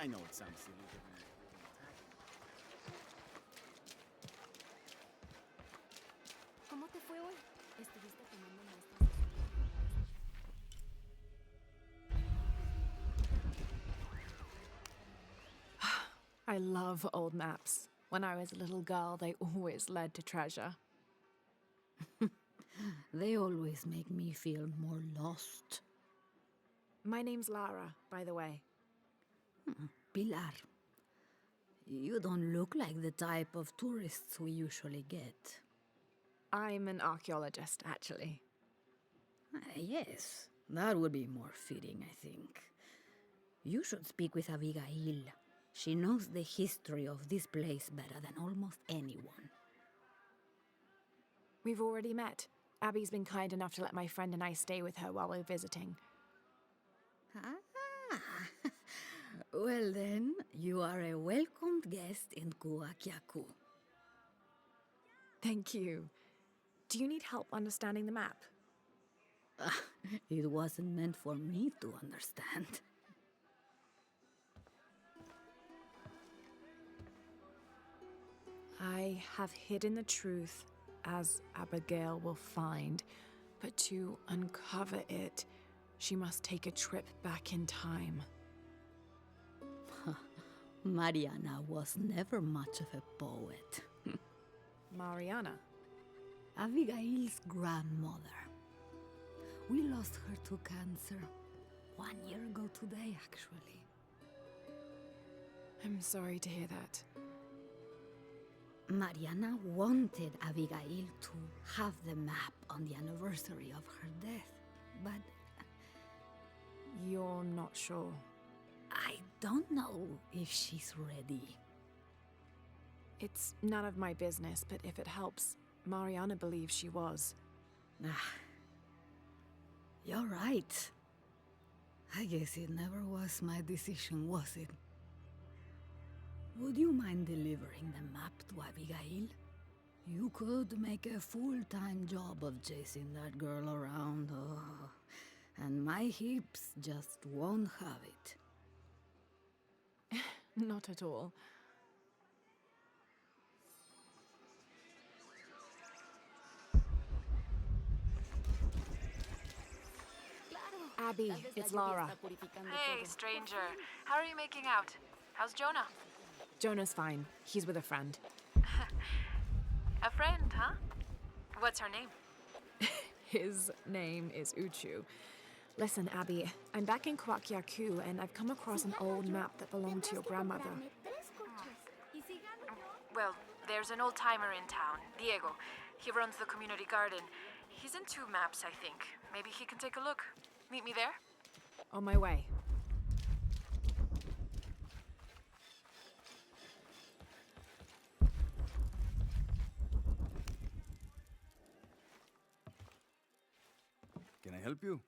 I know it sounds silly, but we can attack him. ¿Cómo te fue hoy? ¿Estuviste tomando muestras de I love old maps. When I was a little girl, they always led to treasure. They always make me feel more lost. My name's Lara, by the way. Pilar, you don't look like the type of tourists we usually get. I'm an archaeologist, actually. Yes, that would be more fitting, I think. You should speak with Abigail. She knows the history of this place better than almost anyone. We've already met. Abby's been kind enough to let my friend and I stay with her while we're visiting. Ah, well then, you are a welcomed guest in Kuakyaku. Thank you. Do you need help understanding the map? It wasn't meant for me to understand. I have hidden the truth, as Abigail will find. But to uncover it, she must take a trip back in time. Mariana was never much of a poet. Mariana? Abigail's grandmother. We lost her to cancer 1 year ago today, actually. I'm sorry to hear that. Mariana wanted Abigail to have the map on the anniversary of her death, but You're not sure? I don't know if she's ready. It's none of my business, but if it helps, Mariana believes she was. You're right. I guess it never was my decision, was it? Would you mind delivering the map to Abigail? You could make a full-time job of chasing that girl around, and my hips just won't have it. Not at all. Abby, it's Lara. Hey, stranger. How are you making out? How's Jonah? Jonah's fine. He's with a friend. A friend, huh? What's her name? His name is Uchu. Listen, Abby, I'm back in Kwakyaku and I've come across an old map that belonged to your grandmother. Well, there's an old-timer in town, Diego. He runs the community garden. He's into maps, I think. Maybe he can take a look. Meet me there? On my way. Can I help you?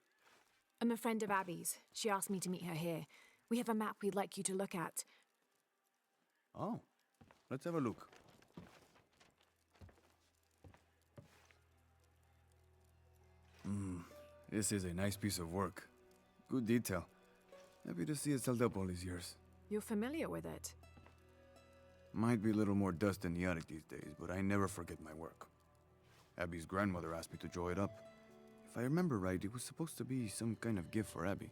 I'm a friend of Abby's. She asked me to meet her here. We have a map we'd like you to look at. Oh, let's have a look. This is a nice piece of work. Good detail. Happy to see it's held up all these years. You're familiar with it? Might be a little more dust in the attic these days, but I never forget my work. Abby's grandmother asked me to draw it up. If I remember right, it was supposed to be some kind of gift for Abby.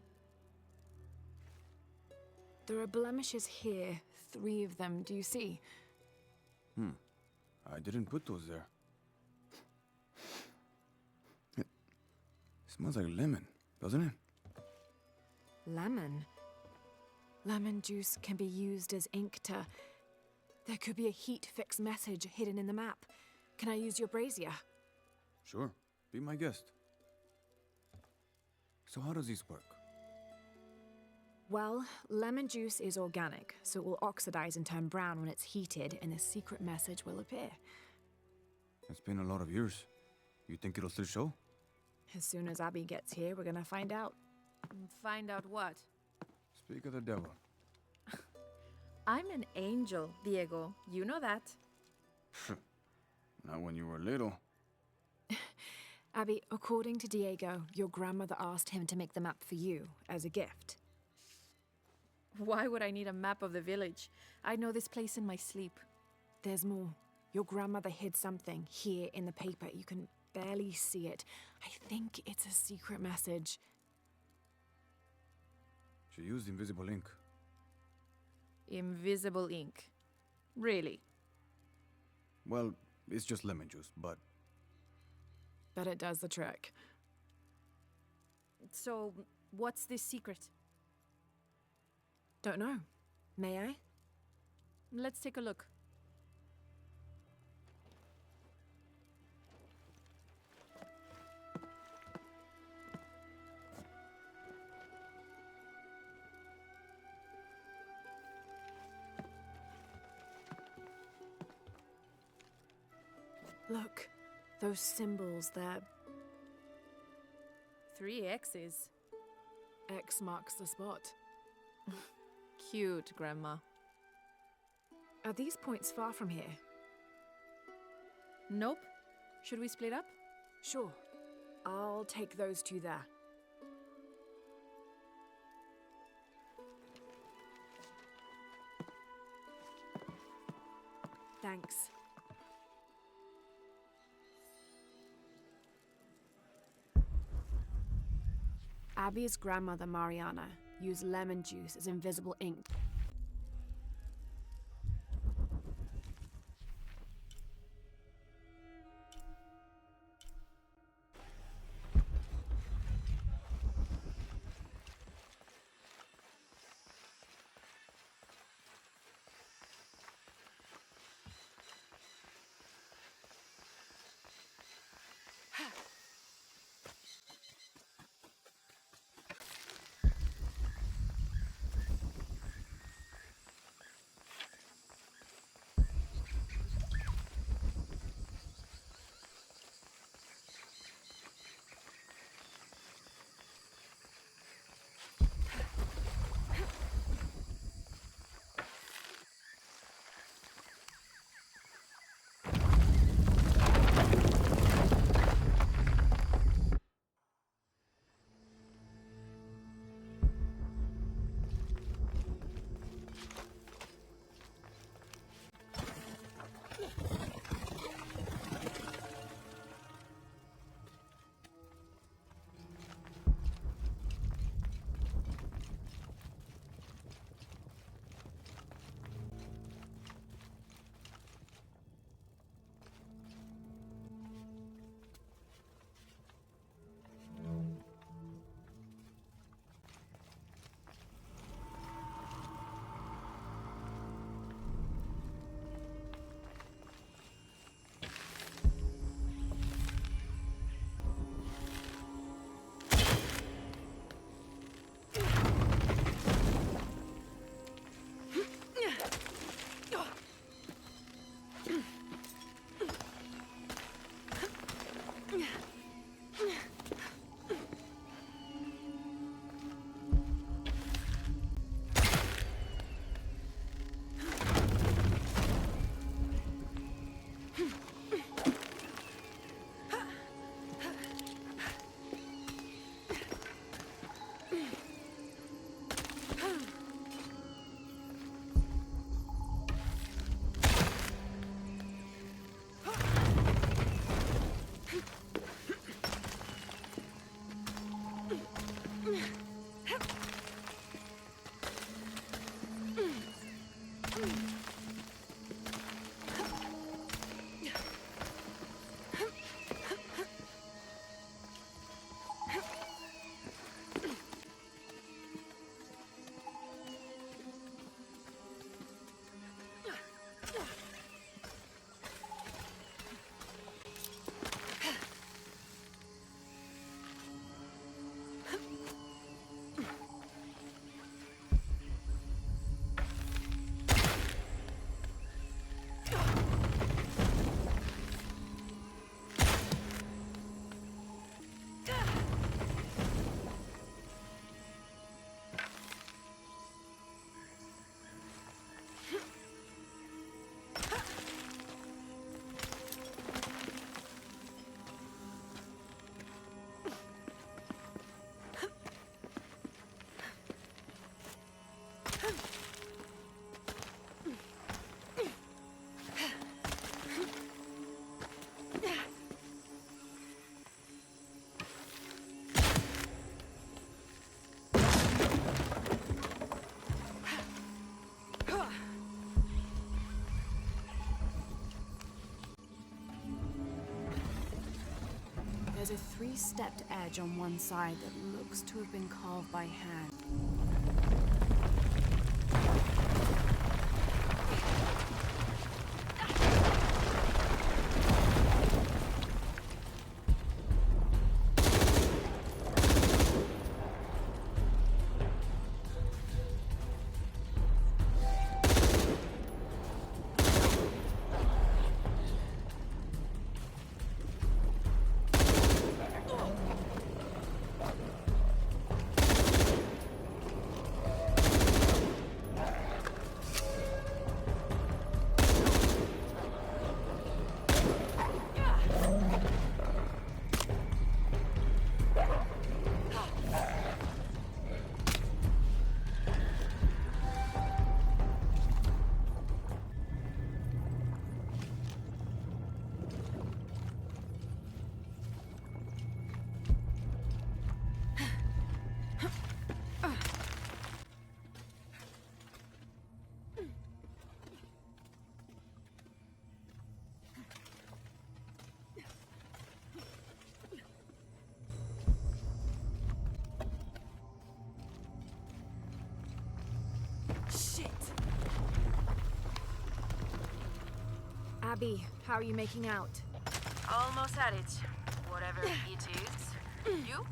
There are blemishes here, 3 of them, do you see? I didn't put those there. It smells like lemon, doesn't it? Lemon? Lemon juice can be used as ink to... There could be a heat-fix message hidden in the map. Can I use your brazier? Sure, be my guest. So how does this work? Well, lemon juice is organic, so it will oxidize and turn brown when it's heated, and a secret message will appear. It's been a lot of years. You think it'll still show? As soon as Abby gets here, we're gonna find out. Find out what? Speak of the devil. I'm an angel, Diego. You know that. Not when you were little. Abby, according to Diego, your grandmother asked him to make the map for you as a gift. Why would I need a map of the village? I know this place in my sleep. There's more. Your grandmother hid something here in the paper. You can barely see it. I think it's a secret message. She used invisible ink. Invisible ink. Really? Well, it's just lemon juice, but But it does the trick. So, what's this secret? Don't know. May I? Let's take a look. Look, those symbols there. 3 X's. X marks the spot. Cute, Grandma. Are these points far from here? Nope. Should we split up? Sure. I'll take those two there. Thanks. Abby's grandmother, Mariana, used lemon juice as invisible ink. There's a three-stepped edge on one side that looks to have been carved by hand. Shit! Abby, how are you making out? Almost at it. Whatever it is. You?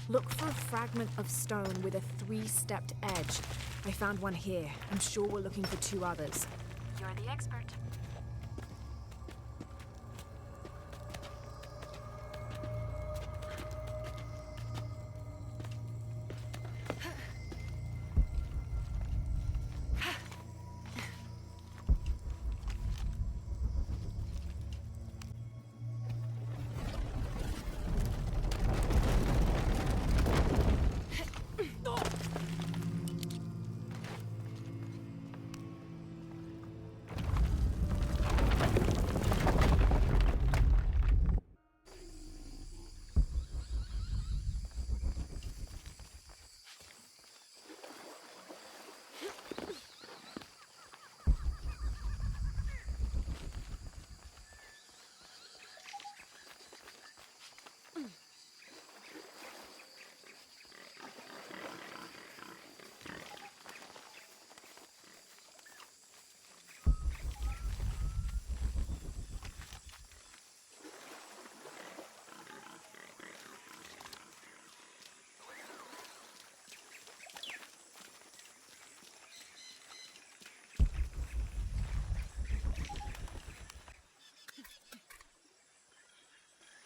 Look for a fragment of stone with a three-stepped edge. I found one here. I'm sure we're looking for two others. You're the expert.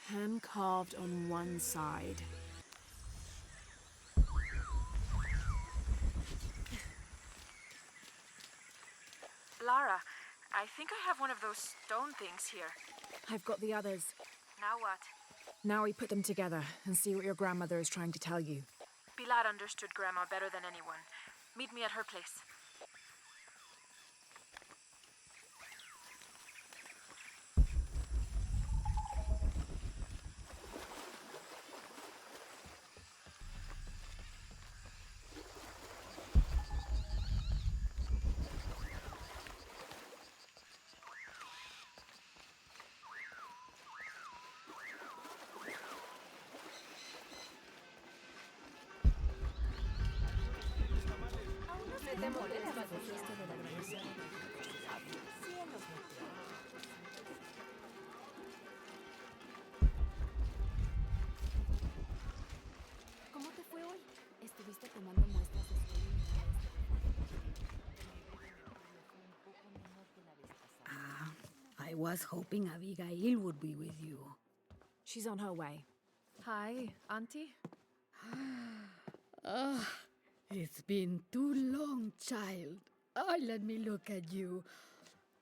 Hand carved on one side. Lara, I think I have one of those stone things here. I've got the others. Now what? Now we put them together and see what your grandmother is trying to tell you. Pilar understood Grandma better than anyone. Meet me at her place. ¿Cómo te fue hoy? ¿Estuviste tomando muestras de I was hoping Abigail would be with you. She's on her way. Hi, Auntie. It's been too long, child. Let me look at you.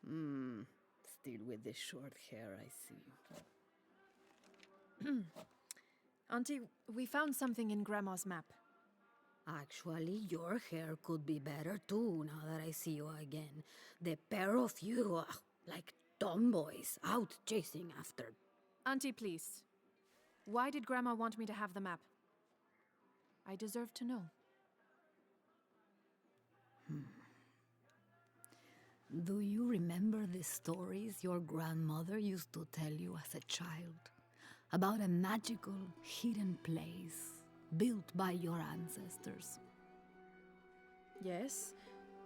Still with the short hair, I see. Auntie, we found something in Grandma's map. Actually, your hair could be better too, now that I see you again. The pair of you, like tomboys, out chasing after. Auntie, please. Why did Grandma want me to have the map? I deserve to know. Do you remember the stories your grandmother used to tell you as a child? about a magical, hidden place built by your ancestors. Yes,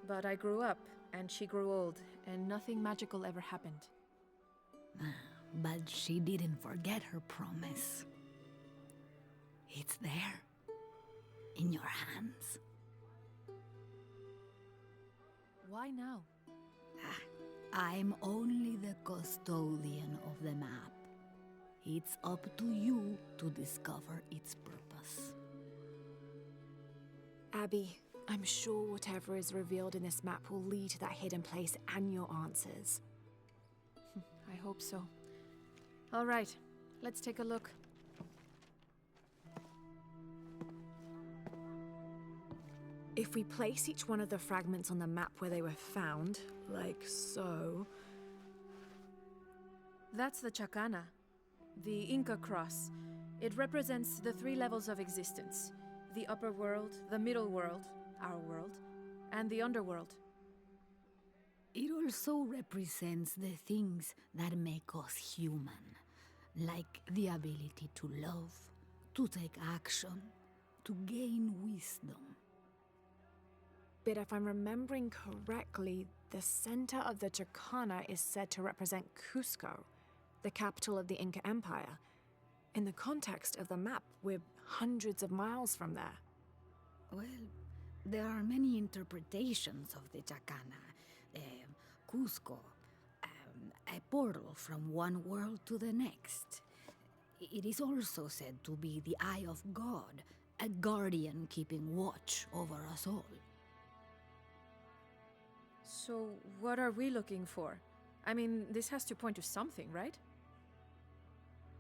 but I grew up, and she grew old, and nothing magical ever happened. But she didn't forget her promise. It's there, in your hands. Why now? I'm only the custodian of the map. It's up to you to discover its purpose. Abby, I'm sure whatever is revealed in this map will lead to that hidden place and your answers. I hope so. All right, let's take a look. If we place each one of the fragments on the map where they were found, like so... That's the Chacana, the Inca cross. It represents the 3 levels of existence: the upper world, the middle world, our world, and the underworld. It also represents the things that make us human, like the ability to love, to take action, to gain wisdom. But if I'm remembering correctly, the center of the Chacana is said to represent Cusco, the capital of the Inca Empire. In the context of the map, we're hundreds of miles from there. Well, there are many interpretations of the Chacana. Cusco, a portal from one world to the next. It is also said to be the Eye of God, a guardian keeping watch over us all. So, what are we looking for? I mean, this has to point to something, right?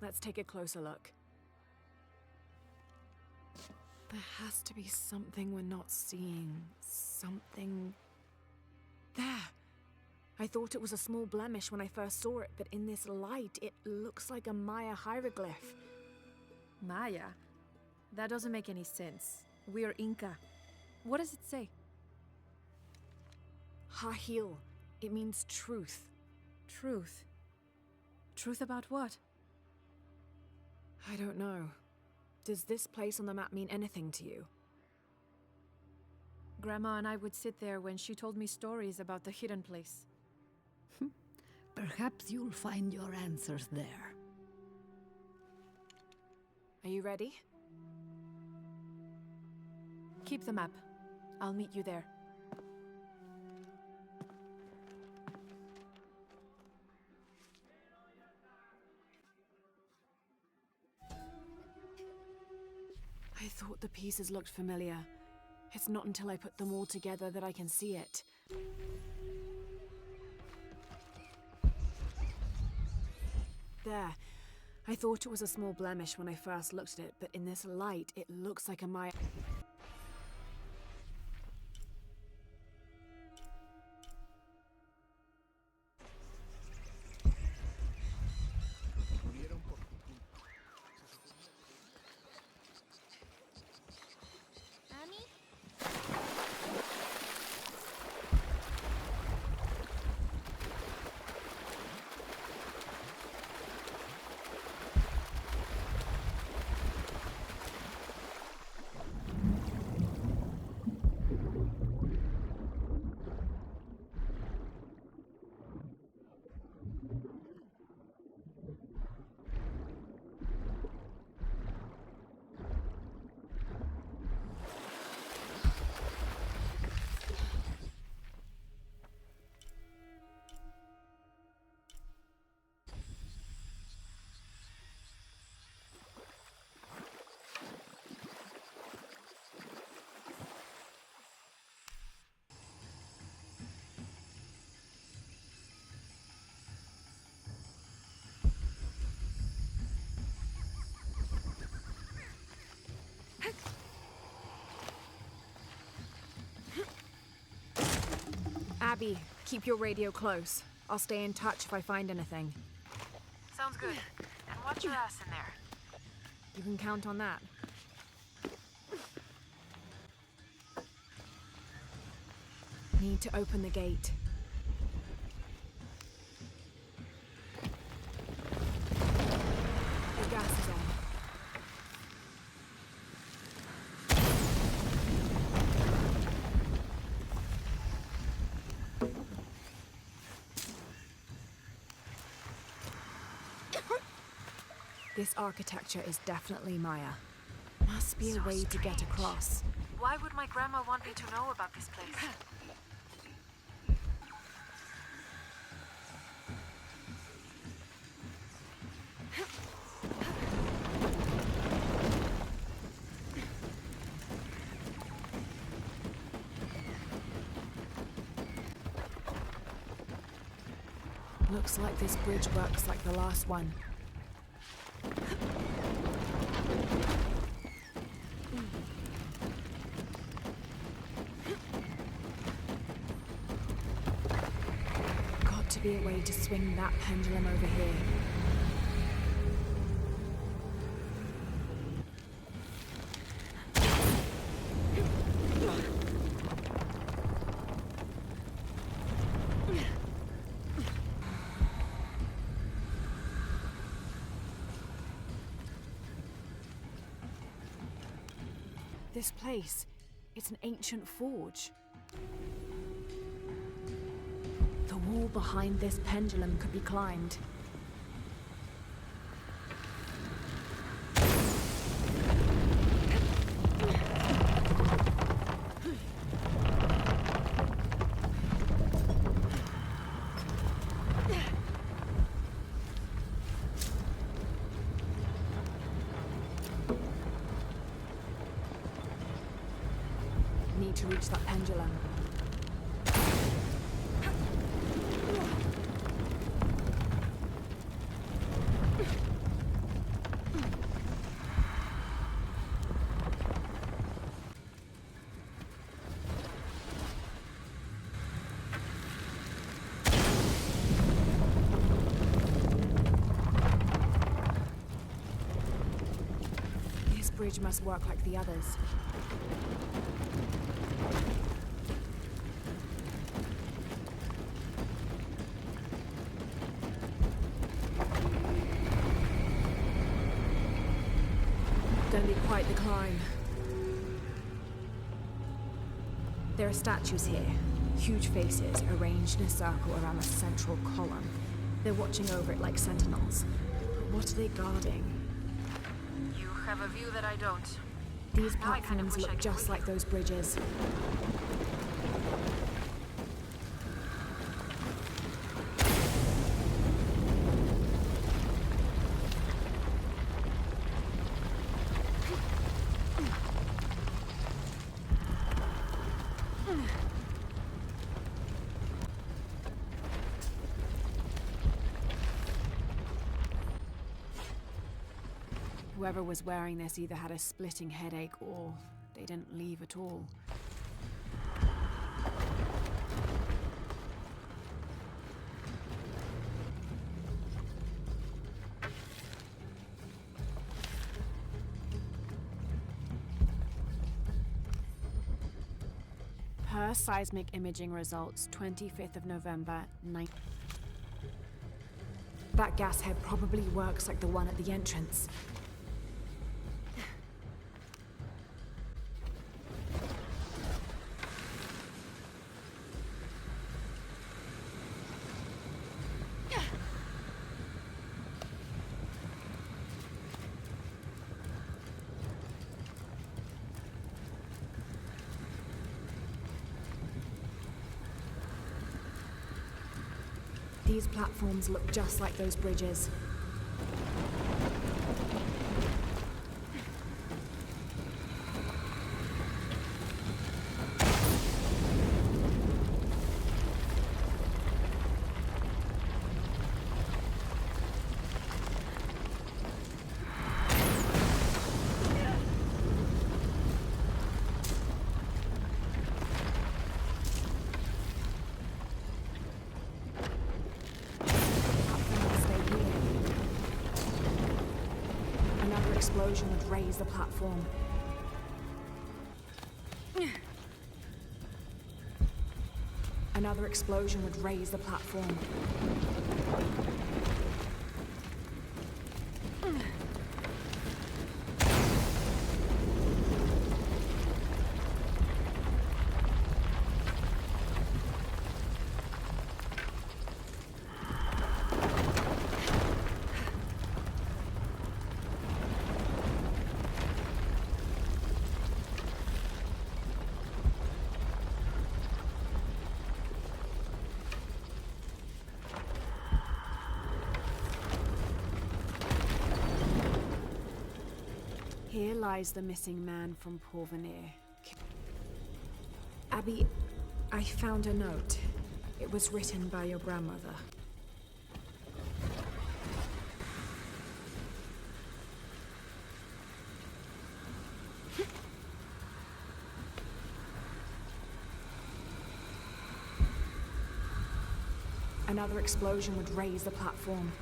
Let's take a closer look. There has to be something we're not seeing. Something... There! I thought it was a small blemish when I first saw it, but in this light, it looks like a Maya hieroglyph. Maya? That doesn't make any sense. We're Inca. What does it say? Hahil. It means truth. Truth? Truth about what? I don't know. Does this place on the map mean anything to you? Grandma and I would sit there when she told me stories about the hidden place. Perhaps you'll find your answers there. Are you ready? Keep the map. I'll meet you there. I thought the pieces looked familiar. It's not until I put them all together that I can see it. There. I thought it was a small blemish when I first looked at it, but in this light, it looks like a Maya... Abby, keep your radio close. I'll stay in touch if I find anything. Sounds good. And watch your ass in there. You can count on that. Need to open the gate. The gas This architecture is definitely Maya. Must be a So way to get strange. across. Why would my grandma want me to know about this place? Looks like this bridge works like the last one. Got to be a way to swing that pendulum over here. This place, it's an ancient forge. The wall behind this pendulum could be climbed. Need to reach that pendulum. This bridge must work like the others. Gonna be quite the climb. There are statues here, huge faces arranged in a circle around a central column. They're watching over it like sentinels. But what are they guarding? You have a view that I don't. These Now I kind of platforms wish I look could just leave. like those bridges. Whoever was wearing this either had a splitting headache or they didn't leave at all. Per seismic imaging results, 25th of November, 9. That gas head probably works like the one at the entrance. These platforms look just like those bridges. Explosion would raise the platform. Another explosion would raise the platform. Here lies the missing man from Porvenir. Abby, I found a note. It was written by your grandmother. Another explosion would raise the platform.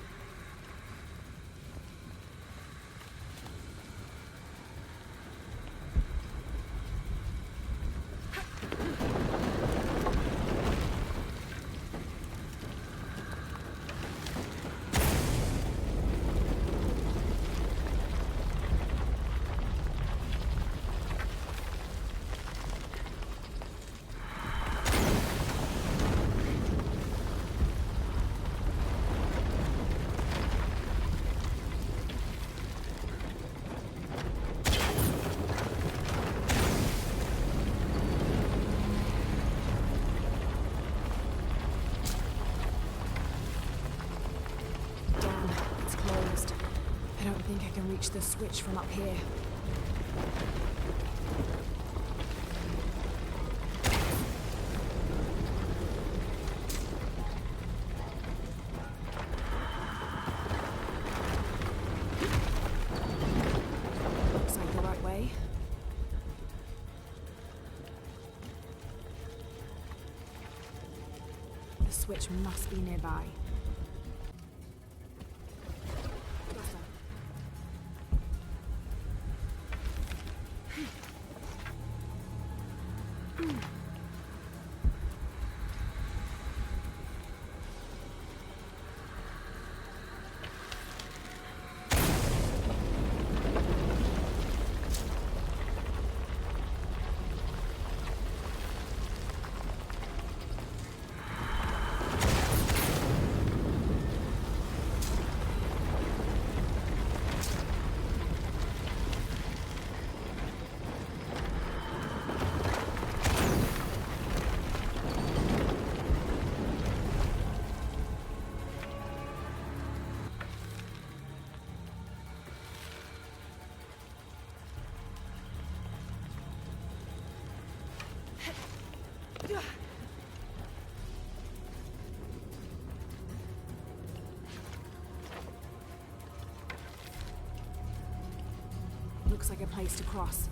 Reach the switch from up here. Looks like the right way. The switch must be nearby. Looks like a place to cross.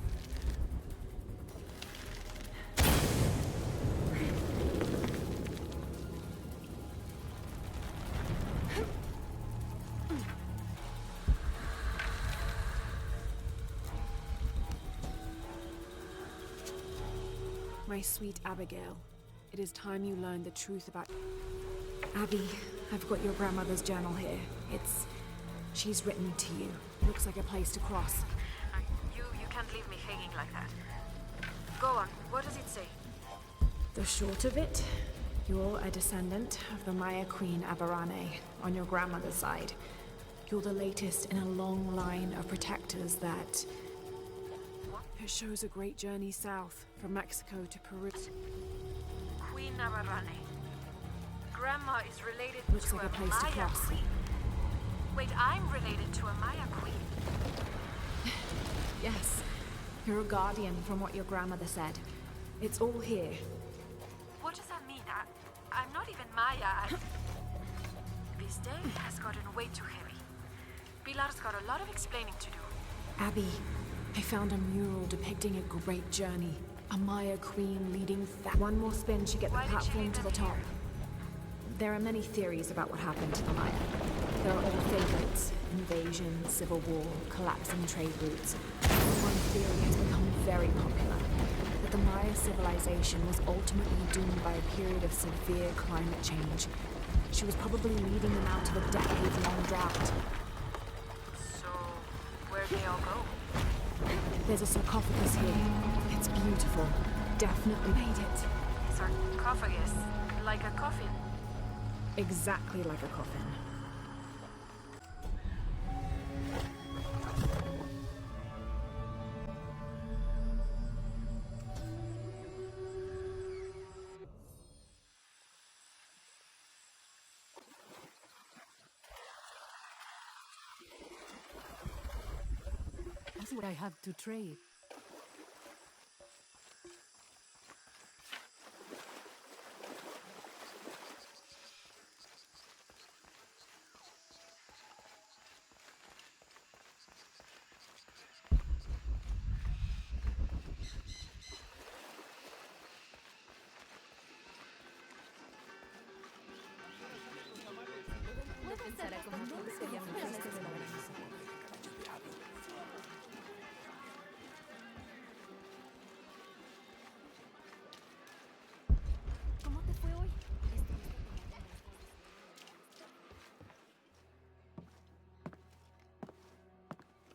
My sweet Abigail, it is time you learned the truth about... Abby, I've got your grandmother's journal here. She's written to you. Looks like a place to cross. You can't leave me hanging like that. Go on, what does it say? The short of it, you're a descendant of the Maya Queen Aberrane on your grandmother's side. You're the latest in a long line of protectors that... It shows a great journey south from Mexico to Peru. Queen Aberrane. Grandma is related Looks to like a a place to Maya cross. queen. Wait, I'm related to a Maya queen. Yes, you're a guardian from what your grandmother said. It's all here. What does that mean? I'm not even Maya. This day has gotten way too heavy. Pilar's got a lot of explaining to do. Abby, I found a mural depicting a great journey. A Maya queen leading one more spin should get the Why did she platform leave to the them top. here? There are many theories about what happened to the Maya. There are all favorites: invasion, civil war, collapsing trade routes. One theory has become very popular, that the Maya civilization was ultimately doomed by a period of severe climate change. She was probably leading them out of a decade-long drought. So, where'd they all go? There's a sarcophagus here. It's beautiful. Definitely made it. Sarcophagus, like a coffin. Exactly like a coffin. see what I have to trade. ¿Cómo te fue hoy?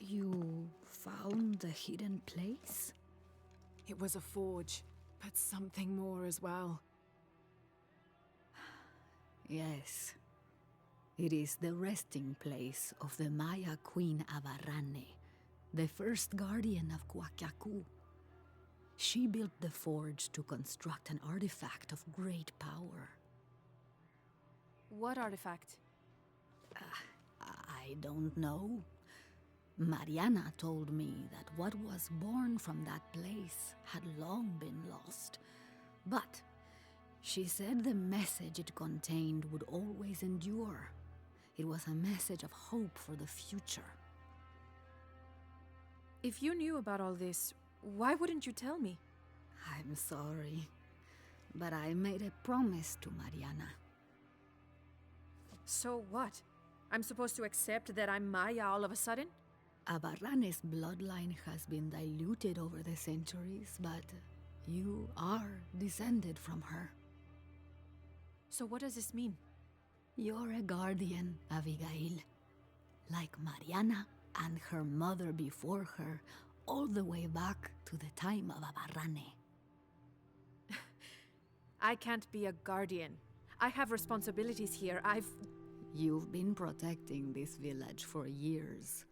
You found the hidden place? It was a forge, but something more as well. Yes. It is the resting place of the Maya Queen Abarrane, the first guardian of Kwakyaku. She built the forge to construct an artifact of great power. What artifact? I don't know. Mariana told me that what was born from that place had long been lost. But she said the message it contained would always endure. It was a message of hope for the future. If you knew about all this, why wouldn't you tell me? I'm sorry, but I made a promise to Mariana. So what? I'm supposed to accept that I'm Maya all of a sudden? Abarrane's bloodline has been diluted over the centuries, but you are descended from her. So what does this mean? You're a guardian, Abigail. Like Mariana and her mother before her, all the way back to the time of Abarrane. I can't be a guardian. I have responsibilities here. You've been protecting this village for years.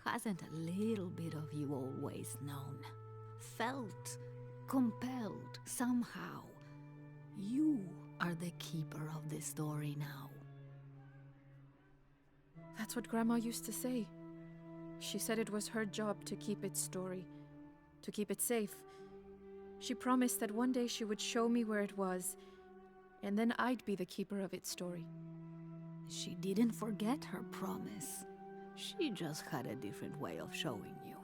Hasn't a little bit of you always known? Felt compelled somehow? You are the keeper of this story now. That's what Grandma used to say. She said it was her job to keep its story, to keep it safe. She promised that one day she would show me where it was, and then I'd be the keeper of its story. She didn't forget her promise. She just had a different way of showing you.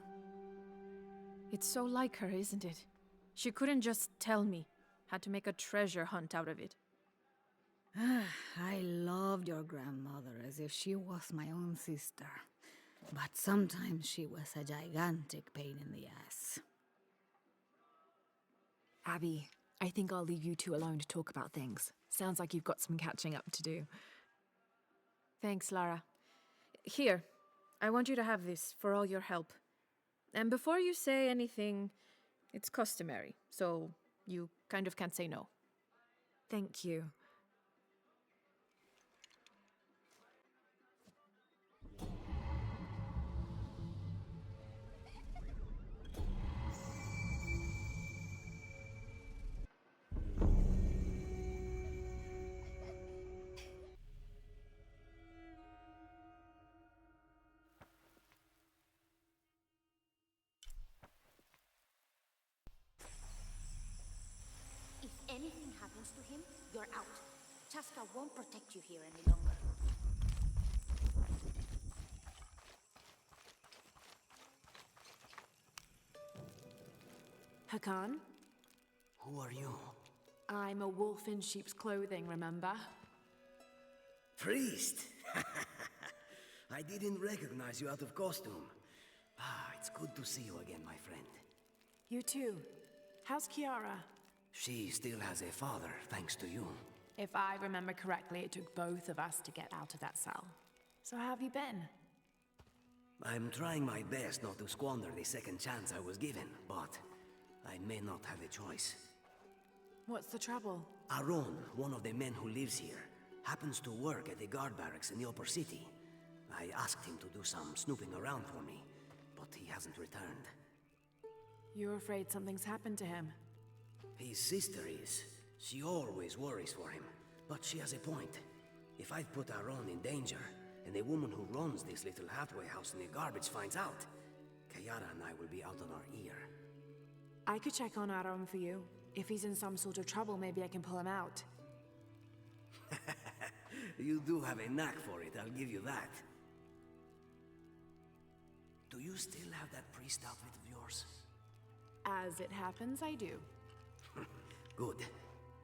It's so like her, isn't it? She couldn't just tell me. Had to make a treasure hunt out of it. I loved your grandmother as if she was my own sister. But sometimes she was a gigantic pain in the ass. Abby, I think I'll leave you two alone to talk about things. Sounds like you've got some catching up to do. Thanks, Lara. Here, I want you to have this for all your help. And before you say anything, it's customary, so you kind of can't say no. Thank you. If anything happens to him, you're out. Chaska won't protect you here any longer. Hakan? Who are you? I'm a wolf in sheep's clothing, remember? Priest! I didn't recognize you out of costume. It's good to see you again, my friend. You too. How's Kiara? She still has a father, thanks to you. If I remember correctly, it took both of us to get out of that cell. So how have you been? I'm trying my best not to squander the second chance I was given, but I may not have a choice. What's the trouble? Aaron, one of the men who lives here, happens to work at the guard barracks in the upper city. I asked him to do some snooping around for me, but he hasn't returned. You're afraid something's happened to him? His sister is. She always worries for him, but she has a point. If I've put Aaron in danger, and the woman who runs this little halfway house in the garbage finds out, Kayara and I will be out on our ear. I could check on Aram for you. If he's in some sort of trouble, maybe I can pull him out. You do have a knack for it, I'll give you that. Do you still have that priest outfit of yours? As it happens, I do. Good.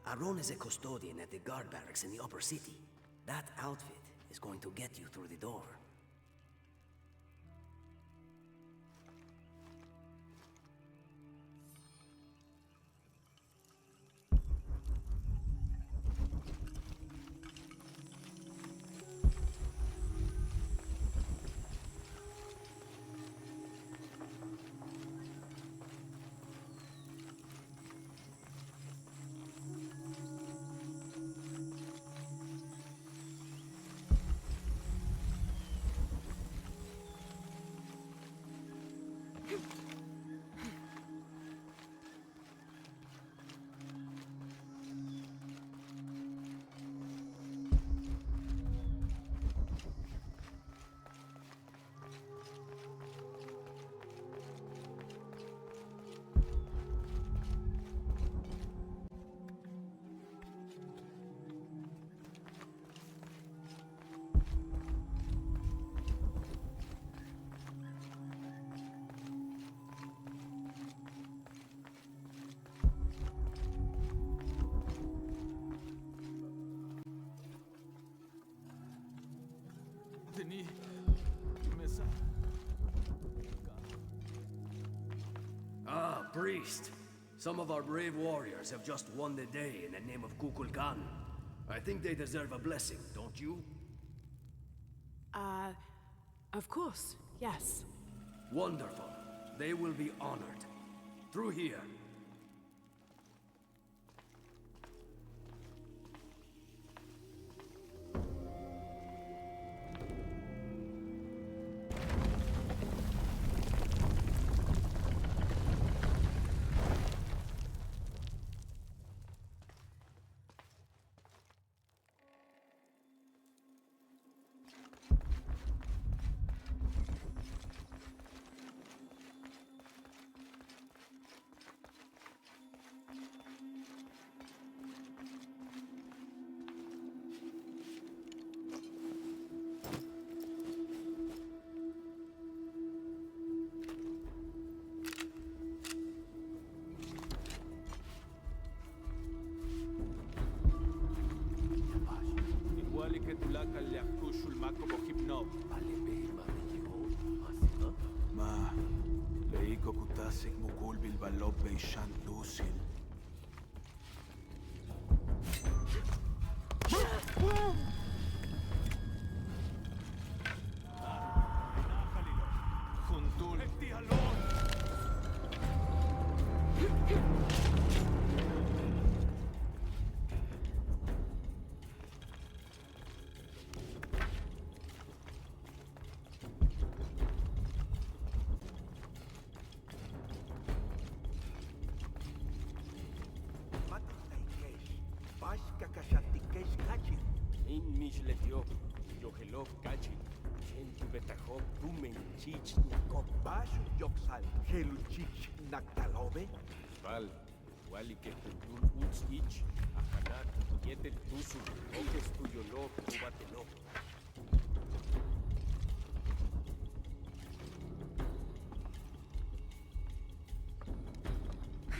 Aron is a custodian at the guard barracks in the upper city. That outfit is going to get you through the door. Ah, priest. Some of our brave warriors have just won the day in the name of Kukulkan. I think they deserve a blessing, don't you? Of course, yes. Wonderful. They will be honored. Through here. Ma, leiko kutasik mukul bilbalop beishan lusil.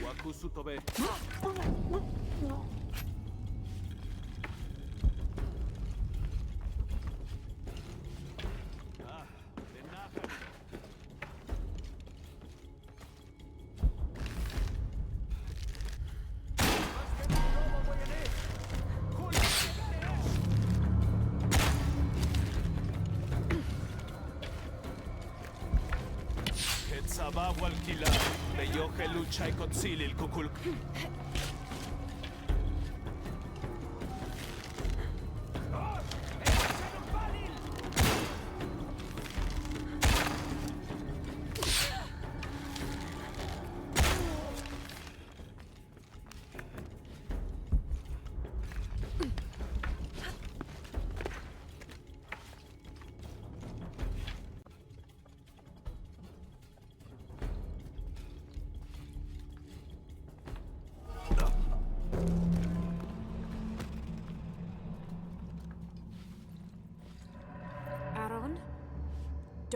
Wakusutobe. Sababu alkila, beyoje lucha y concili el kukul.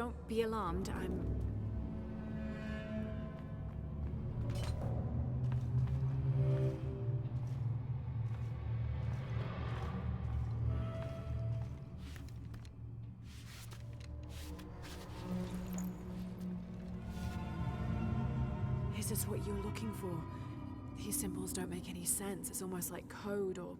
don't be alarmed. I'm... Is this what you're looking for? These symbols don't make any sense. It's almost like code or...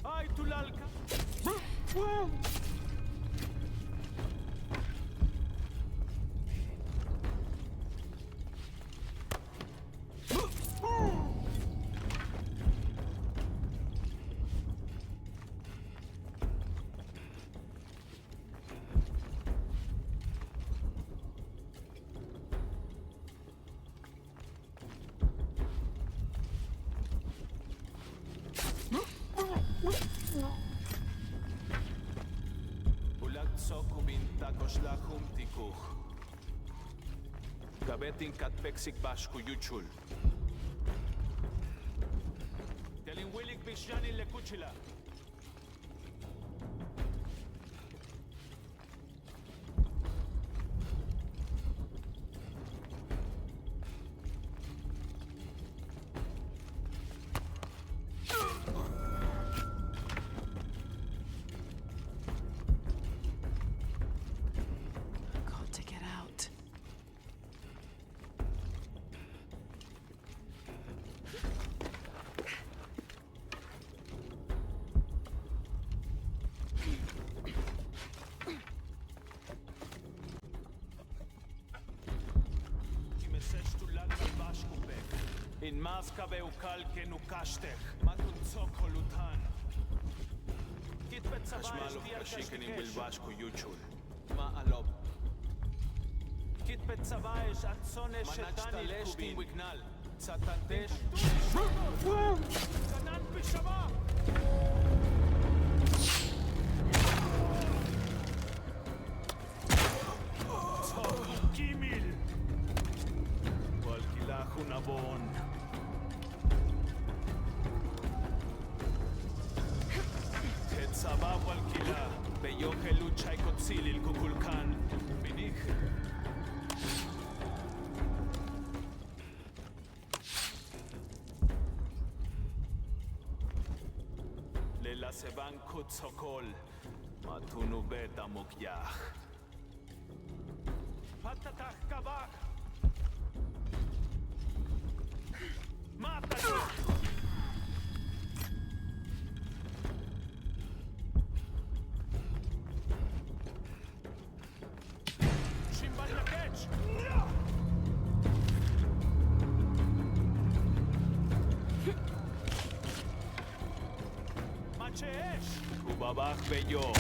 Ay, tulalka! Gabetin katpeksik bashku yuchul. Telin wilik bishani lekuchila. Got to get out. In maska beukal kenukashtech, matun tsokolutan. Kitbet sabaish diarkashikenim bilbashku yuchul. Ma alob. Kitbet sabaish atzone shetani kubin wignal. Satantesh. Kanan bishama. Kimil. Walkilahun abon. Sabab walkila, beyoke lucha ikotzilil kukulkan, binik. Lela seban kutsokol, matunu beta mukyach. Patatach kabak. Mata! Ubabach bello.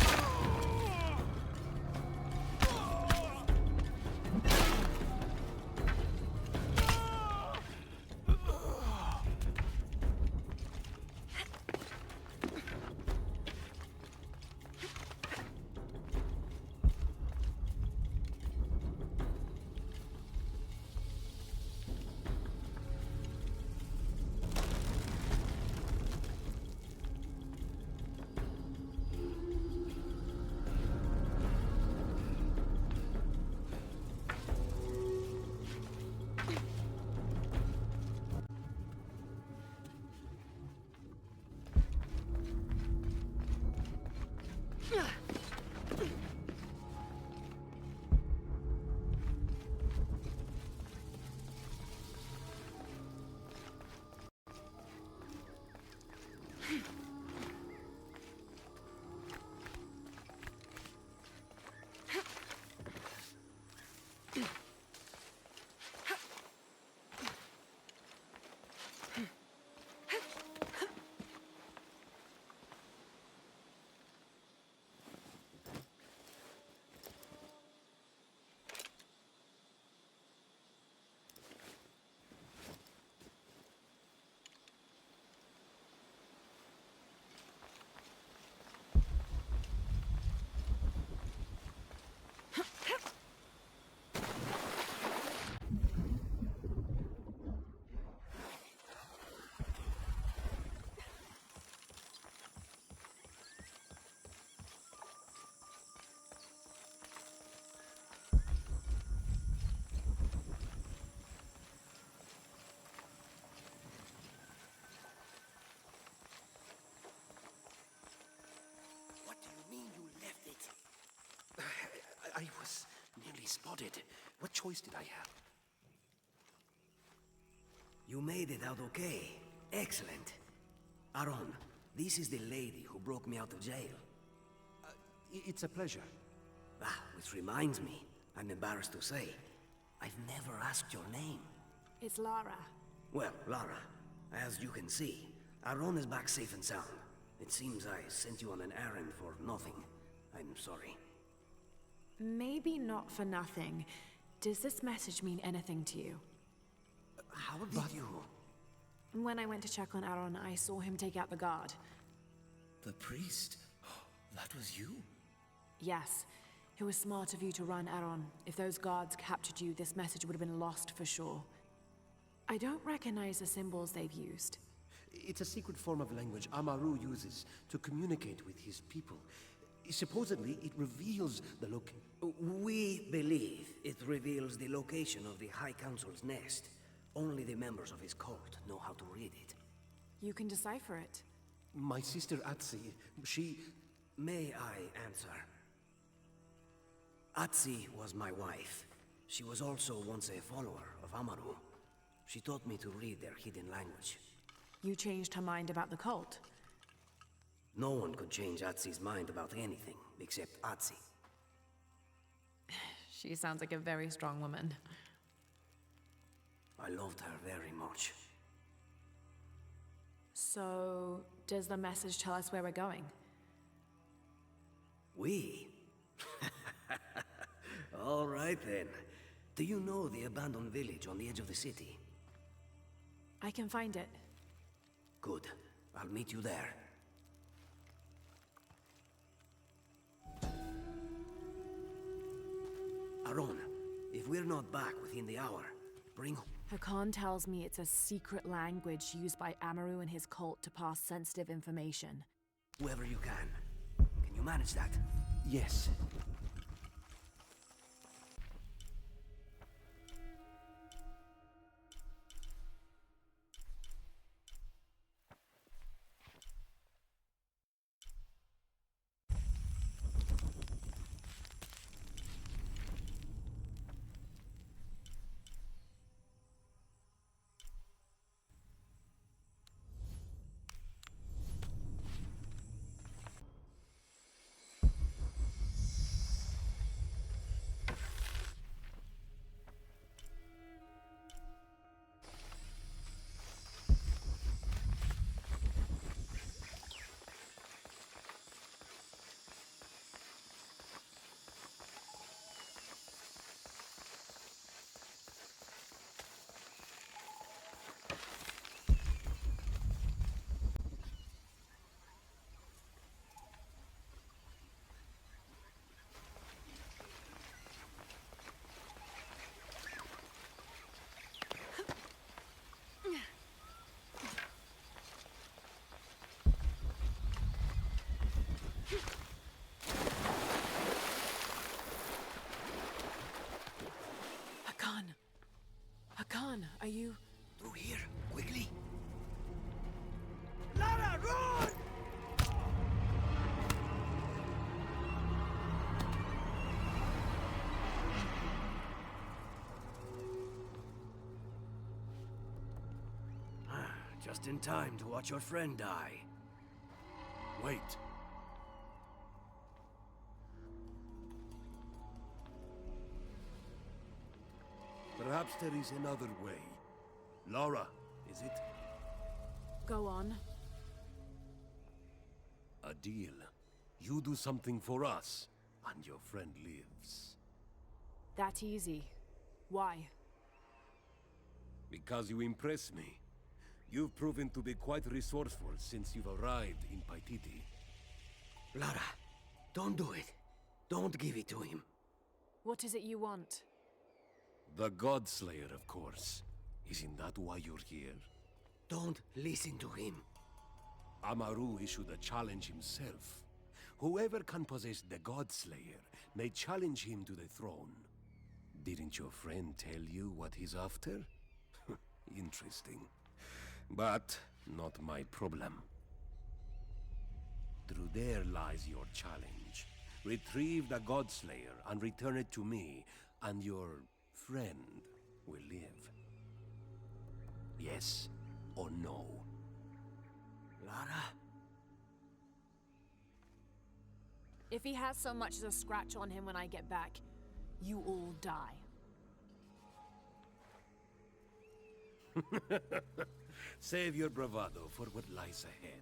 sodded. What choice did I have? You made it out okay. Excellent. Aaron, this is the lady who broke me out of jail. It's a pleasure. Ah, which reminds me, I'm embarrassed to say, I've never asked your name. It's Lara. Well, Lara, as you can see, Aaron is back safe and sound. It seems I sent you on an errand for nothing. I'm sorry. Maybe not for nothing. Does this message mean anything to you? How did you... When I went to check on Aaron, I saw him take out the guard. The priest? That was you? Yes. It was smart of you to run, Aaron. If those guards captured you, this message would have been lost for sure. I don't recognize the symbols they've used. It's a secret form of language Amaru uses to communicate with his people. Supposedly, it reveals the We believe it reveals the location of the High Council's nest. Only the members of his cult know how to read it. You can decipher it. My sister Atsi, she... May I answer? Atsi was my wife. She was also once a follower of Amaru. She taught me to read their hidden language. You changed her mind about the cult. No one could change Atsi's mind about anything, except Atsi. She sounds like a very strong woman. I loved her very much. So, does the message tell us where we're going? We? All right then. Do you know the abandoned village on the edge of the city? I can find it. Good. I'll meet you there. Aaron, if we're not back within the hour, bring... Hakan tells me it's a secret language used by Amaru and his cult to pass sensitive information. Whoever you can. Can you manage that? Yes. Hakan, are you... Through here, quickly. Lara, run! Just in time to watch your friend die. Wait. Perhaps there is another way. Lara, is it? Go on. A deal. You do something for us, and your friend lives. That easy. Why? Because you impress me. You've proven to be quite resourceful since you've arrived in Paititi. Lara, don't do it. Don't give it to him. What is it you want? The Godslayer, of course. Isn't that why you're here? Don't listen to him. Amaru issued a challenge himself. Whoever can possess the Godslayer may challenge him to the throne. Didn't your friend tell you what he's after? Interesting. But not my problem. Through there lies your challenge. Retrieve the Godslayer and return it to me, and your friend will live. Yes or no? Lara? If he has so much as a scratch on him when I get back, you all die. Save your bravado for what lies ahead.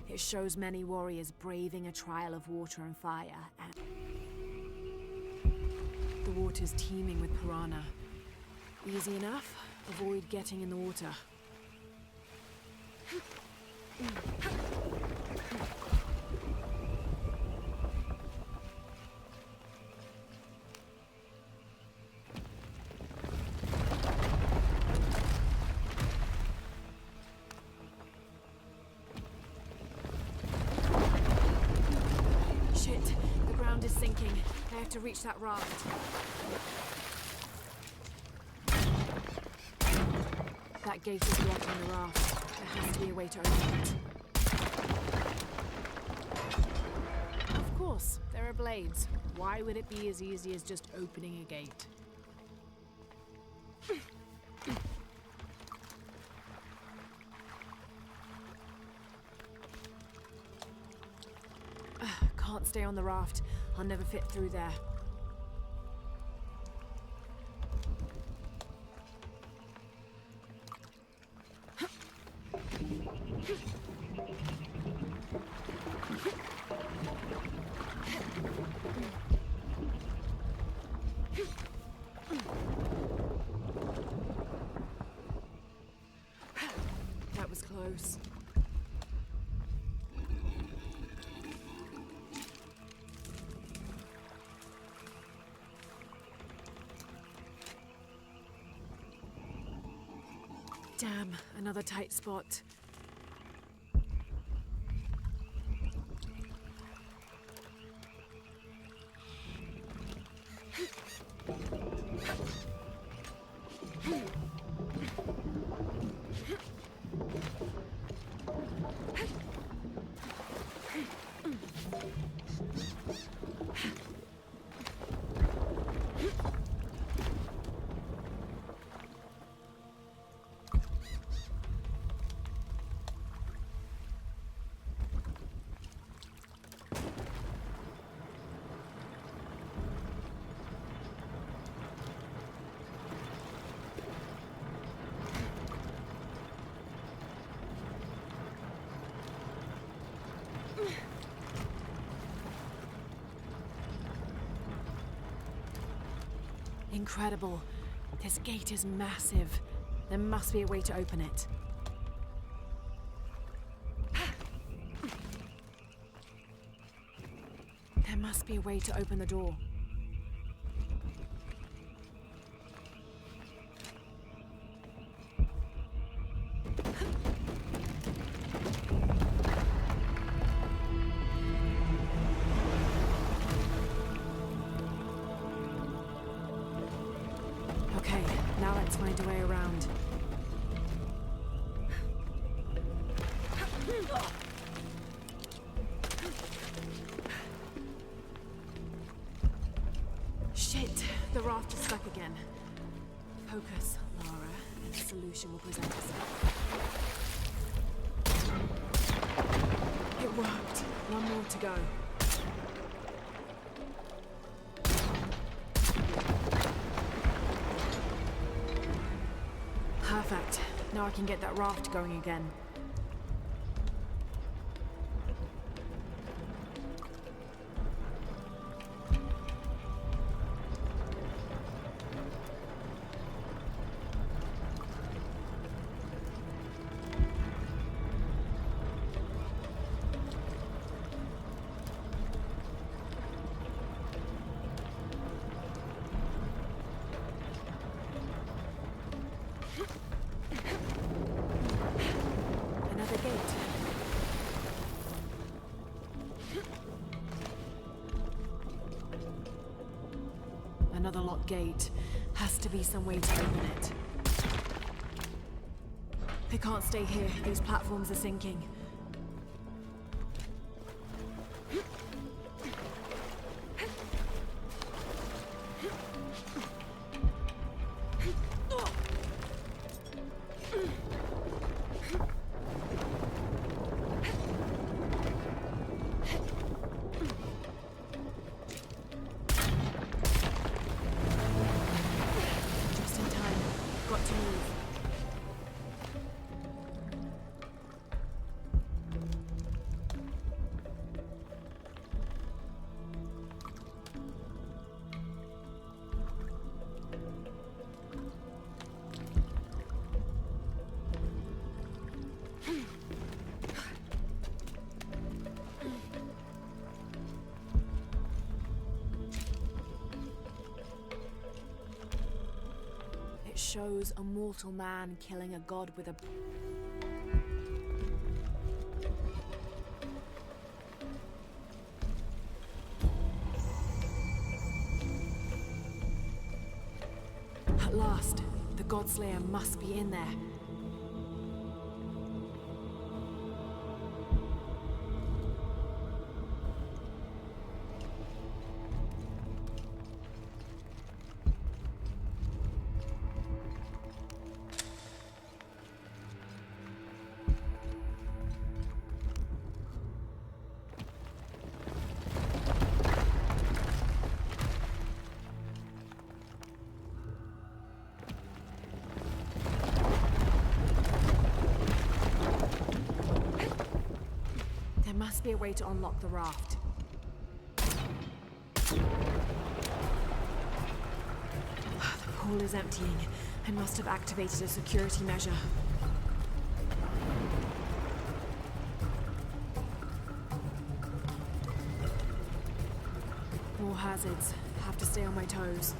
It shows many warriors braving a trial of water and fire, and the water's teeming with piranha. Easy enough. Avoid getting in the water. To reach that raft. That gate is blocking the raft. There has to be a way to open it. Of course, there are blades. Why would it be as easy as just opening a gate? Can't stay on the raft. I'll never fit through there. That was close. Damn, another tight spot. Incredible. This gate is massive. There must be a way to open it. There must be a way to open the door. Okay, now let's find a way around. Shit, the raft is stuck again. Focus, Lara, and a solution will present itself. It worked. One more to go. Perfect. Now I can get that raft going again. Another gate. Another locked gate. Has to be some way to open it. They can't stay here. These platforms are sinking. Just in time. Got to move. It shows a mortal man killing a god with a... At last, the Godslayer must be in there. There must be a way to unlock the raft. The pool is emptying. I must have activated a security measure. More hazards. Have to stay on my toes.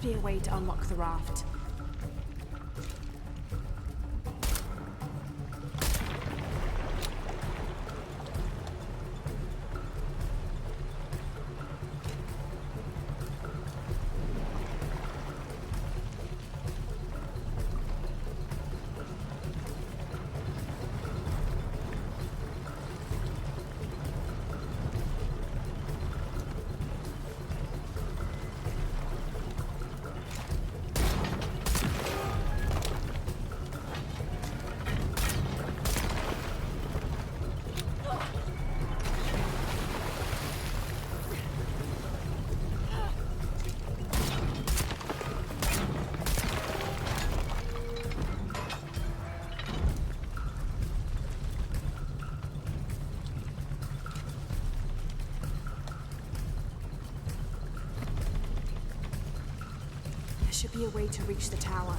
be a way to unlock the raft. There should be a way to reach the tower.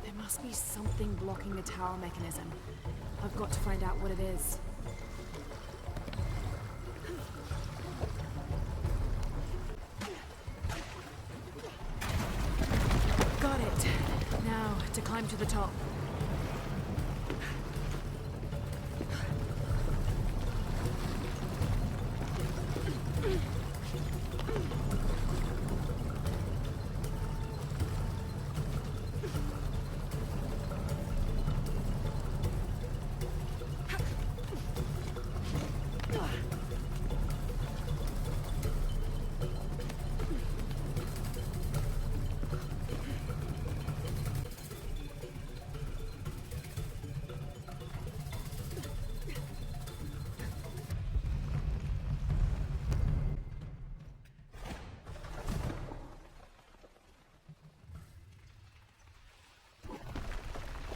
There must be something blocking the tower mechanism. I've got to find out what it is. Got it. Now, to climb to the top.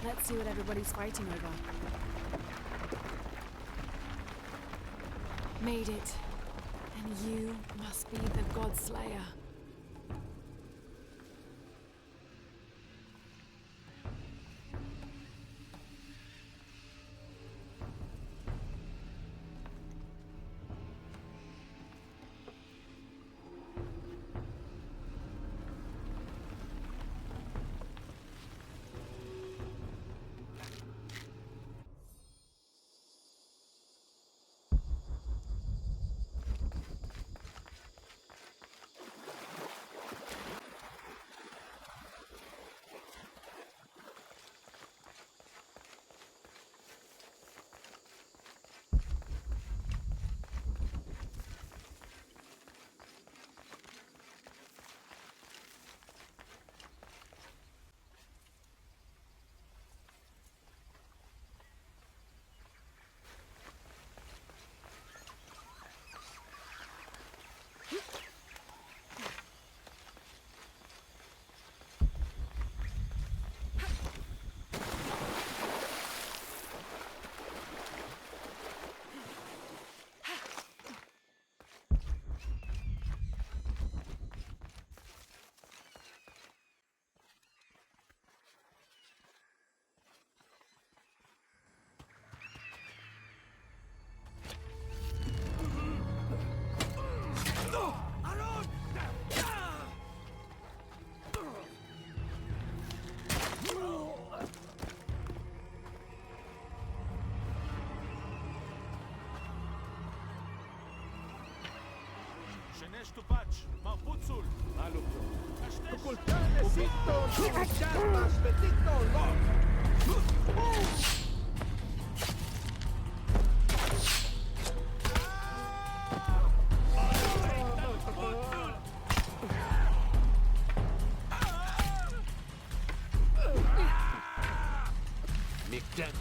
Let's see what everybody's fighting over. Made it. And you must be the God Slayer. Șenești tu paci, mapuțul! Alupto. Aștești! Ocultare sitto, chiama spedito lor. Mikten.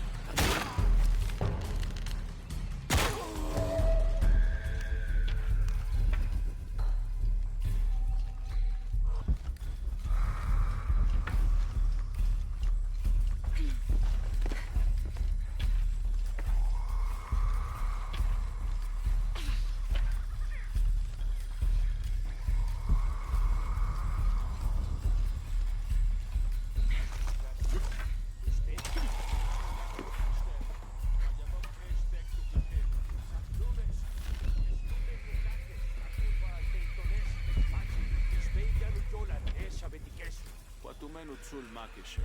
Chen utzul makeshe.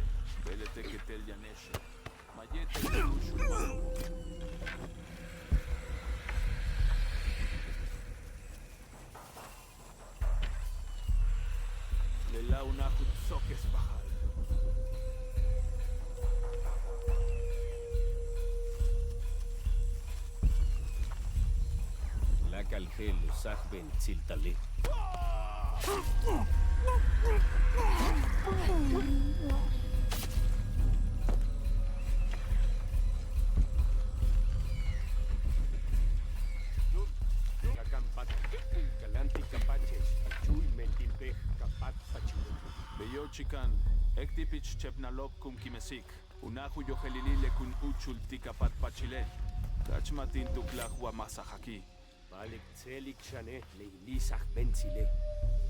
Belete ketel yaneshe. Mayete ushul malobo. Lela unahut sokes bahal. لك الخيل سحب تلتلي Beyochikan, ektipich chepnalop kum kimesik. Unahu yohelilile kun uchul tikapat pachile. Kachmatin tuklahua masahaki. بالك تسالك شانه ليليسخ بنتيلي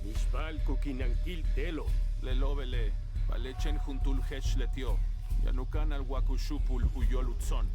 نشبال كوكينانكيل تيلو Lelovele, Palechen juntul hesh letio. Yanukan al wakushupul uyolutzon.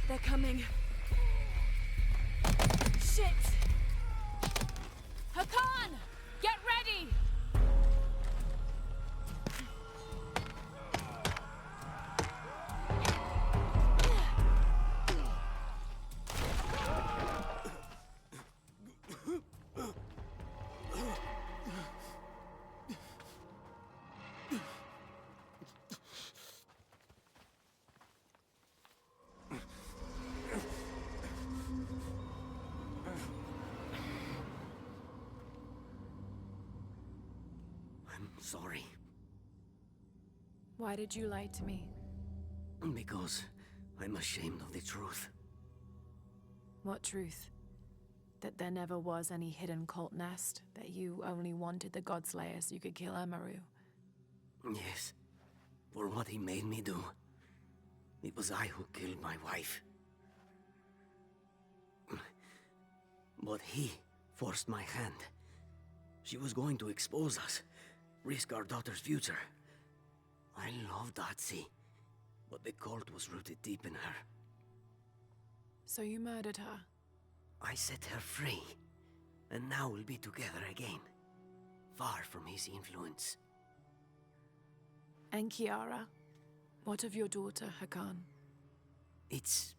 They're coming. Shit! Hakan! Get ready! Sorry. Why did you lie to me? Because I'm ashamed of the truth. What truth? That there never was any hidden cult nest? That you only wanted the Godslayer so you could kill Amaru? Yes. For what he made me do. It was I who killed my wife. But he forced my hand. She was going to expose us. Risk our daughter's future. I loved Atsi, but the cult was rooted deep in her. So you murdered her? I set her free, and now we'll be together again, far from his influence. And Kiara? What of your daughter, Hakan? It's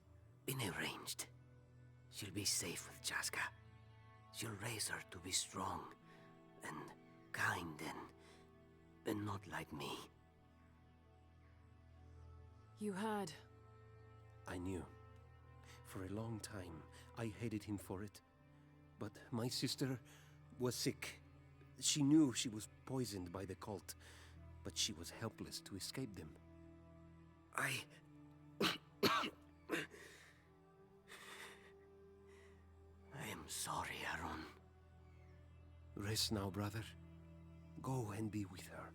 been arranged. She'll be safe with Chaska. She'll raise her to be strong, and kind, and not like me. You heard. I knew. For a long time, I hated him for it. But my sister was sick. She knew she was poisoned by the cult, but she was helpless to escape them. I am sorry, Aaron. Rest now, brother. Go and be with her.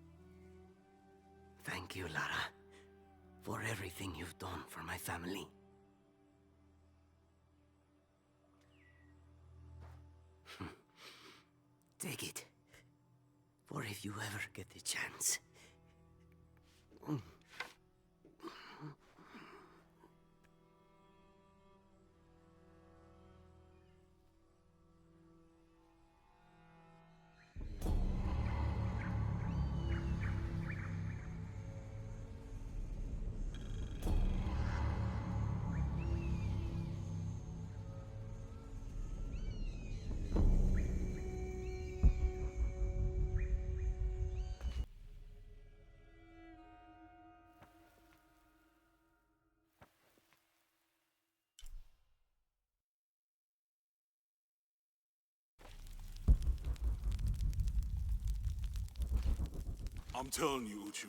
Thank you, Lara, for everything you've done for my family. Take it, for if you ever get the chance. I'm telling you, Uchu.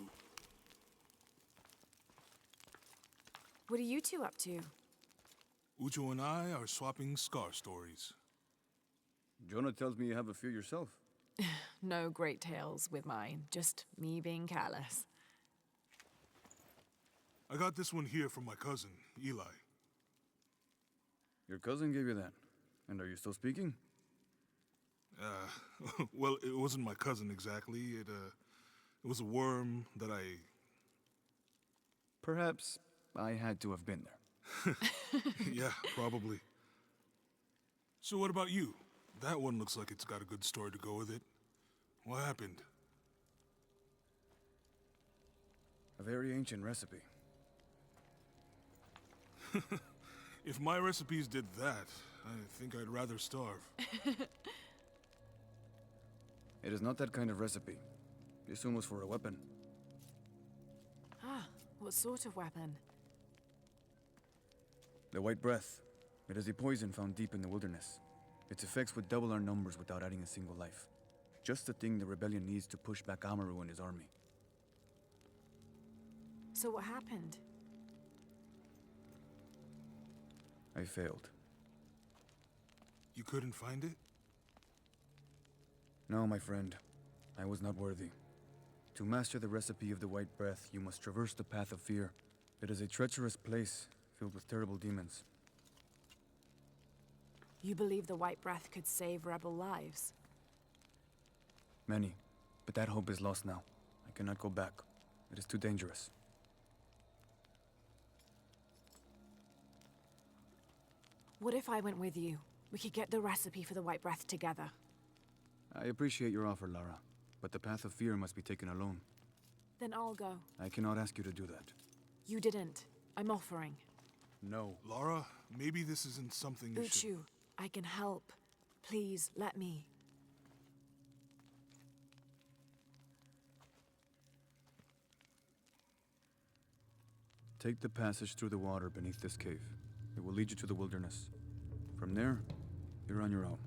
What are you two up to? Uchu and I are swapping scar stories. Jonah tells me you have a few yourself. No great tales with mine, just me being careless. I got this one here from my cousin, Eli. Your cousin gave you that. And are you still speaking? Well, it wasn't my cousin exactly. It was a worm that I... Perhaps I had to have been there. Yeah, probably. So what about you? That one looks like it's got a good story to go with it. What happened? A very ancient recipe. If my recipes did that, I think I'd rather starve. It is not that kind of recipe. This one was for a weapon. Ah, what sort of weapon? The White Breath. It is a poison found deep in the wilderness. Its effects would double our numbers without adding a single life. Just the thing the rebellion needs to push back Amaru and his army. So what happened? I failed. You couldn't find it? No, my friend. I was not worthy. To master the recipe of the White Breath, you must traverse the path of fear. It is a treacherous place, filled with terrible demons. You believe the White Breath could save rebel lives? Many. But that hope is lost now. I cannot go back. It is too dangerous. What if I went with you? We could get the recipe for the White Breath together. I appreciate your offer, Lara. But the path of fear must be taken alone. Then I'll go. I cannot ask you to do that. You didn't. I'm offering. No. Lara, maybe this isn't something you should... Uchu, I can help. Please, let me. Take the passage through the water beneath this cave. It will lead you to the wilderness. From there, you're on your own.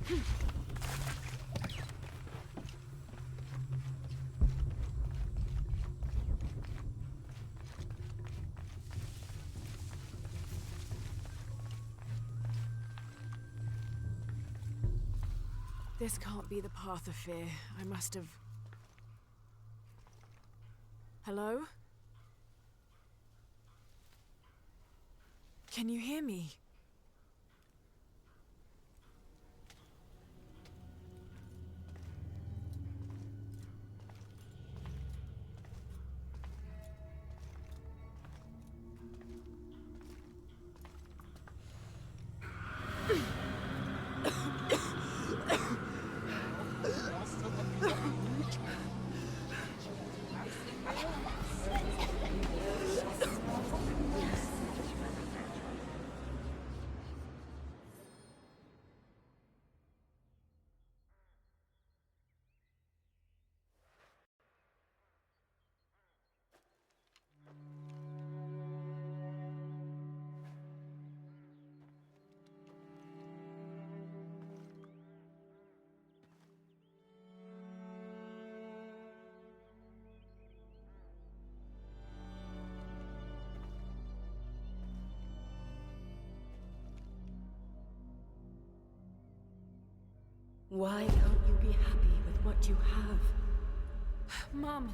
This can't be the path of fear. I must have... Hello? Can you hear me? Why can't you be happy with what you have? Mom!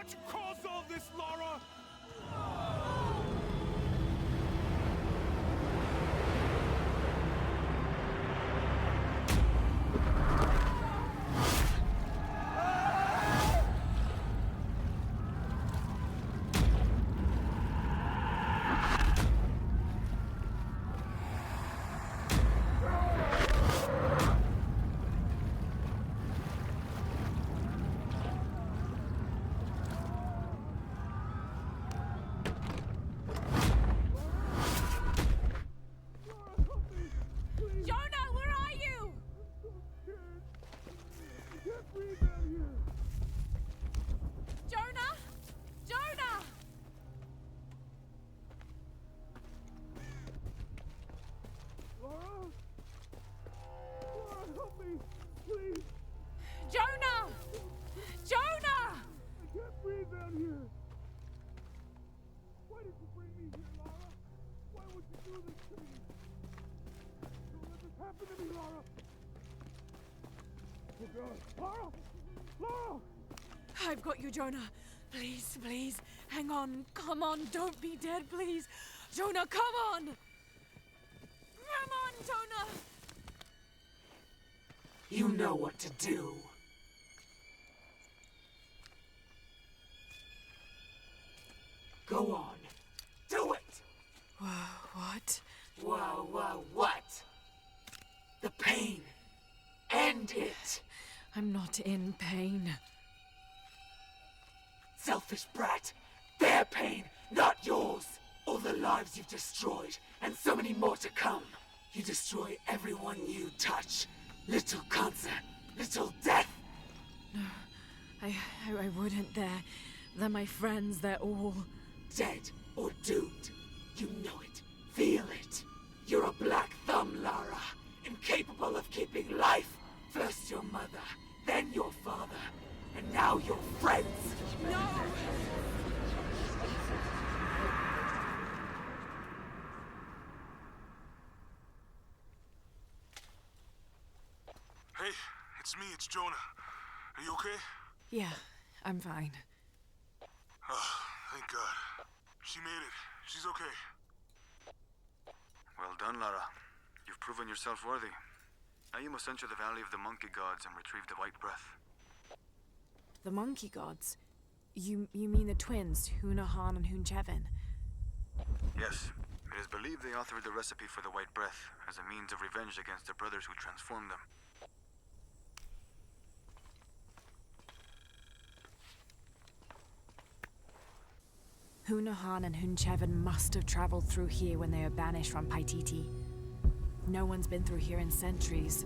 What caused all this, Lara? Jonah, where are you? Jonah? Jonah! Lara? Lara, help me! Please! Jonah! Jonah! I can't breathe down here! Why did you bring me here, Lara? Why would you do this to me? Don't let this happen to me, Lara! Oh God! Lara! Lara! I've got you, Jonah. Please, please, hang on. Come on, don't be dead, please. Jonah, come on! Come on, Jonah! You know what to do. Go on. Do it! What? Whoa, what? The pain. End it! I'm not in pain. Selfish brat. Their pain, not yours. All the lives you've destroyed, and so many more to come. You destroy everyone you touch. Little cancer, little death. No, I wouldn't. They're my friends. They're all dead or doomed. You know it. Feel it. You're a black thumb, Lara. Incapable of keeping life. First your mother, then your father, and now your friends. No! Hey, it's me, it's Jonah. Are you okay? Yeah, I'm fine. Oh, thank God. She made it. She's okay. Well done, Lara. You've proven yourself worthy. Now you must enter the Valley of the Monkey Gods and retrieve the White Breath. The monkey gods? You mean the twins, Hunahan and Hunchevin? Yes. It is believed they authored the recipe for the White Breath as a means of revenge against the brothers who transformed them. Hunahan and Hunchevin must have traveled through here when they were banished from Paititi. No one's been through here in centuries.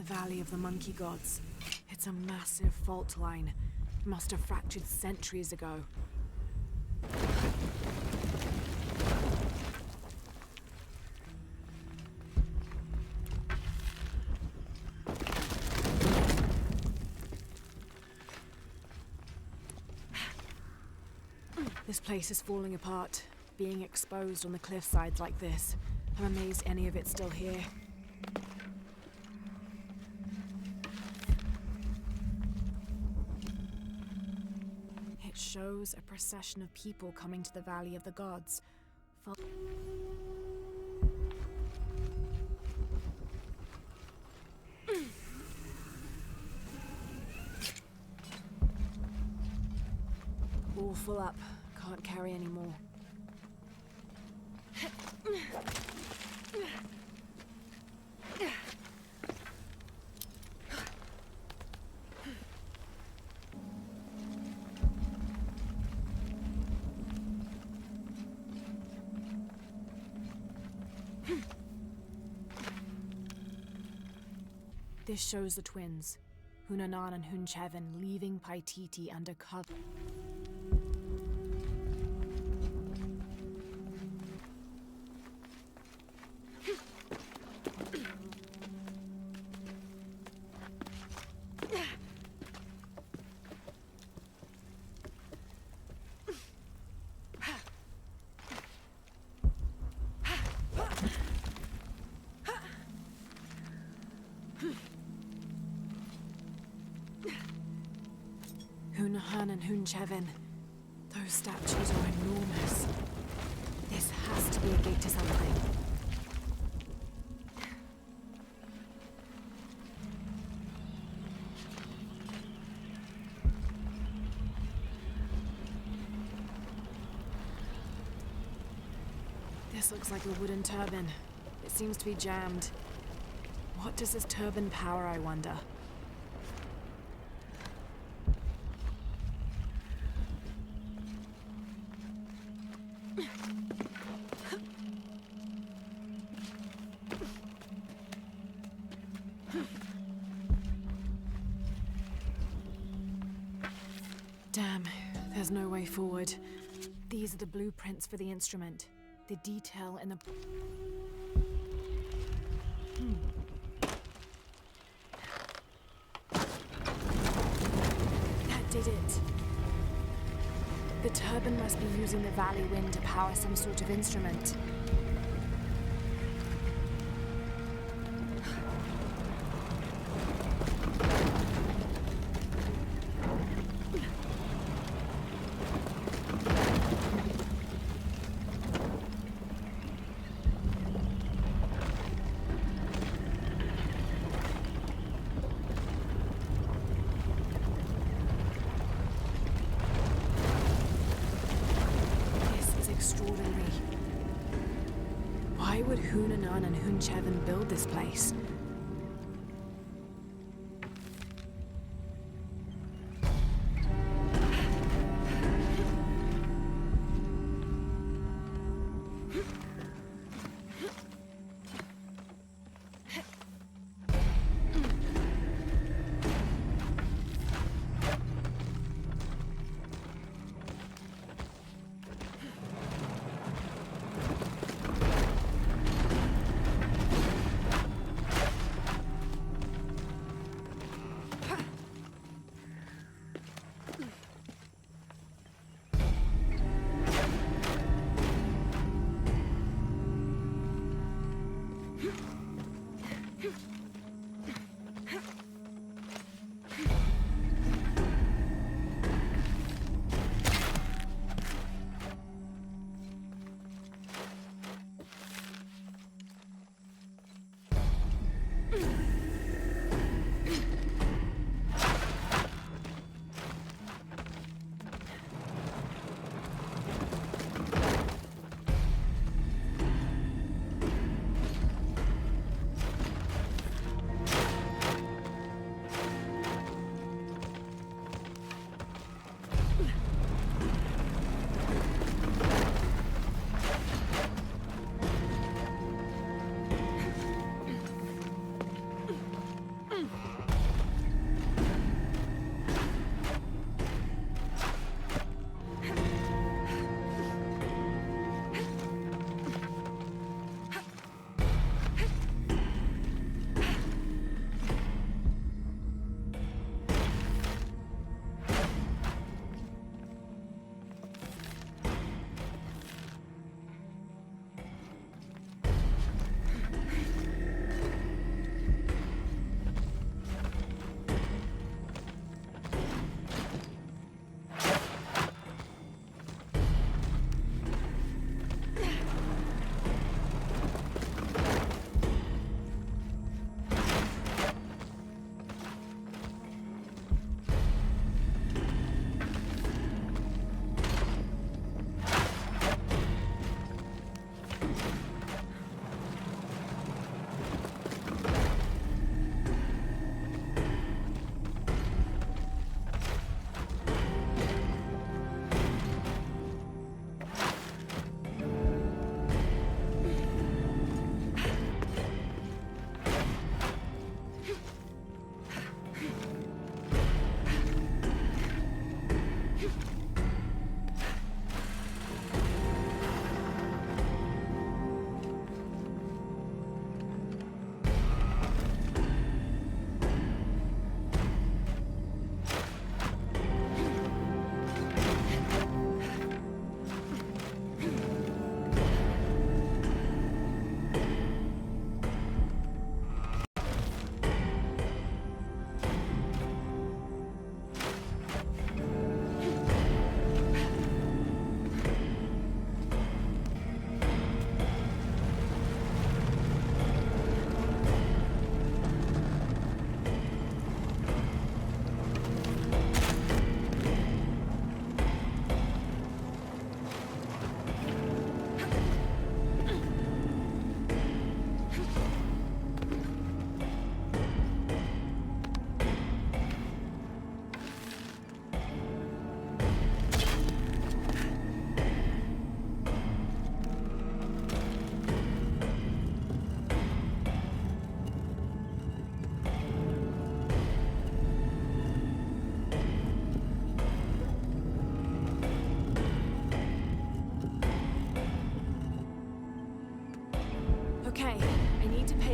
Valley of the Monkey Gods. It's a massive fault line. Must have fractured centuries ago. This place is falling apart, being exposed on the cliffsides like this. I'm amazed any of it's still here. Shows a procession of people coming to the Valley of the Gods. All full up. Can't carry any more. This shows the twins, Hunanan and Hunchevin, leaving Paititi under cover. Hunahan and Hunchevin. Those statues are enormous. This has to be a gate to something. This looks like a wooden turban. It seems to be jammed. What does this turban power, I wonder? Damn, there's no way forward. These are the blueprints for the instrument. The detail in the... That did it. The turban must be using the valley wind to power some sort of instrument. Why would Hunanan and Hunchevin build this place?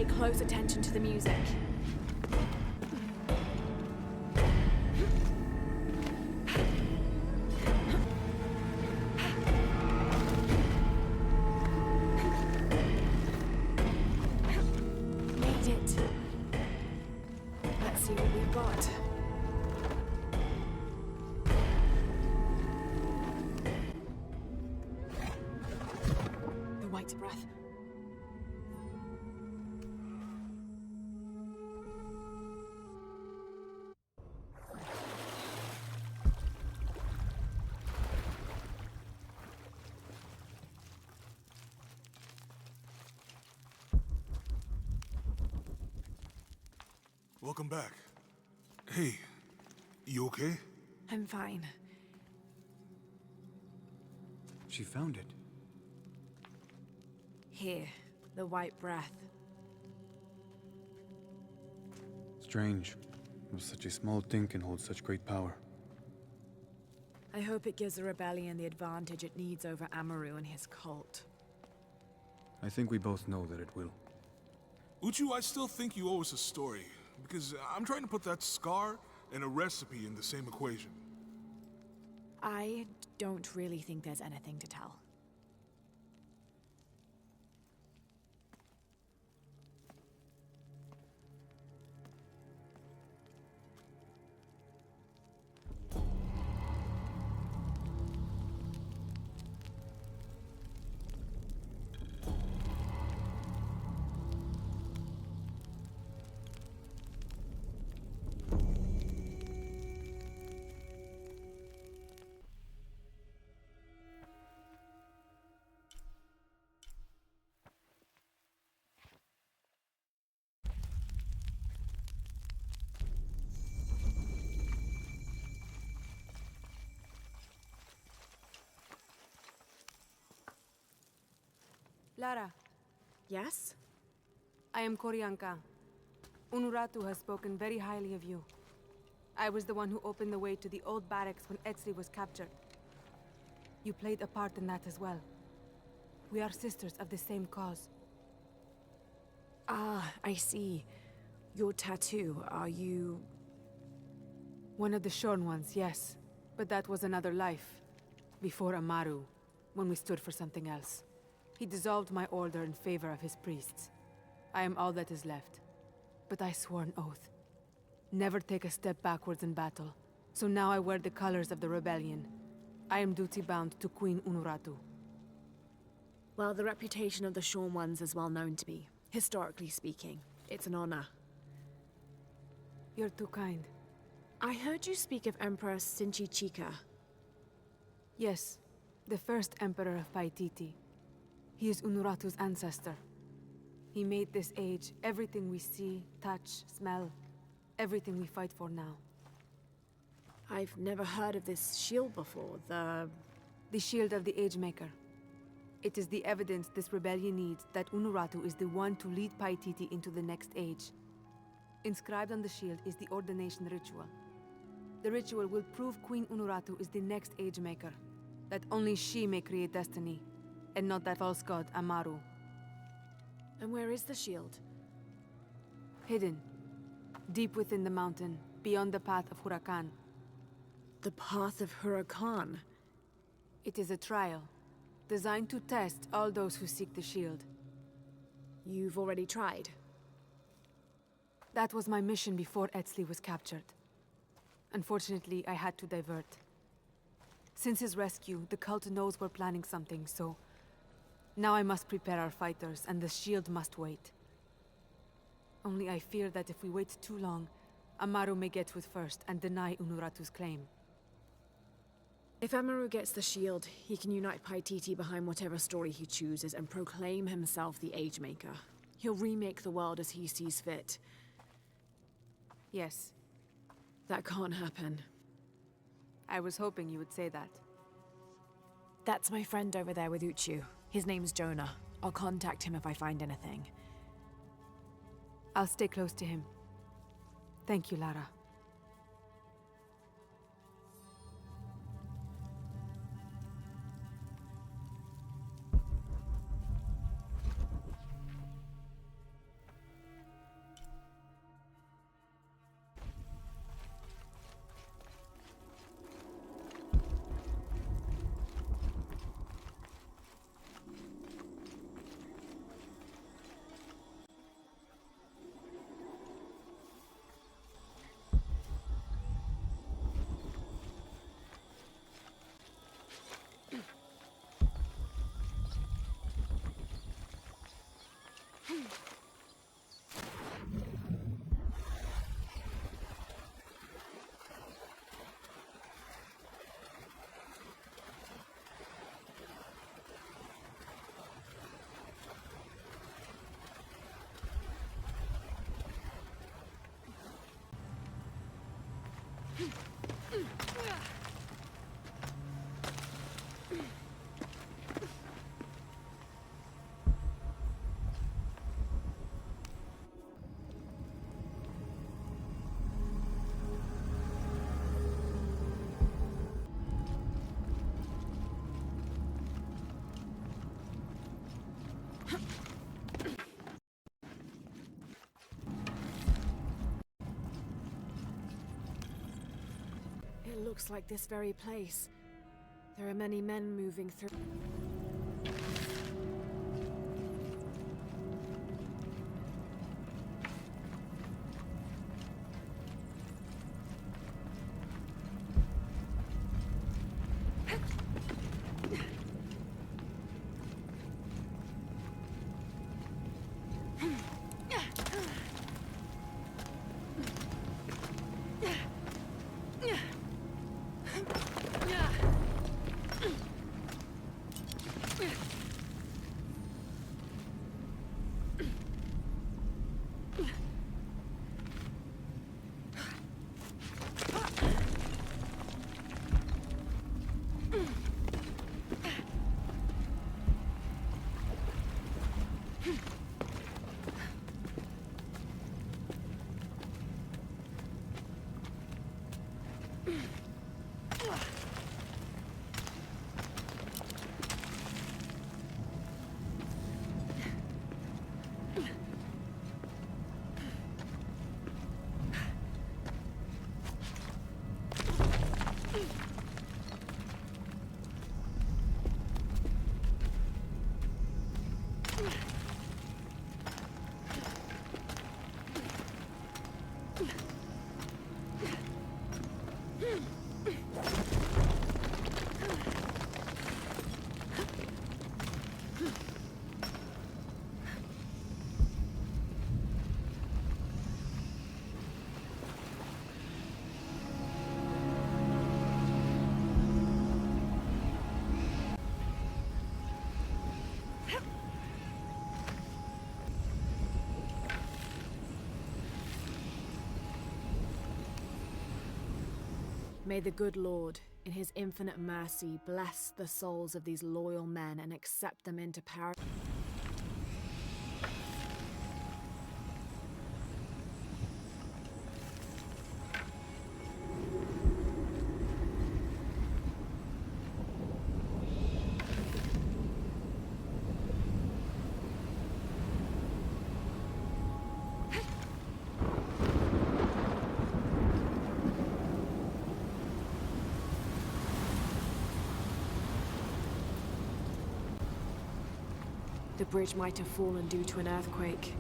Pay close attention to the music. Made it. Let's see what we've got. The white breath. Welcome back. Hey, you okay? I'm fine. She found it. Here, the white breath. Strange. Such a small thing can hold such great power. I hope it gives the rebellion the advantage it needs over Amaru and his cult. I think we both know that it will. Uchu, I still think you owe us a story, because I'm trying to put that scar and a recipe in the same equation. I don't really think there's anything to tell. Lara. Yes? I am Koryanka. Unuratu has spoken very highly of you. I was the one who opened the way to the old barracks when Etzli was captured. You played a part in that as well. We are sisters of the same cause. Ah, I see. Your tattoo, are you... One of the shorn ones, yes. But that was another life. Before Amaru, when we stood for something else. He dissolved my order in favor of his priests. I am all that is left. But I swore an oath. Never take a step backwards in battle. So now I wear the colors of the rebellion. I am duty-bound to Queen Unuratu. Well, the reputation of the Shorn Ones is well known to be. Historically speaking, it's an honor. You're too kind. I heard you speak of Emperor Sinchichika. Yes, the first Emperor of Paititi. He is Unuratu's ancestor. He made this age everything we see, touch, smell, everything we fight for now. I've never heard of this shield before, The shield of the Age Maker. It is the evidence this rebellion needs that Unuratu is the one to lead Paititi into the next age. Inscribed on the shield is the ordination ritual. The ritual will prove Queen Unuratu is the next Age Maker, that only she may create destiny, and not that false god, Amaru. And where is the shield? Hidden. Deep within the mountain, beyond the path of Huracan. The path of Huracan? It is a trial, designed to test all those who seek the shield. You've already tried? That was my mission before Etzli was captured. Unfortunately, I had to divert. Since his rescue, the cult knows we're planning something, so... Now I must prepare our fighters, and the shield must wait. Only I fear that if we wait too long, Amaru may get to it first and deny Unuratu's claim. If Amaru gets the shield, he can unite Paititi behind whatever story he chooses and proclaim himself the Age Maker. He'll remake the world as he sees fit. Yes. That can't happen. I was hoping you would say that. That's my friend over there with Uchu. His name's Jonah. I'll contact him if I find anything. I'll stay close to him. Thank you, Lara. It looks like this very place. There are many men moving through. May the good Lord, in his infinite mercy, bless the souls of these loyal men and accept them into paradise. The bridge might have fallen due to an earthquake.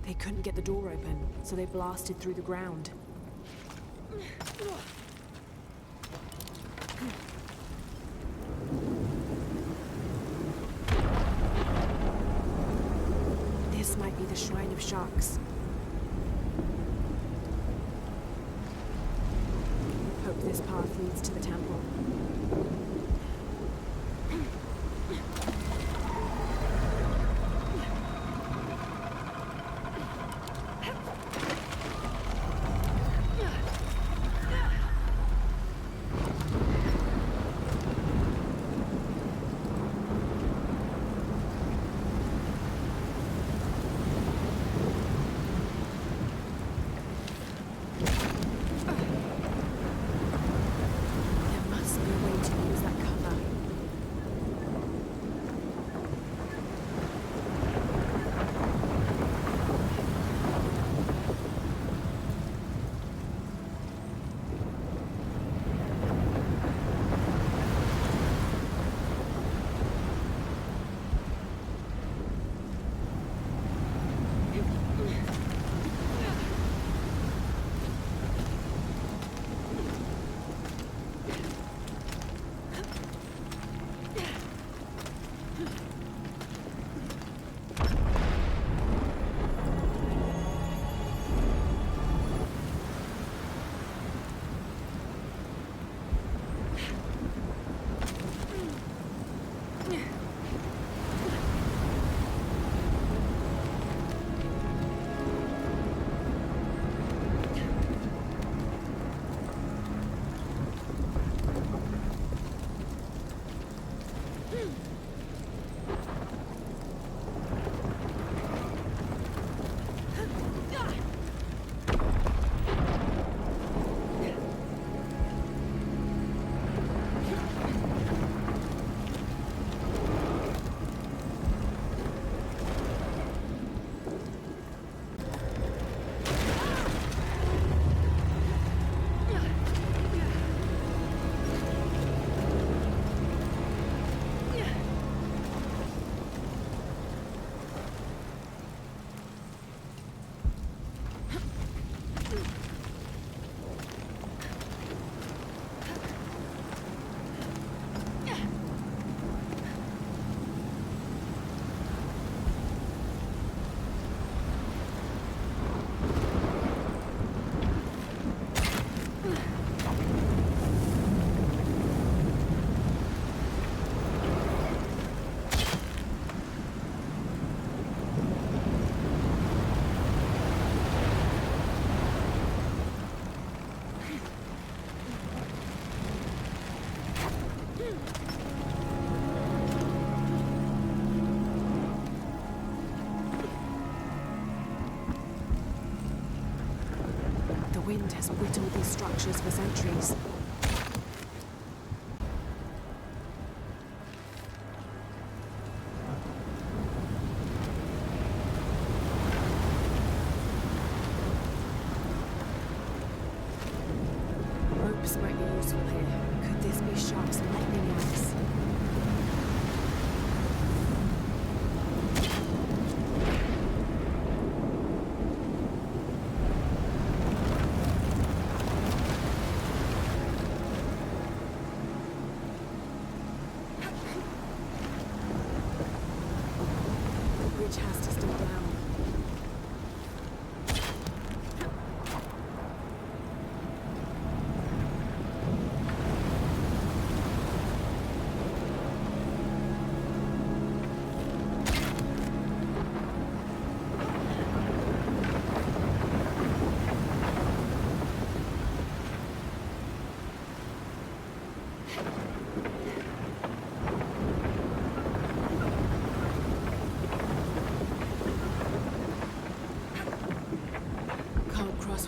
They couldn't get the door open, so they blasted through the ground. This might be the Shrine of Sharks. Hope this path leads to the temple. these structures for centuries. Ropes might be useful here. Could this be Shark's lightning axe? Has to stay down.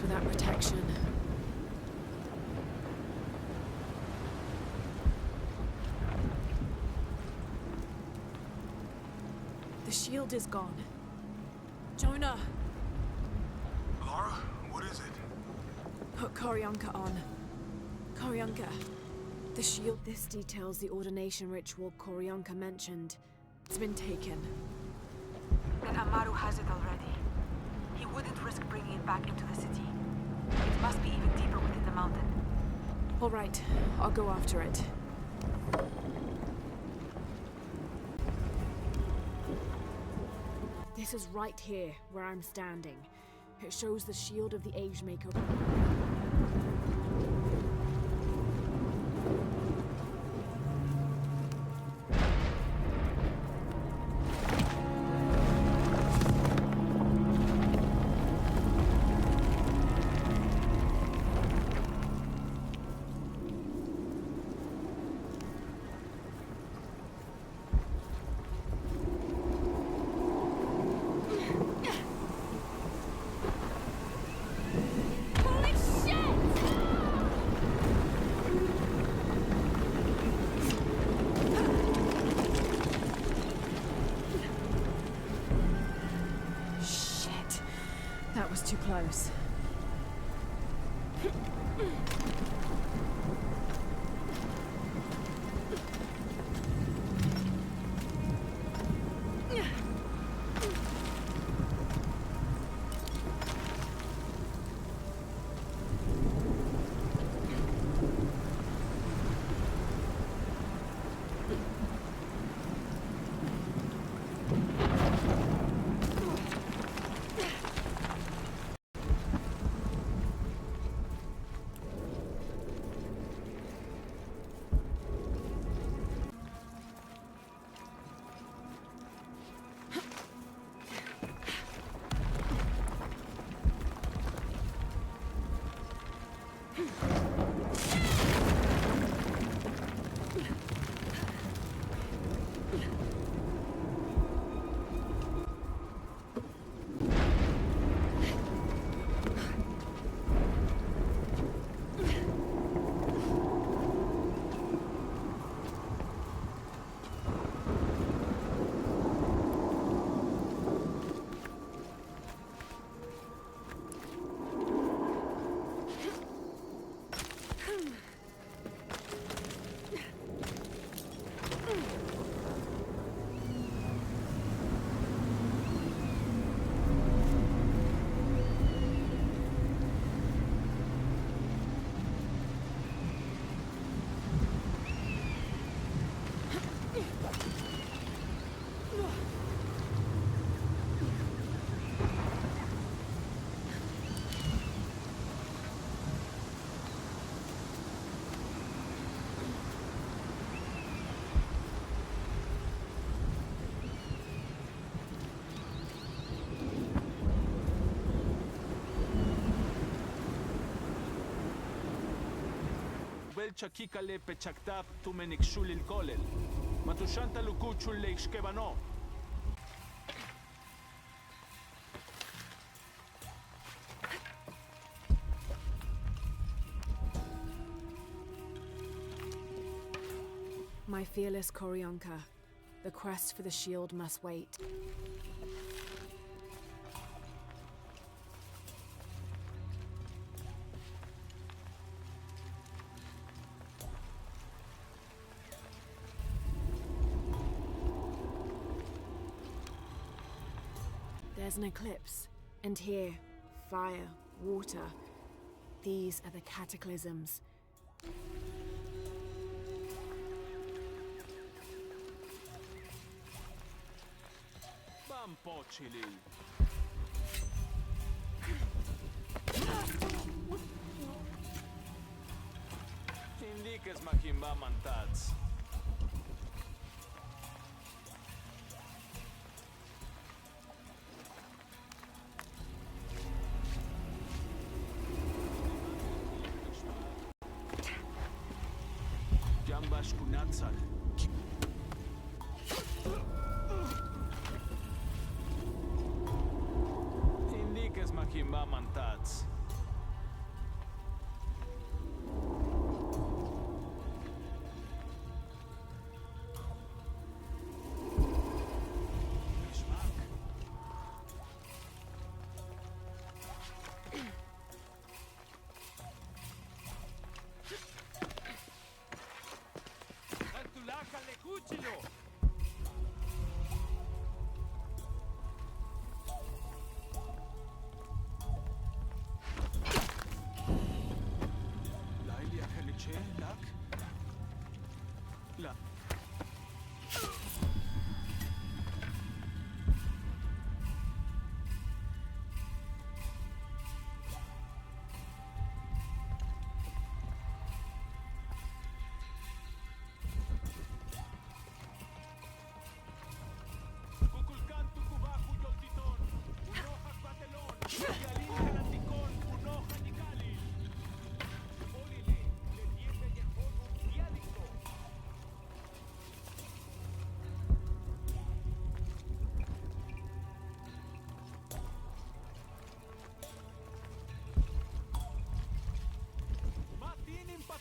Without protection. The shield is gone. Jonah! Lara, what is it? Put Koryanka on. Koryanka. The shield. This details the ordination ritual Koryanka mentioned. It's been taken. Then Amaru has it already. He wouldn't risk bringing it back into the city. It must be even deeper within the mountain. All right, I'll go after it. This is right here, where I'm standing. It shows the shield of the Age Maker. That was too close. Chakikale pechaktab tumenikshulil kolel. Matushanta lukuchul leishkebano. My fearless Korionka. The quest for the shield must wait. There's an eclipse. And here, fire, water. These are the cataclysms. Pochili. Hindi kes makimba mantats. Jambash kunatsal. Makimba mantats.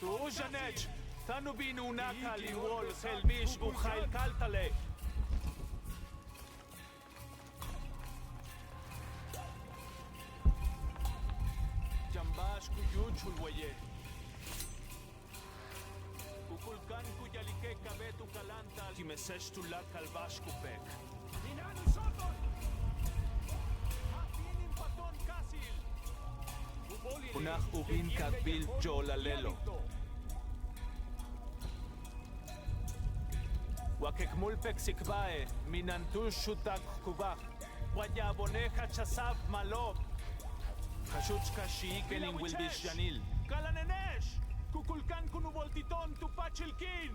Tu Janet, tanu binu nakali wol selmish u khail kaltale. Jambash ku yuchul waye. Kukulkan ku yalike kabetu kalanta ki mesesh tu la kalbash kupek. Minanu soton. Matinin paton kasil. Unach ubin kadbil jolalelo. Wakekmulpek sikbae, minantush shutak kubak. Wayaboneja chasav malo. Kashuchka shiikenin wilbish janil. Kalanenesh! Kukulkan kunuboltiton tu pachilkin!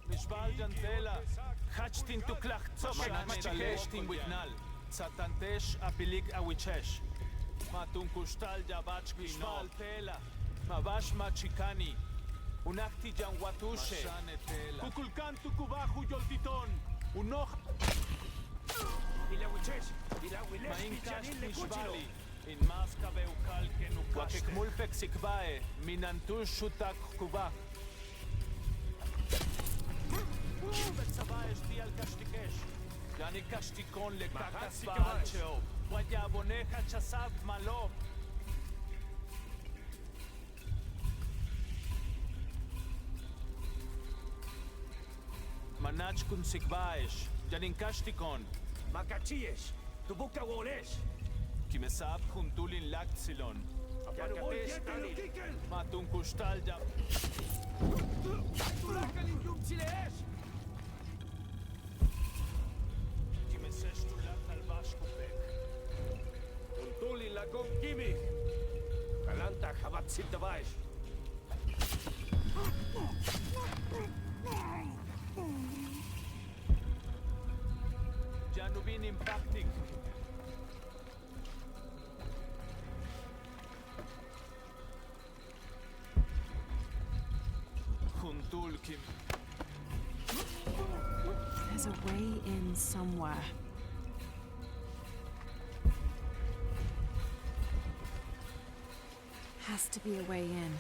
Mishbal jantela. Hachtin tu klachtzokek machikeshtin witnal. Satantesh apilik awichesh. Matunkushtal yabach mishbal tela. Mabash machikani. Unakti janwatushe. Kukulkan tu kubahu yoltiton. Unoch. Mainkas mishbali. In maska beukal kenukaste. Wakekmulpek sikbae. Minantush shutak kubak. Betsabaesh di al kashtikesh. Yani kashtikon le kakas baal cheo. Wayaboneja chasav malo. Manach kun sikbaesh. Janin kashtikon. Makachiesh. Tubuka wolesh. Kimesab juntulin laktzilon. Yakatesh tani. Matun kushtal ya. Tulakalin yumchilesh. Kimesesh tulak albash kupek. Juntulin lagom kimi. Kalanta habat siltabaesh. Janubin impacting. There's a way in somewhere. Has to be a way in.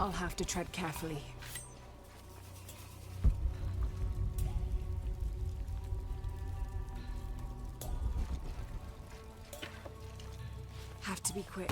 I'll have to tread carefully. Have to be quick.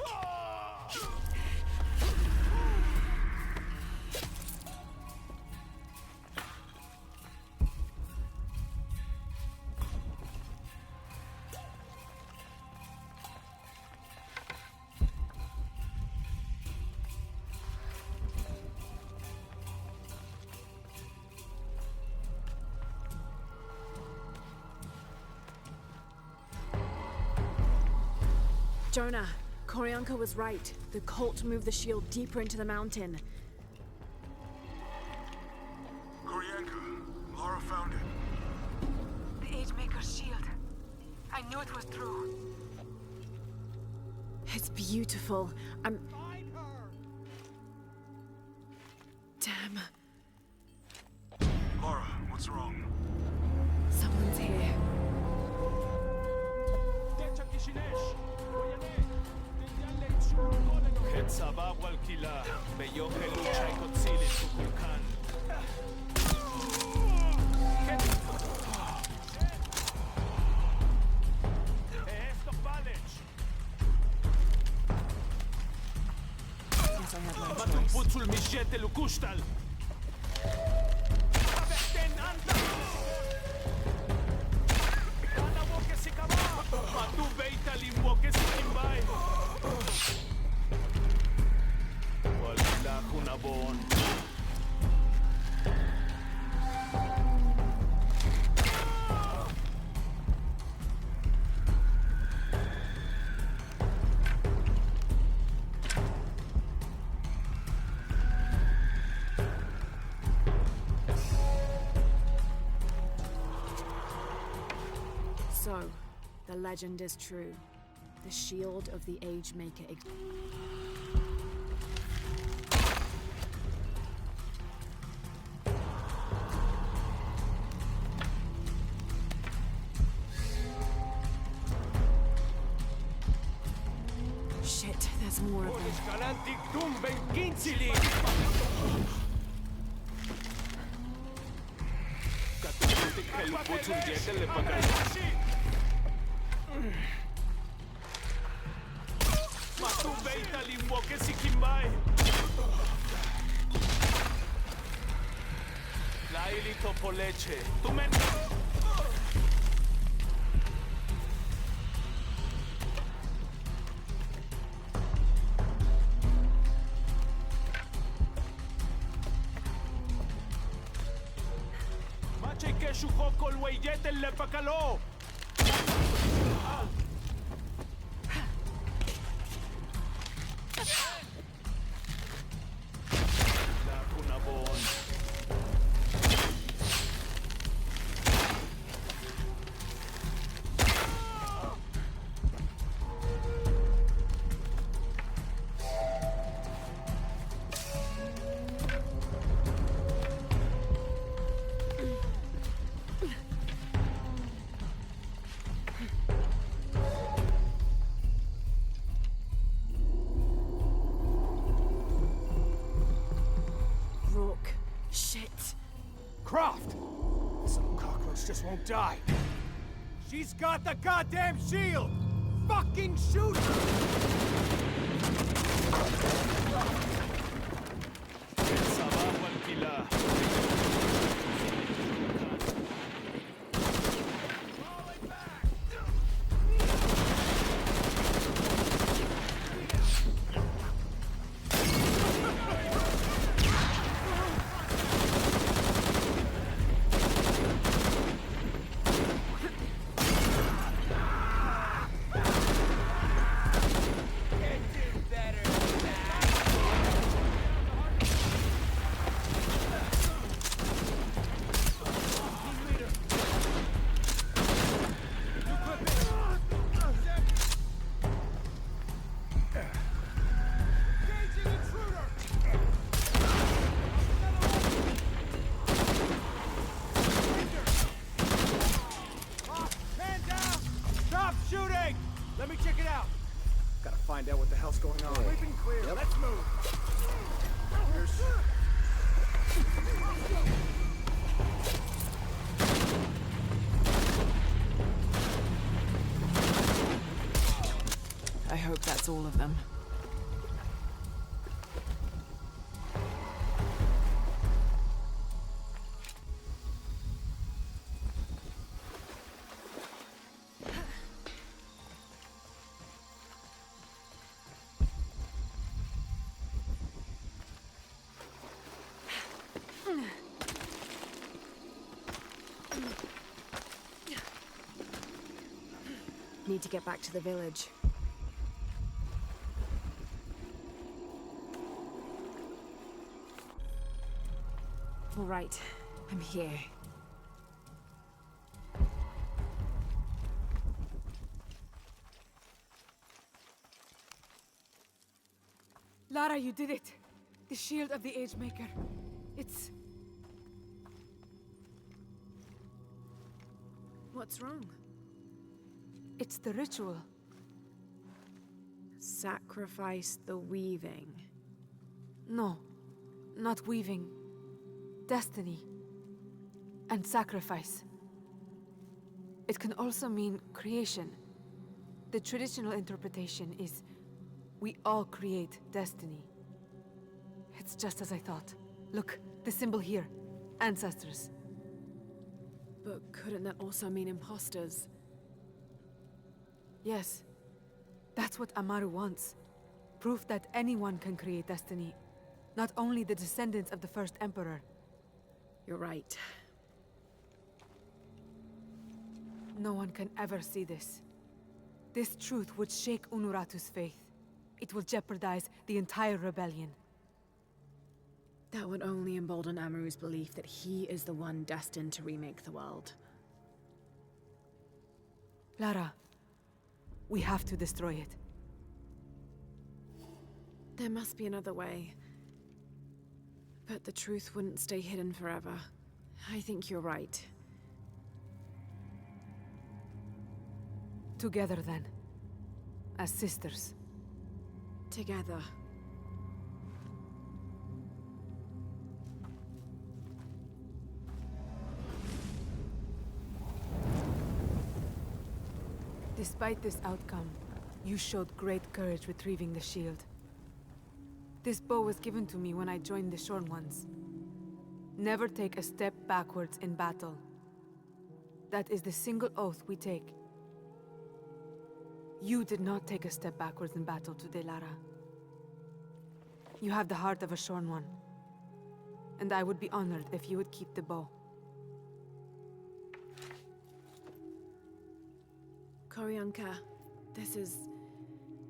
Jonah, Koryanka was right. The cult moved the shield deeper into the mountain. Koryanka, Lara found it. The Age-Maker's shield. I knew it was true. It's beautiful. Damn. Lara, what's wrong? Someone's here. Guess I have no choice. So, the legend is true. The shield of the Age Maker. Shit, there's more of them. Croft! Some cockroach just won't die. She's got the goddamn shield! Fucking shoot it's all of them. Need to get back to the village. All right, I'm here. Lara, you did it! The shield of the Agemaker. It's... What's wrong? It's the ritual. Sacrifice the weaving. No, not weaving. Destiny. And sacrifice. It can also mean creation. The traditional interpretation is we all create destiny. It's just as I thought. Look, the symbol here. Ancestors. But couldn't that also mean imposters? Yes. That's what Amaru wants. Proof that anyone can create destiny. Not only the descendants of the first Emperor. You're right. No one can ever see this. This truth would shake Unuratu's faith. It will jeopardize the entire rebellion. That would only embolden Amaru's belief that he is the one destined to remake the world. Lara, we have to destroy it. There must be another way. But the truth wouldn't stay hidden forever. I think you're right. Together then. As sisters. Together. Despite this outcome, you showed great courage retrieving the shield. This bow was given to me when I joined the Shorn Ones. Never take a step backwards in battle. That is the single oath we take. You did not take a step backwards in battle today, Lara. You have the heart of a Shorn One. And I would be honored if you would keep the bow. Koryanka, this is...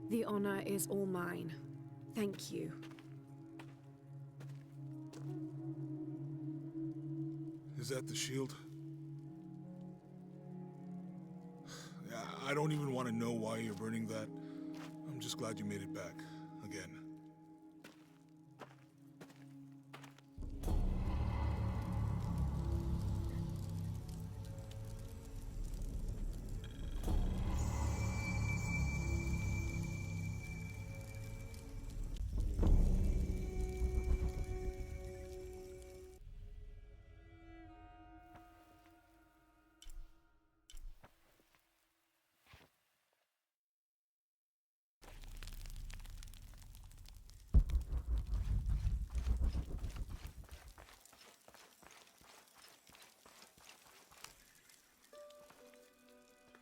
The honor is all mine. Thank you. Is that the shield? I don't even want to know why you're burning that. I'm just glad you made it back. Again.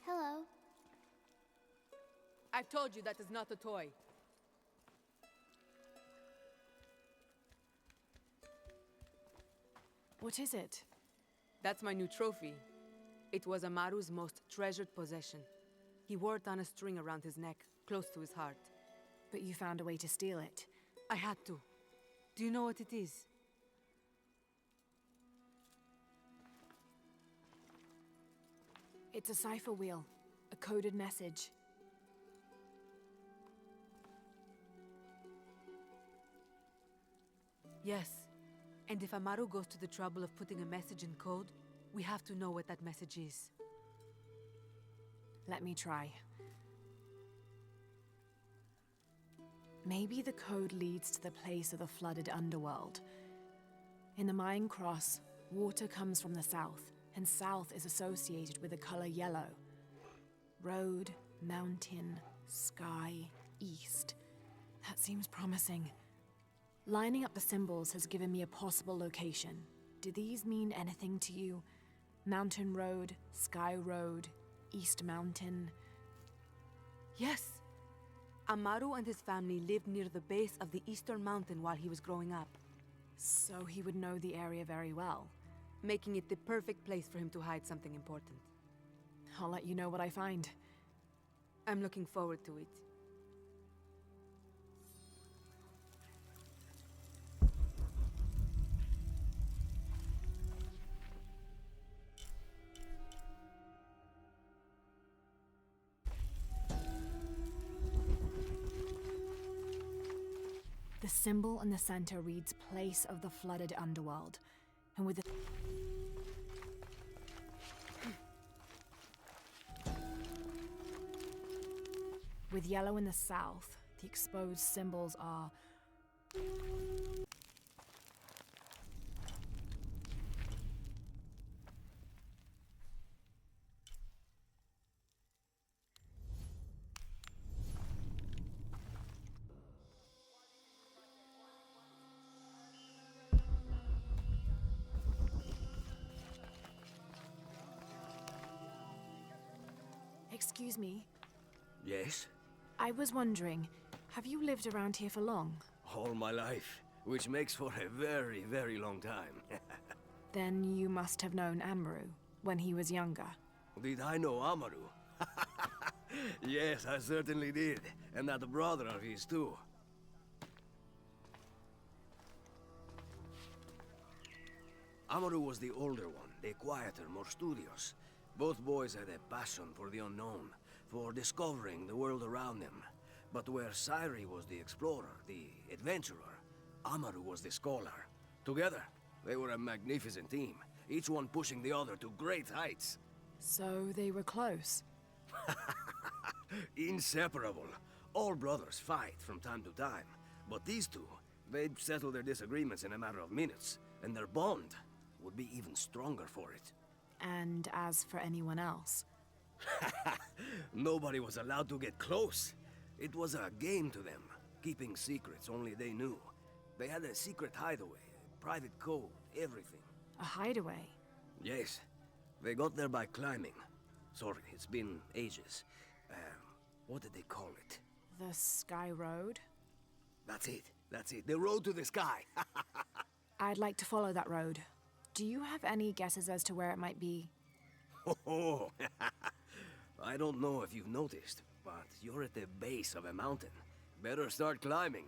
Hello. I've told you that is not a toy. What is it? That's my new trophy. It was Amaru's most treasured possession. He wore it on a string around his neck, close to his heart. But you found a way to steal it. I had to. Do you know what it is? It's a cipher wheel. A coded message. Yes. And if Amaru goes to the trouble of putting a message in code, we have to know what that message is. Let me try. Maybe the code leads to the place of the flooded underworld. In the Mayan cross, water comes from the south, and south is associated with the color yellow. Road, mountain, sky, east. That seems promising. Lining up the symbols has given me a possible location. Do these mean anything to you? Mountain Road, Sky Road, East Mountain. Yes. Amaru and his family lived near the base of the Eastern Mountain while he was growing up. So he would know the area very well. Making it the perfect place for him to hide something important. I'll let you know what I find. I'm looking forward to it. The symbol in the center reads Place of the Flooded Underworld, and with the with yellow in the south, the exposed symbols are Excuse me. Yes? I was wondering, have you lived around here for long? All my life, which makes for a very, very long time. Then you must have known Amaru when he was younger. Did I know Amaru? Yes, I certainly did. And that brother of his too. Amaru was the older one, the quieter, more studious. Both boys had a passion for the unknown, for discovering the world around them. But where Sairi was the explorer, the adventurer, Amaru was the scholar. Together, they were a magnificent team, each one pushing the other to great heights. So they were close? Inseparable. All brothers fight from time to time, but these two, they'd settle their disagreements in a matter of minutes, and their bond would be even stronger for it. And as for anyone else? Nobody was allowed to get close. It was a game to them, keeping secrets only they knew. They had a secret hideaway, private code, everything. A hideaway? Yes. They got there by climbing. Sorry, it's been ages. What did they call it? The Sky Road? That's it. That's it. The road to the sky. I'd like to follow that road. Do you have any guesses as to where it might be? Oh, I don't know if you've noticed, but you're at the base of a mountain. Better start climbing.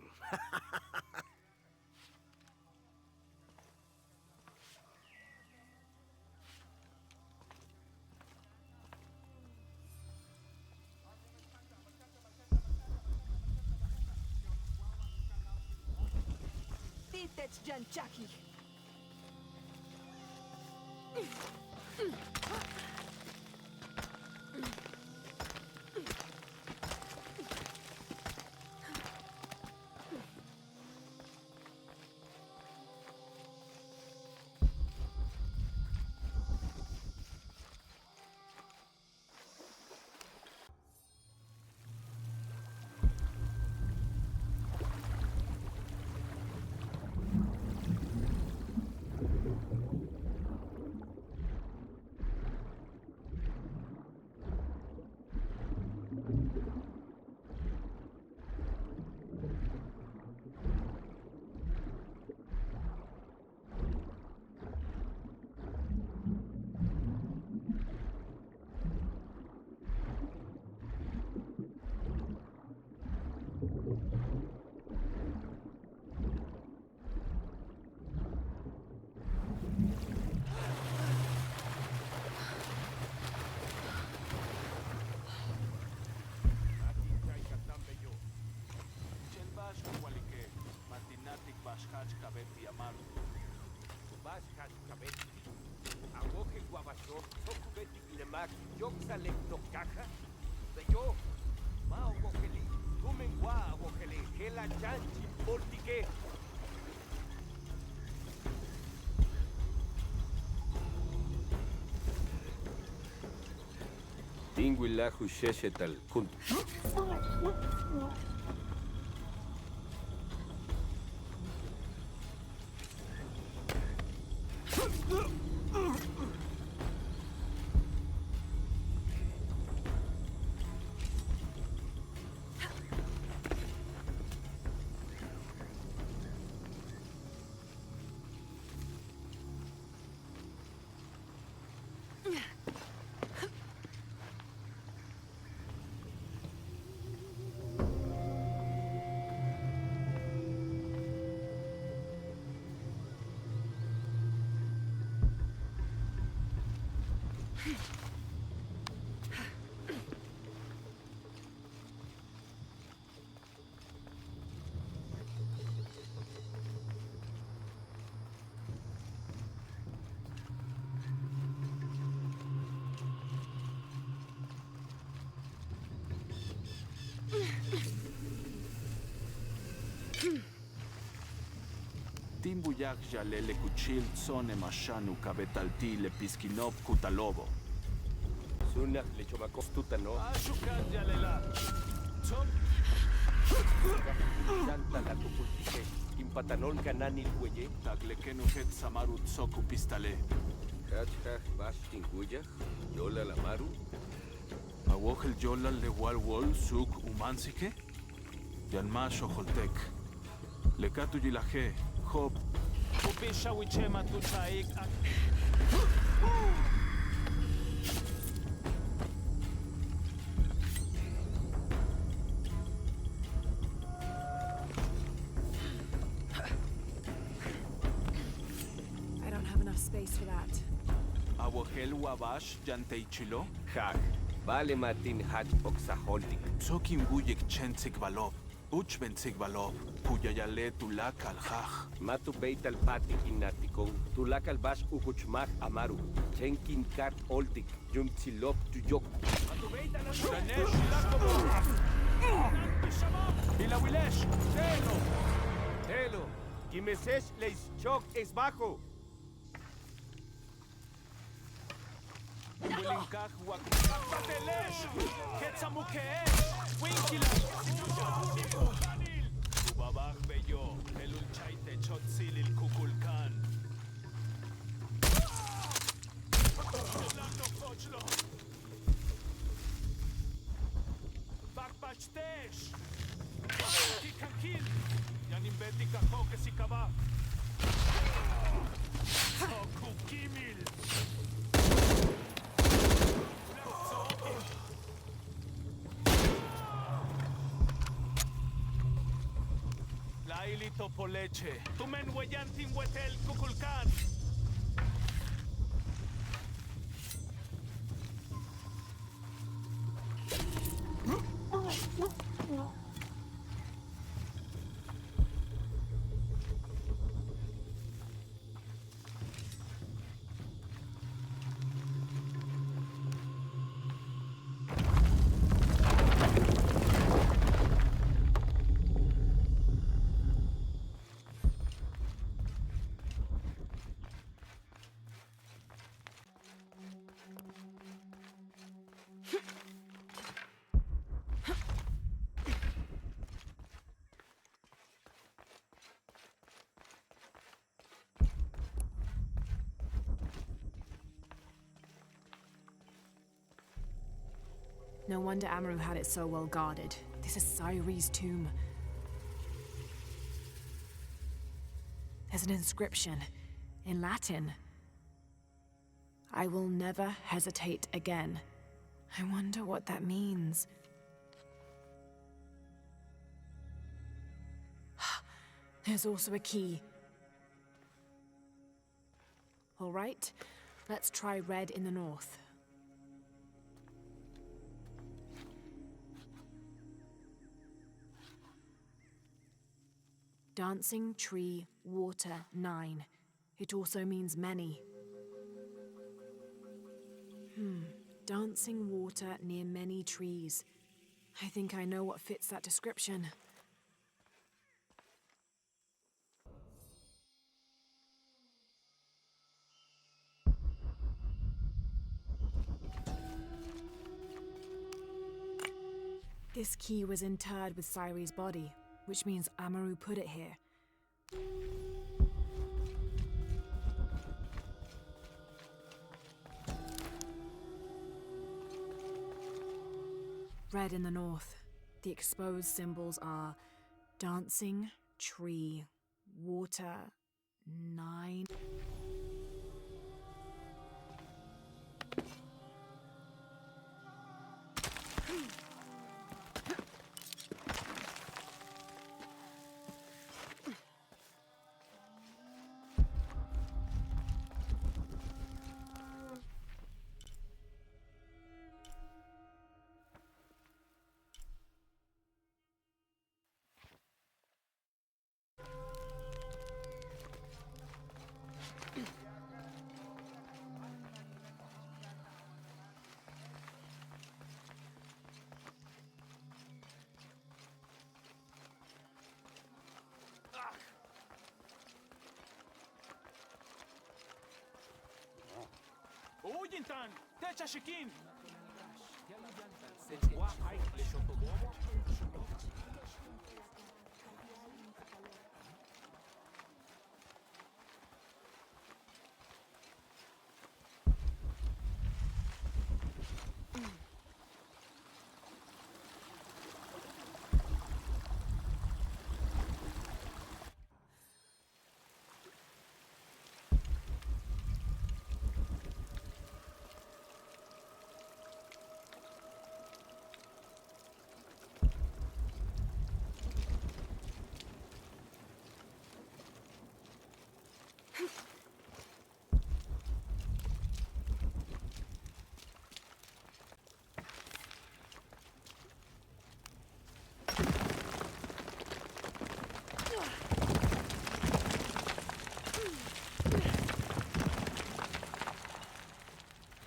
Tinguilahu Sheshetal Kunt. Timbuyak jalele kuchil tsone mashanu kabetalti le piskinop kutalobo. Sunak le chomakostutano. Ashukan jalela. Chop. Santa la tupultike. Impatanol kanani hueye. Taglekenu het samaru tsoku pistale. Hachach bash tinguya. Yola la maru. Awohel yola le wal suk umansike. Yanmash ojoltek. Lekatu yilaje. Hop. Upisha wichema tuchaik. I don't have enough space for that. Awohel wabash yanteichilo. Hach. Vale matin hach oxaholtik. Tsokin buyek chensik valov. Uchbensik valov. Puyayale tulak al hach. Matu beital patik inatikon. Tulak al bash ukuchmach amaru. Chenkin kart oltik. Yumtzilop tuyok. Matu beital al Ganesh lakobo. Ilawilesh. Telo. Telo. Kimesesh leis chok es bajo. Wilinkach wakukach batelesh. Ketzamukeesh. Winkila. Ubabach beyo. Elulchaite chotzil il kukulkan. Lando kochlo. Bakbachtesh. Kikankil. Yanim beti kahoke sikaba. Okukimil. Laili topoleche. Tumen huellantin huetel kukulkan. No wonder Amaru had it so well guarded. This is Cyrie's tomb. There's an inscription in Latin. I will never hesitate again. I wonder what that means. There's also a key. All right, let's try red in the north. Dancing tree, water, 9. It also means many. Dancing water near many trees. I think I know what fits that description. This key was interred with Cyrie's body, which means Amaru put it here. Red in the north. The exposed symbols are dancing, tree, water, 9. Ujintan! Techa Shikin!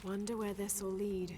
Wonder where this will lead.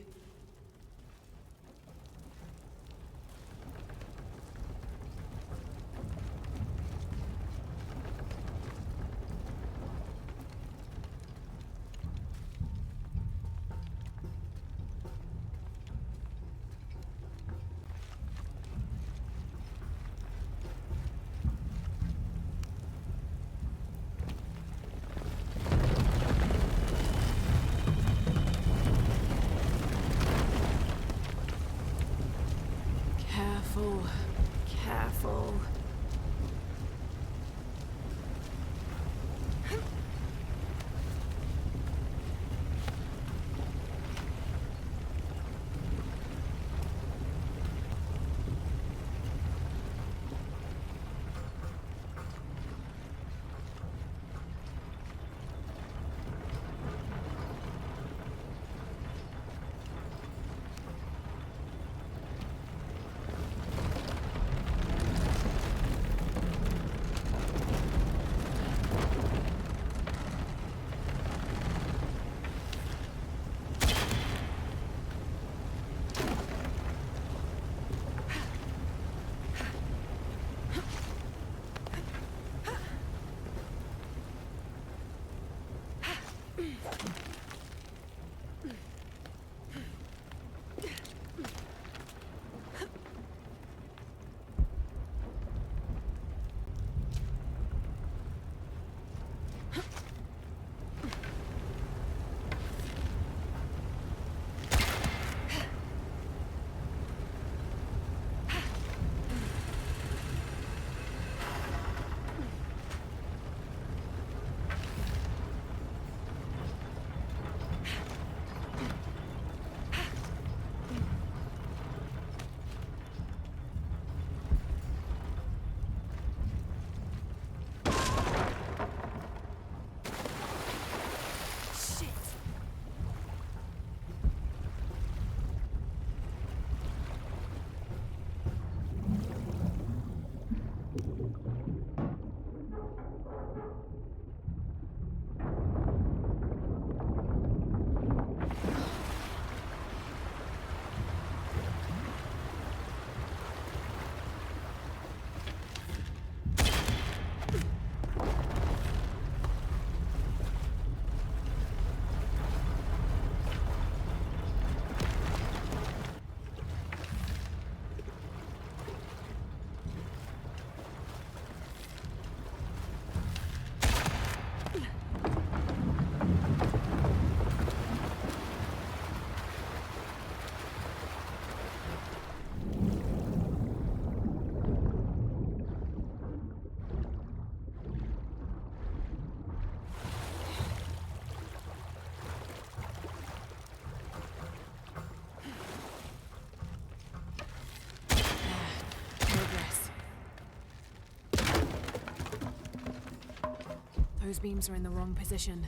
Careful, careful. Those beams are in the wrong position.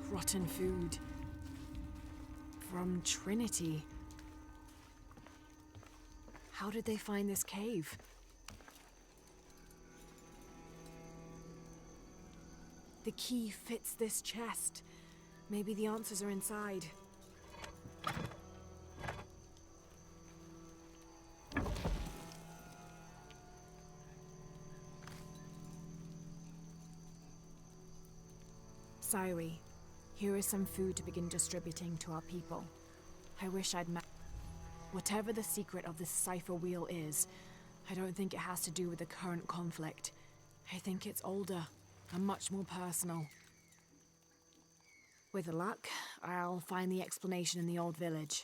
Rotten food. From Trinity. How did they find this cave? The key fits this chest. Maybe the answers are inside. Sairi, here is some food to begin distributing to our people. I wish I'd whatever the secret of this cipher wheel is, I don't think it has to do with the current conflict. I think it's older and much more personal. With luck, I'll find the explanation in the old village.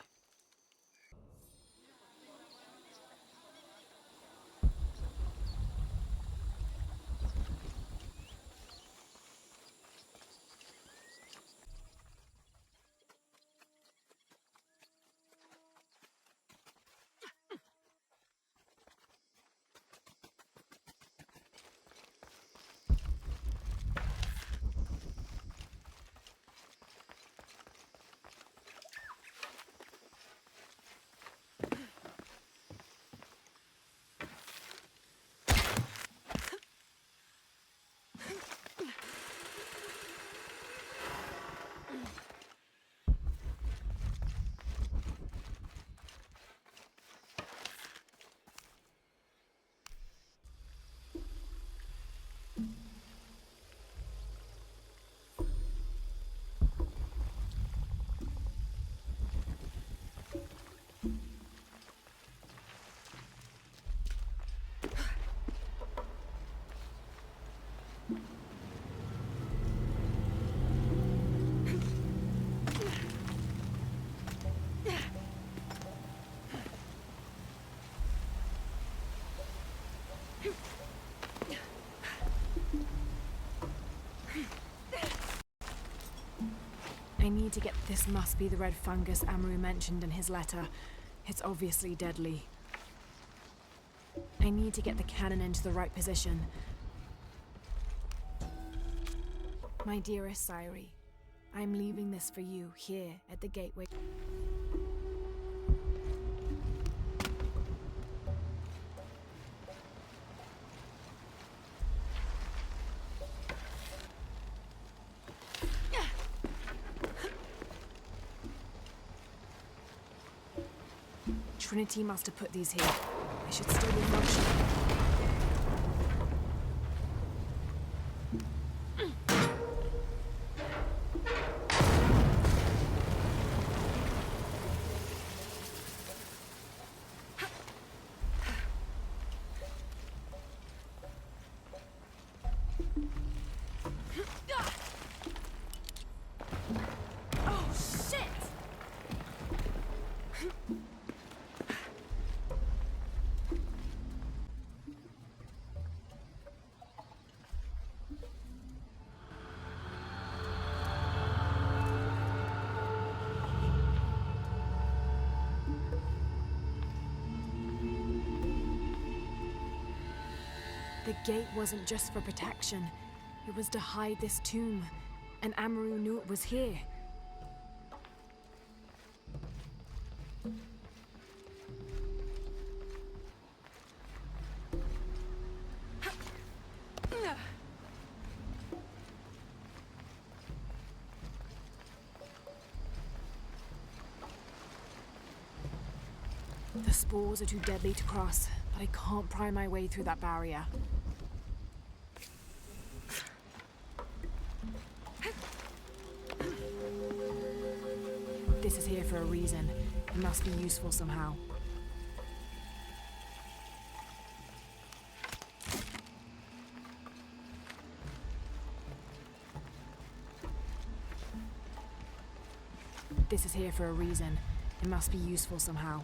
I need to get... This must be the red fungus Amaru mentioned in his letter. It's obviously deadly. I need to get the cannon into the right position. My dearest Sairi, I'm leaving this for you here at the gateway. Trinity must have put these here. They should still be functioning. The gate wasn't just for protection. It was to hide this tomb. And Amaru knew it was here. The spores are too deadly to cross, but I can't pry my way through that barrier. This is here for a reason. It must be useful somehow. This is here for a reason. It must be useful somehow.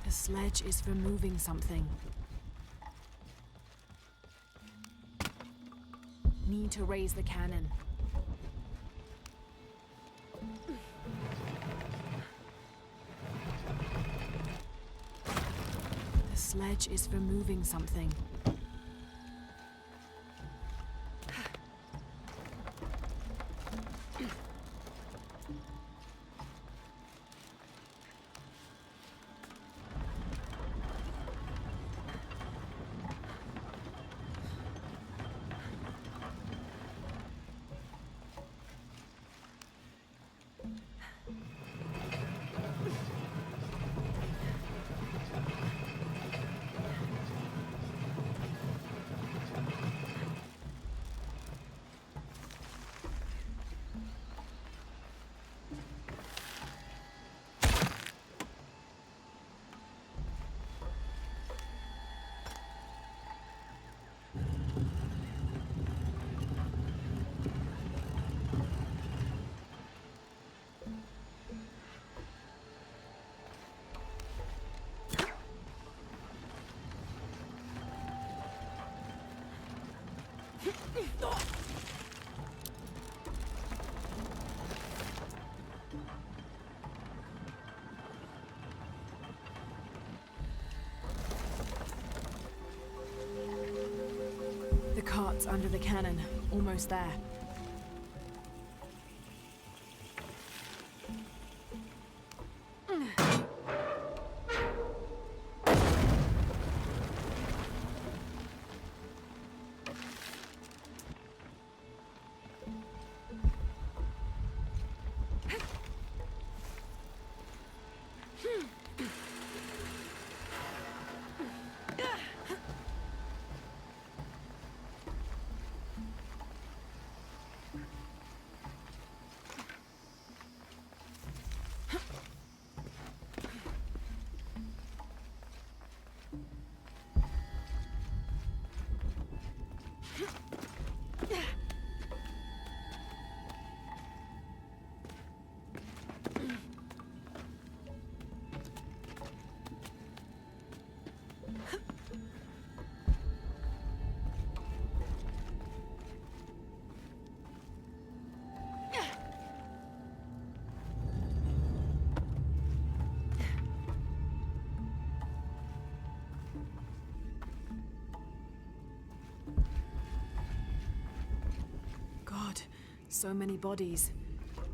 The sledge is for moving something. Need to raise the cannon. The sledge is for moving something. The cart's under the cannon, almost there. God, so many bodies.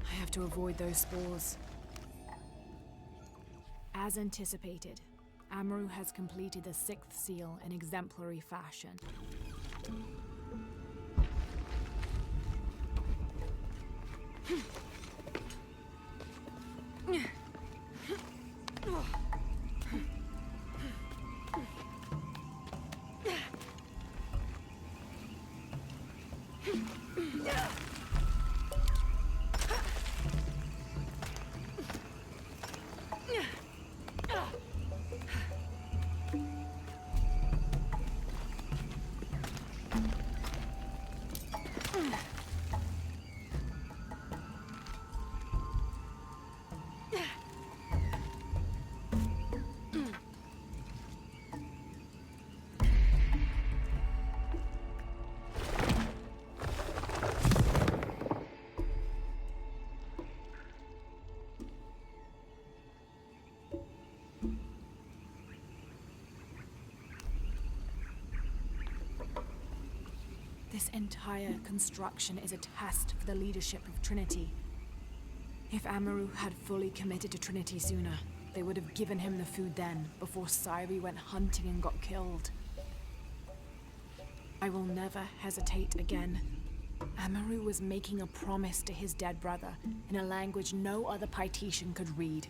I have to avoid those spores. As anticipated, Amaru has completed the sixth seal in exemplary fashion. This entire construction is a test for the leadership of Trinity. If Amaru had fully committed to Trinity sooner, they would have given him the food then, before Sairi went hunting and got killed. I will never hesitate again. Amaru was making a promise to his dead brother in a language no other Paititian could read.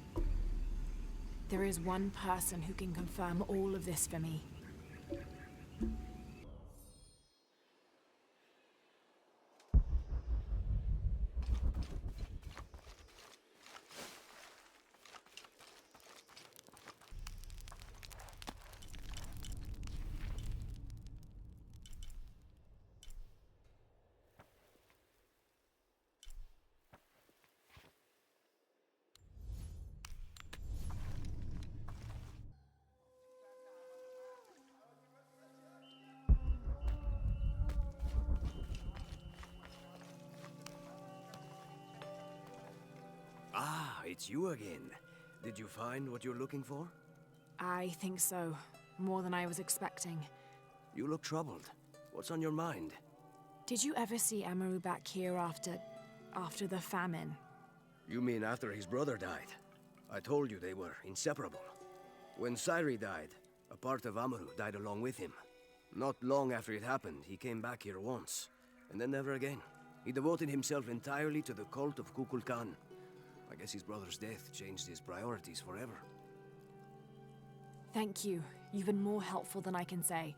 There is one person who can confirm all of this for me. Ah, it's you again. Did you find what you're looking for? I think so. More than I was expecting. You look troubled. What's on your mind? Did you ever see Amaru back here after the famine? You mean after his brother died? I told you they were inseparable. When Sairi died, a part of Amaru died along with him. Not long after it happened, he came back here once, and then never again. He devoted himself entirely to the cult of Kukulkan. I guess his brother's death changed his priorities forever. Thank you. You've been more helpful than I can say.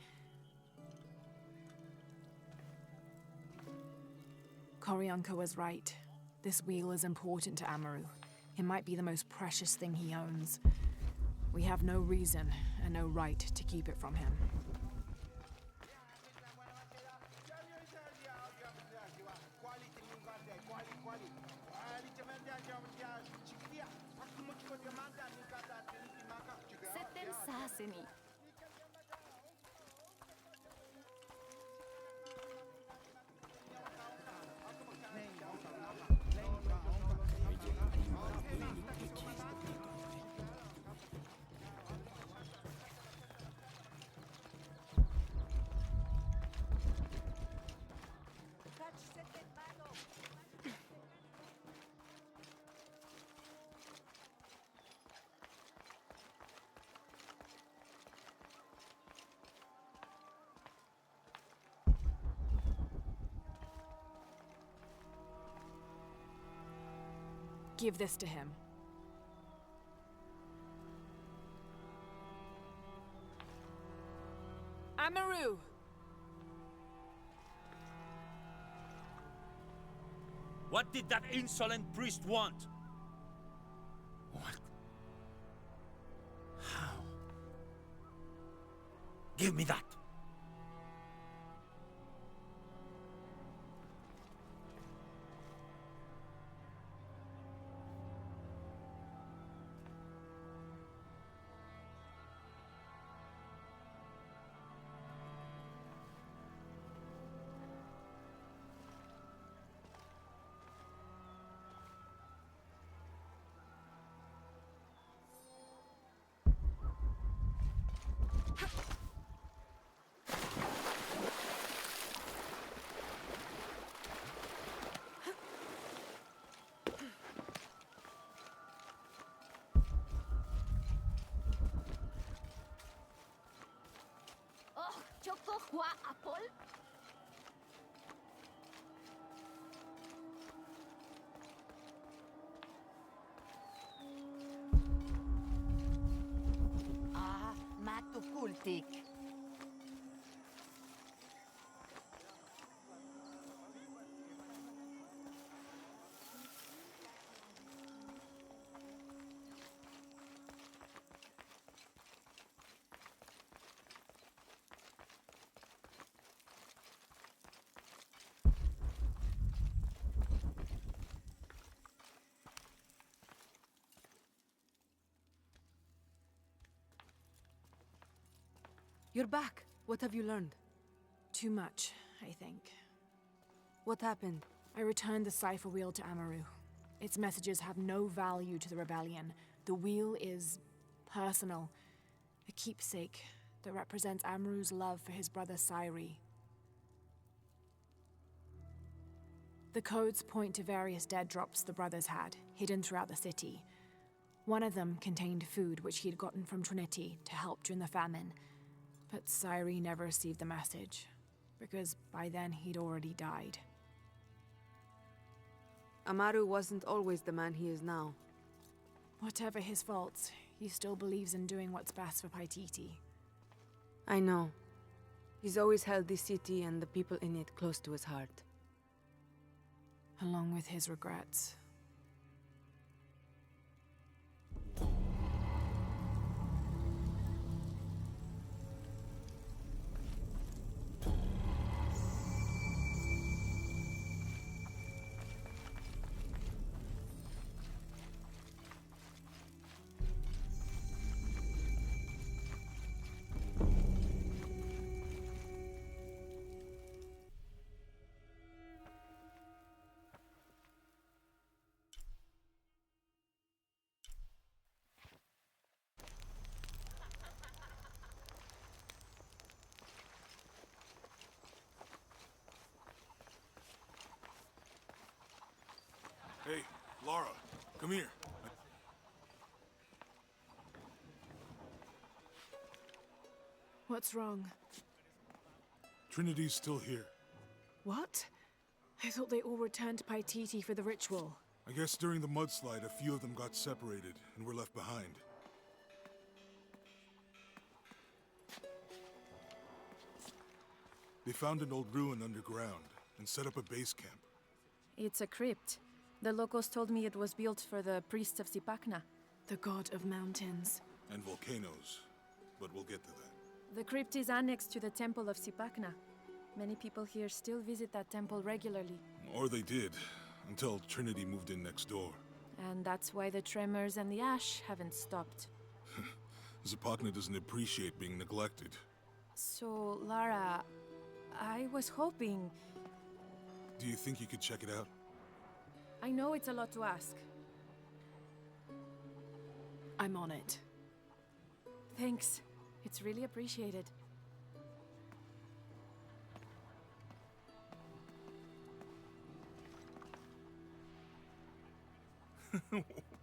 Koryanka was right. This wheel is important to Amaru. It might be the most precious thing he owns. We have no reason and no right to keep it from him. Give this to him. Amaru! What did that insolent priest want? What? How? Give me that! Oh, Choco Hua Apple? Ah, Matukultik. You're back. What have you learned? Too much, I think. What happened? I returned the cipher wheel to Amaru. Its messages have no value to the rebellion. The wheel is personal. A keepsake that represents Amaru's love for his brother Sairi. The codes point to various dead drops the brothers had, hidden throughout the city. One of them contained food which he'd gotten from Trinity to help during the famine. But Sairi never received the message, because by then he'd already died. Amaru wasn't always the man he is now. Whatever his faults, he still believes in doing what's best for Paititi. I know. He's always held this city and the people in it close to his heart. Along with his regrets. Hey, Lara, come here. What's wrong? Trinity's still here. What? I thought they all returned to Paititi for the ritual. I guess during the mudslide, a few of them got separated and were left behind. They found an old ruin underground and set up a base camp. It's a crypt. The locals told me it was built for the priests of Sipakna. The god of mountains. And volcanoes, but we'll get to that. The crypt is annexed to the temple of Sipakna. Many people here still visit that temple regularly. Or they did, until Trinity moved in next door. And that's why the tremors and the ash haven't stopped. Sipakna doesn't appreciate being neglected. So, Lara, I was hoping... Do you think you could check it out? I know it's a lot to ask. I'm on it. Thanks. It's really appreciated.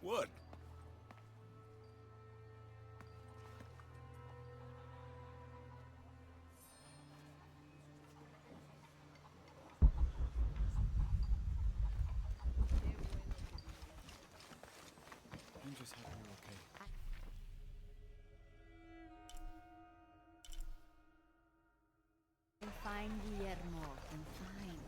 What? I'm just happy you're okay. Fine, Guillermo. I'm fine.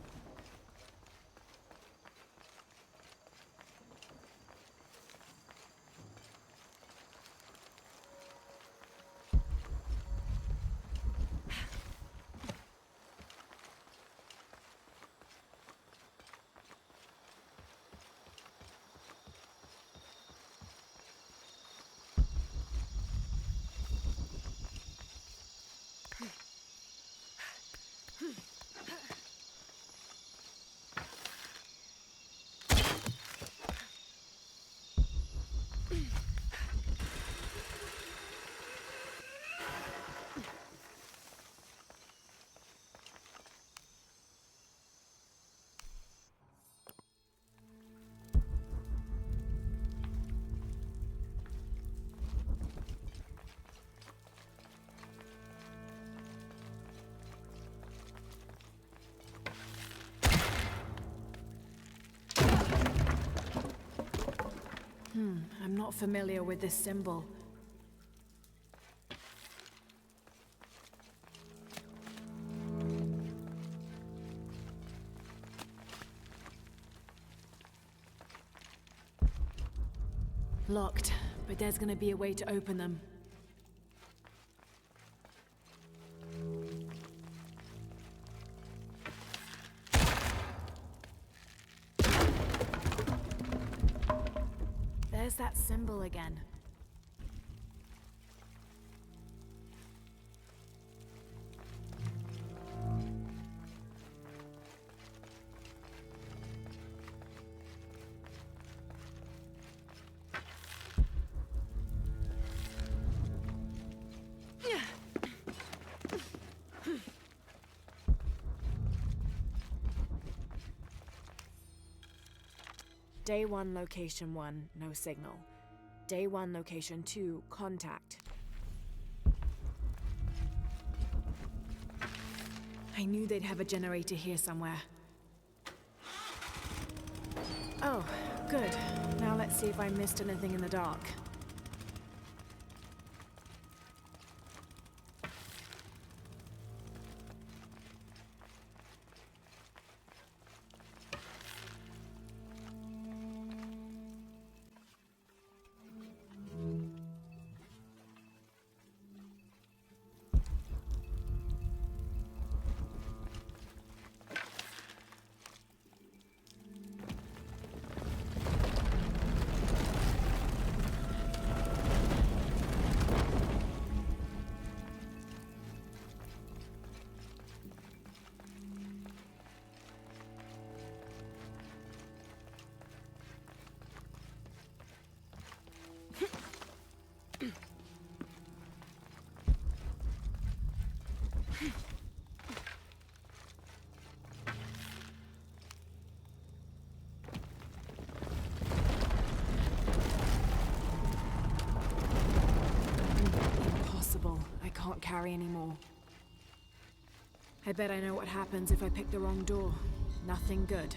I'm not familiar with this symbol. Locked, but there's gonna be a way to open them. There's that symbol again. Day 1, location 1, no signal. Day 1, location 2, contact. I knew they'd have a generator here somewhere. Oh, good. Now let's see if I missed anything in the dark. I can't carry anymore. I bet I know what happens if I pick the wrong door. Nothing good.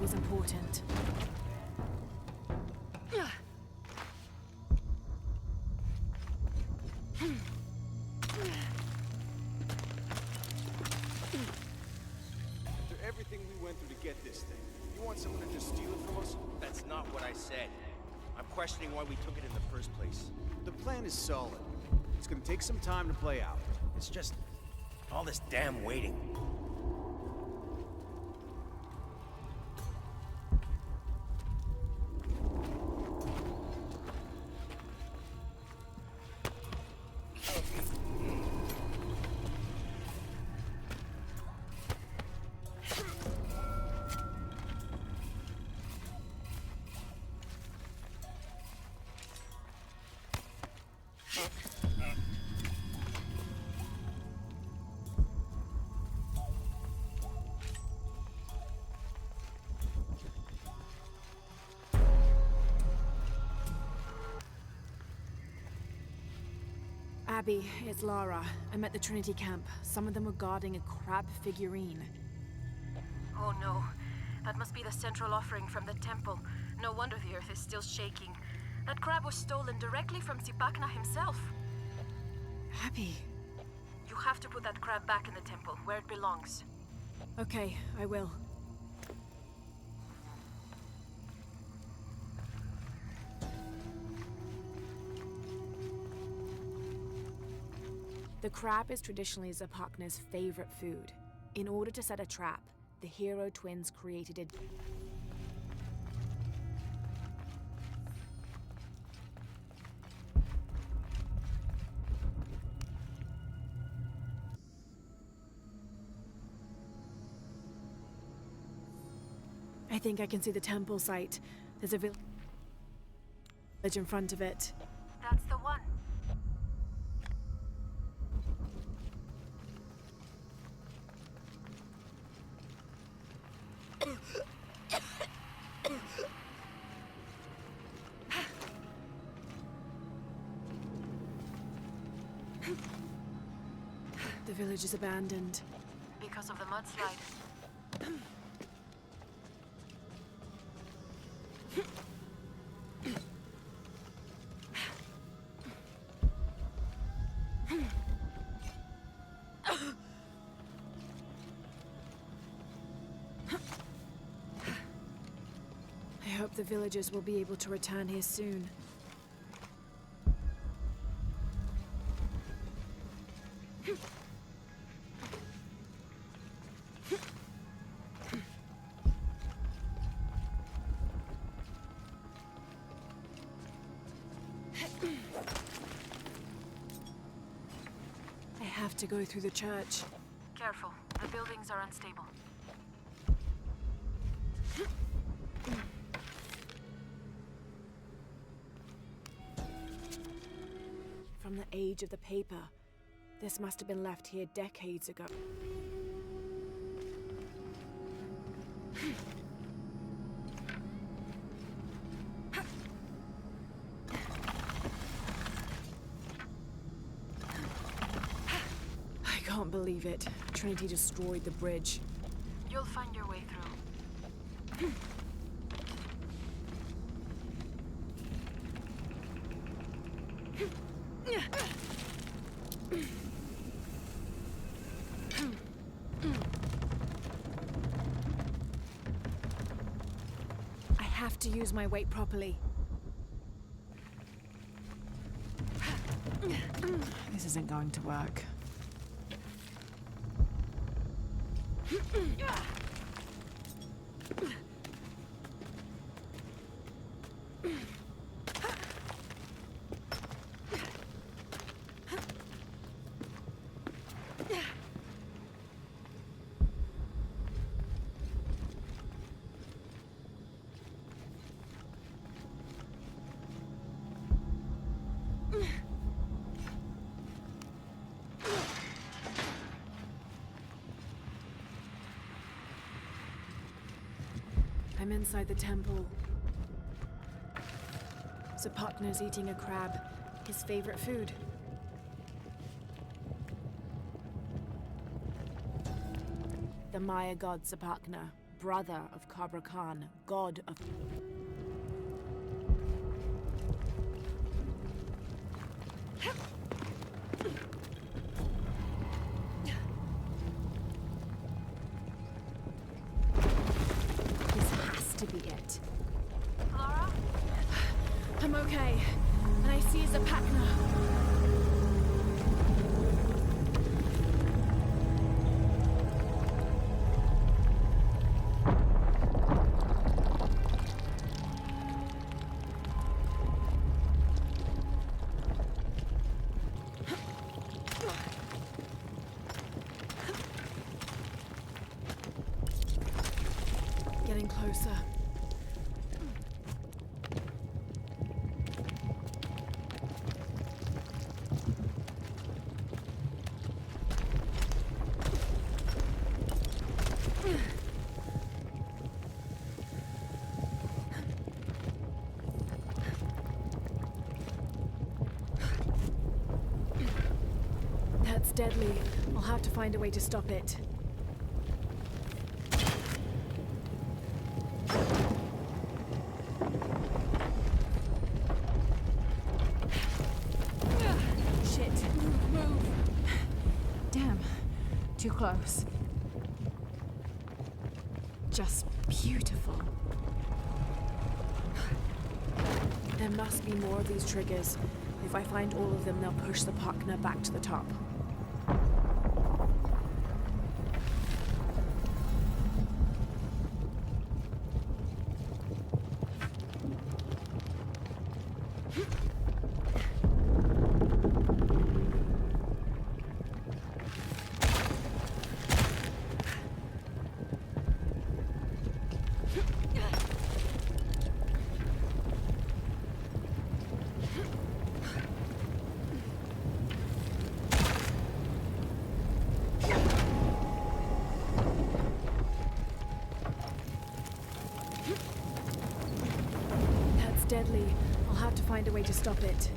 Was important. After everything we went through to get this thing, you want someone to just steal it from us? That's not what I said. I'm questioning why we took it in the first place. The plan is solid. It's gonna take some time to play out. It's just all this damn waiting. Abby, it's Lara. I'm at the Trinity camp. Some of them were guarding a crab figurine. Oh no. That must be the central offering from the temple. No wonder the earth is still shaking. That crab was stolen directly from Zipakna himself. Abby. You have to put that crab back in the temple, where it belongs. Okay, I will. The crab is traditionally Zipakna's favorite food. In order to set a trap, the hero twins created it. I think I can see the temple site. There's a village in front of it. That's the one. The village is abandoned. Because of the mudslide. I hope the villagers will be able to return here soon. have to go through the church. Careful. The buildings are unstable. From the age of the paper, this must have been left here decades ago. I can't believe it. Trinity destroyed the bridge. You'll find your way through. I have to use my weight properly. This isn't going to work. I'm inside the temple. Zapakna's eating a crab, his favorite food. The Maya god Zapakna, brother of Kabra Khan, god of... Lara? I'm okay. And I see Zapakna. Getting closer. That's deadly. I'll have to find a way to stop it. Shit. Move. Damn. Too close. Just beautiful. There must be more of these triggers. If I find all of them, they'll push the Zapakna back to the top. Deadly. I'll have to find a way to stop it.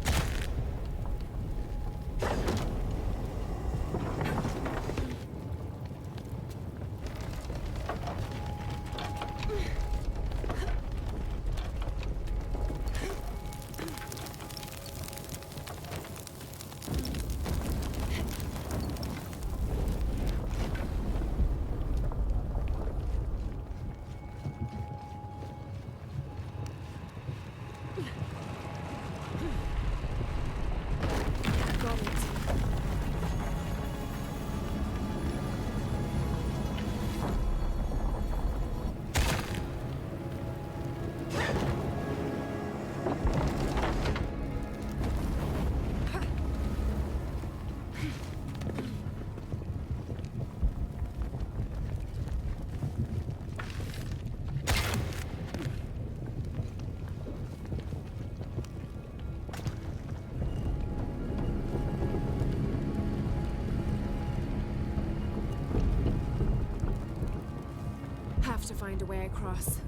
Have to find a way across.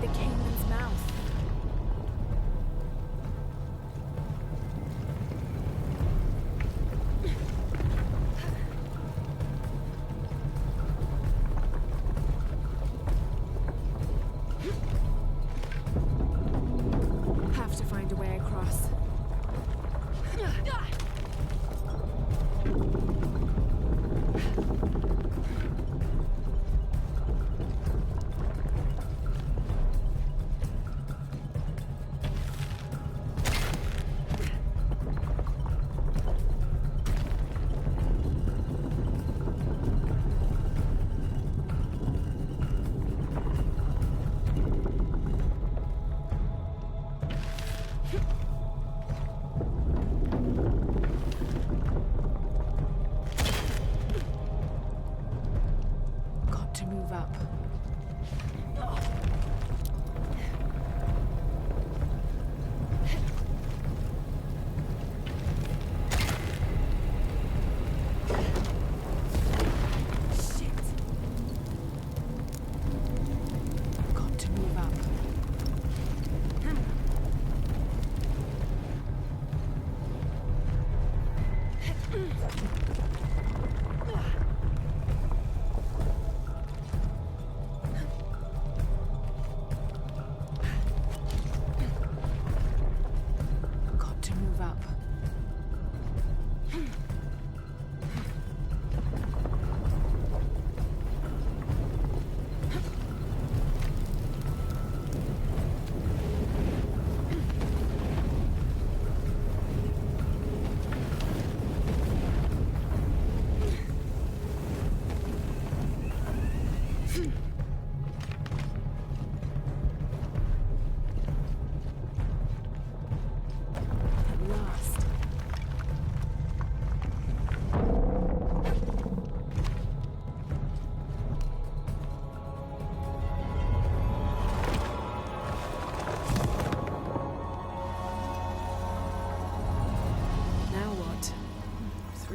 The Caiman's mouth. Have to find a way across.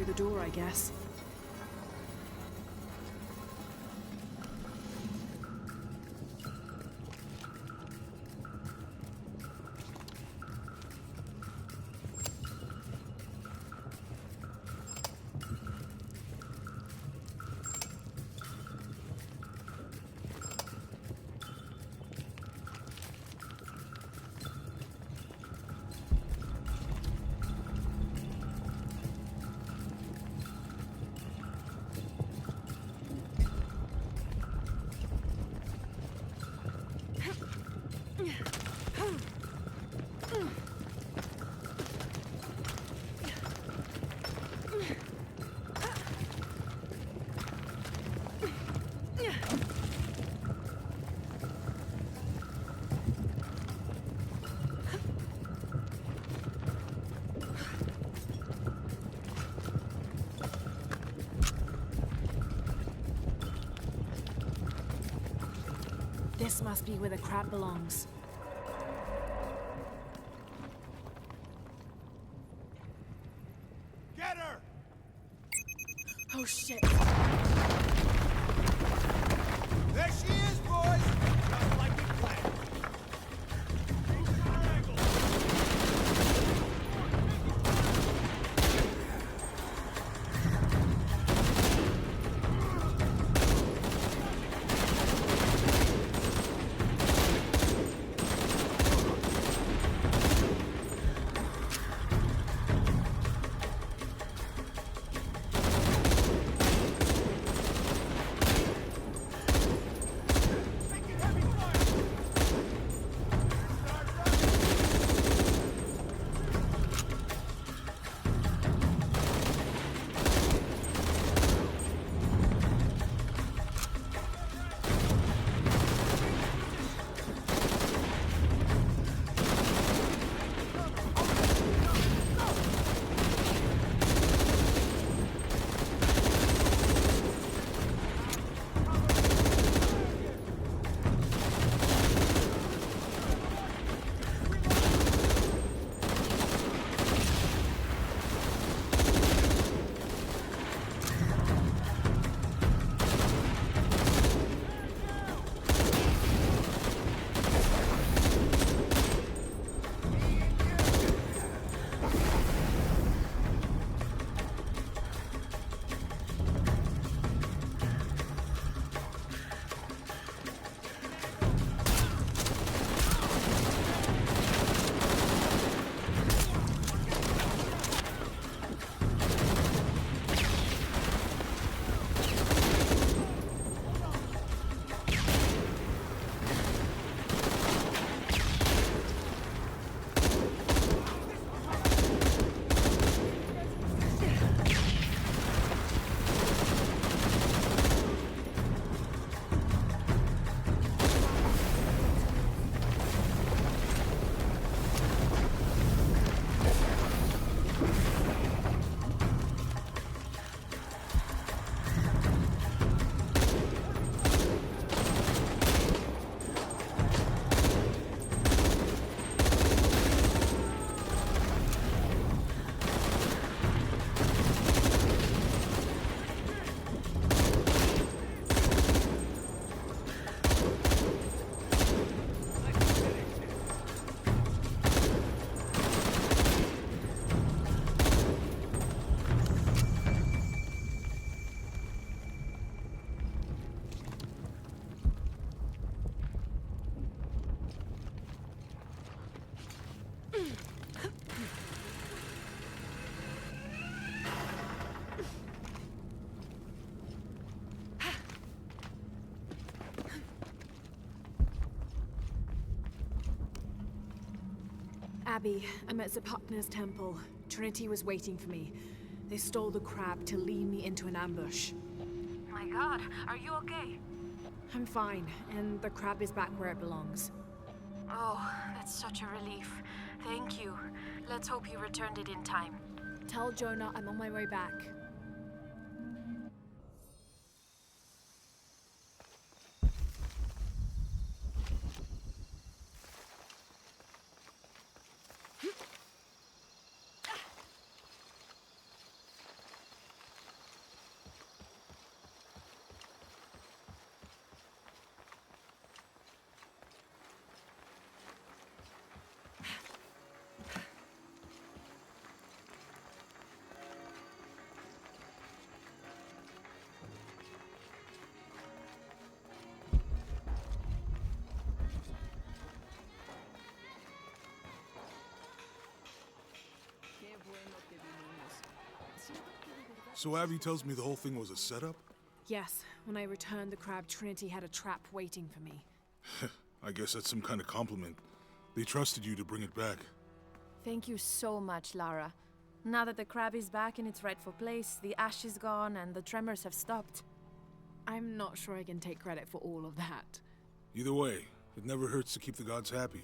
The door, I guess. This must be where the crab belongs. Get her! Oh shit. There she is, boys! Just like we planned. Abby, I'm at Zapakna's temple. Trinity was waiting for me. They stole the crab to lead me into an ambush. My god, are you okay? I'm fine, and the crab is back where it belongs. Oh, that's such a relief. Thank you. Let's hope you returned it in time. Tell Jonah I'm on my way back. So Abby tells me the whole thing was a setup? Yes, when I returned the crab, Trinity had a trap waiting for me. I guess that's some kind of compliment. They trusted you to bring it back. Thank you so much, Lara. Now that the crab is back in its rightful place, the ash is gone and the tremors have stopped. I'm not sure I can take credit for all of that. Either way, it never hurts to keep the gods happy.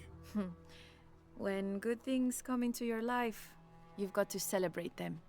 When good things come into your life, you've got to celebrate them.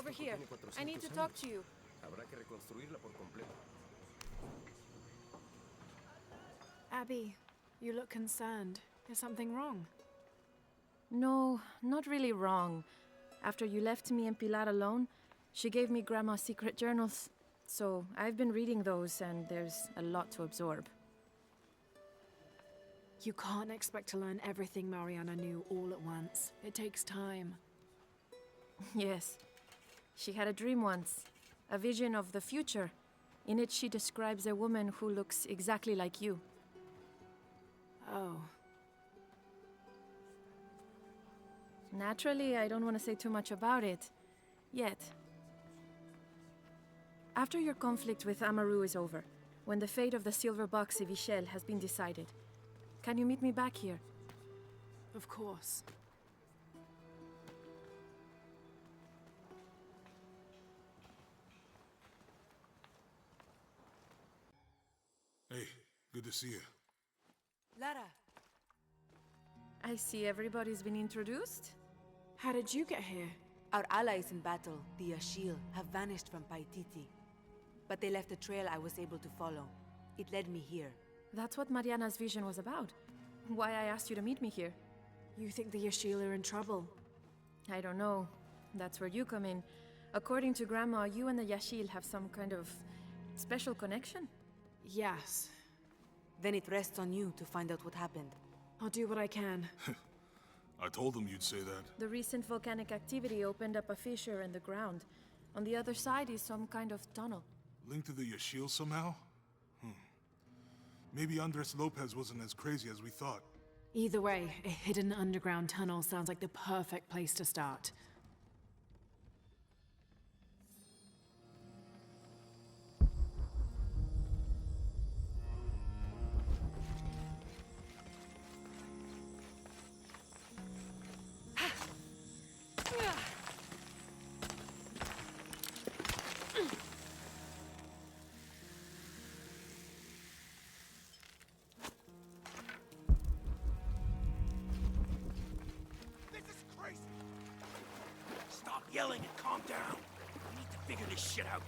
over here. I need to talk to you. Habrá que reconstruirla por completo. Abby, you look concerned. Is something wrong? No, not really wrong. After you left me and Pilar alone, she gave me Grandma's secret journals. So I've been reading those, and there's a lot to absorb. You can't expect to learn everything Mariana knew all at once. It takes time. Yes. She had a dream once. A vision of the future. In it, she describes a woman who looks exactly like you. Oh. Naturally, I don't want to say too much about it. Yet. After your conflict with Amaru is over, when the fate of the silver box Evichel has been decided, can you meet me back here? Of course. Hey, good to see you. Lara. I see everybody's been introduced. How did you get here? Our allies in battle, the Ashil, have vanished from Paititi. But they left a trail I was able to follow. It led me here. That's what Mariana's vision was about. Why I asked you to meet me here. You think the Yashil are in trouble? I don't know. That's where you come in. According to Grandma, you and the Yashil have some kind of special connection? Yes. Then it rests on you to find out what happened. I'll do what I can. I told them you'd say that. The recent volcanic activity opened up a fissure in the ground. On the other side is some kind of tunnel. Linked to the Yashil somehow? Maybe Andres Lopez wasn't as crazy as we thought. Either way, a hidden underground tunnel sounds like the perfect place to start. Yelling and calm down. We need to figure this shit out.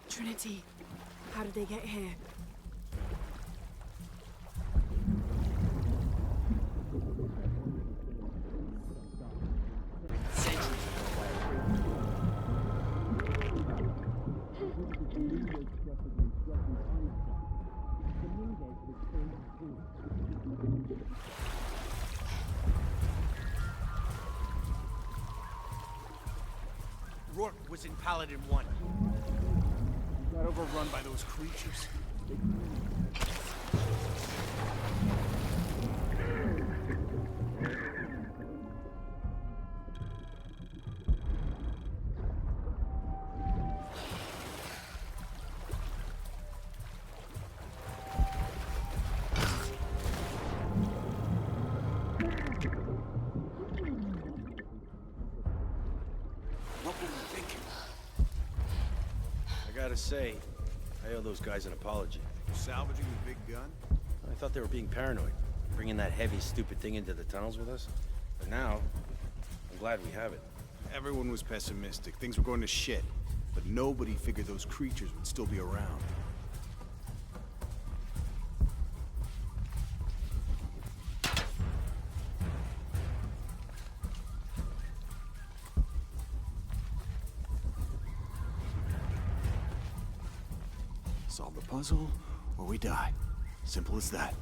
Trinity, how did they get here? Rourke was in Paladin 1. Got overrun by those creatures. Gotta say, I owe those guys an apology. Salvaging the big gun? I thought they were being paranoid, bringing that heavy, stupid thing into the tunnels with us. But now, I'm glad we have it. Everyone was pessimistic. Things were going to shit. But nobody figured those creatures would still be around. Solve the puzzle, or we die. Simple as that.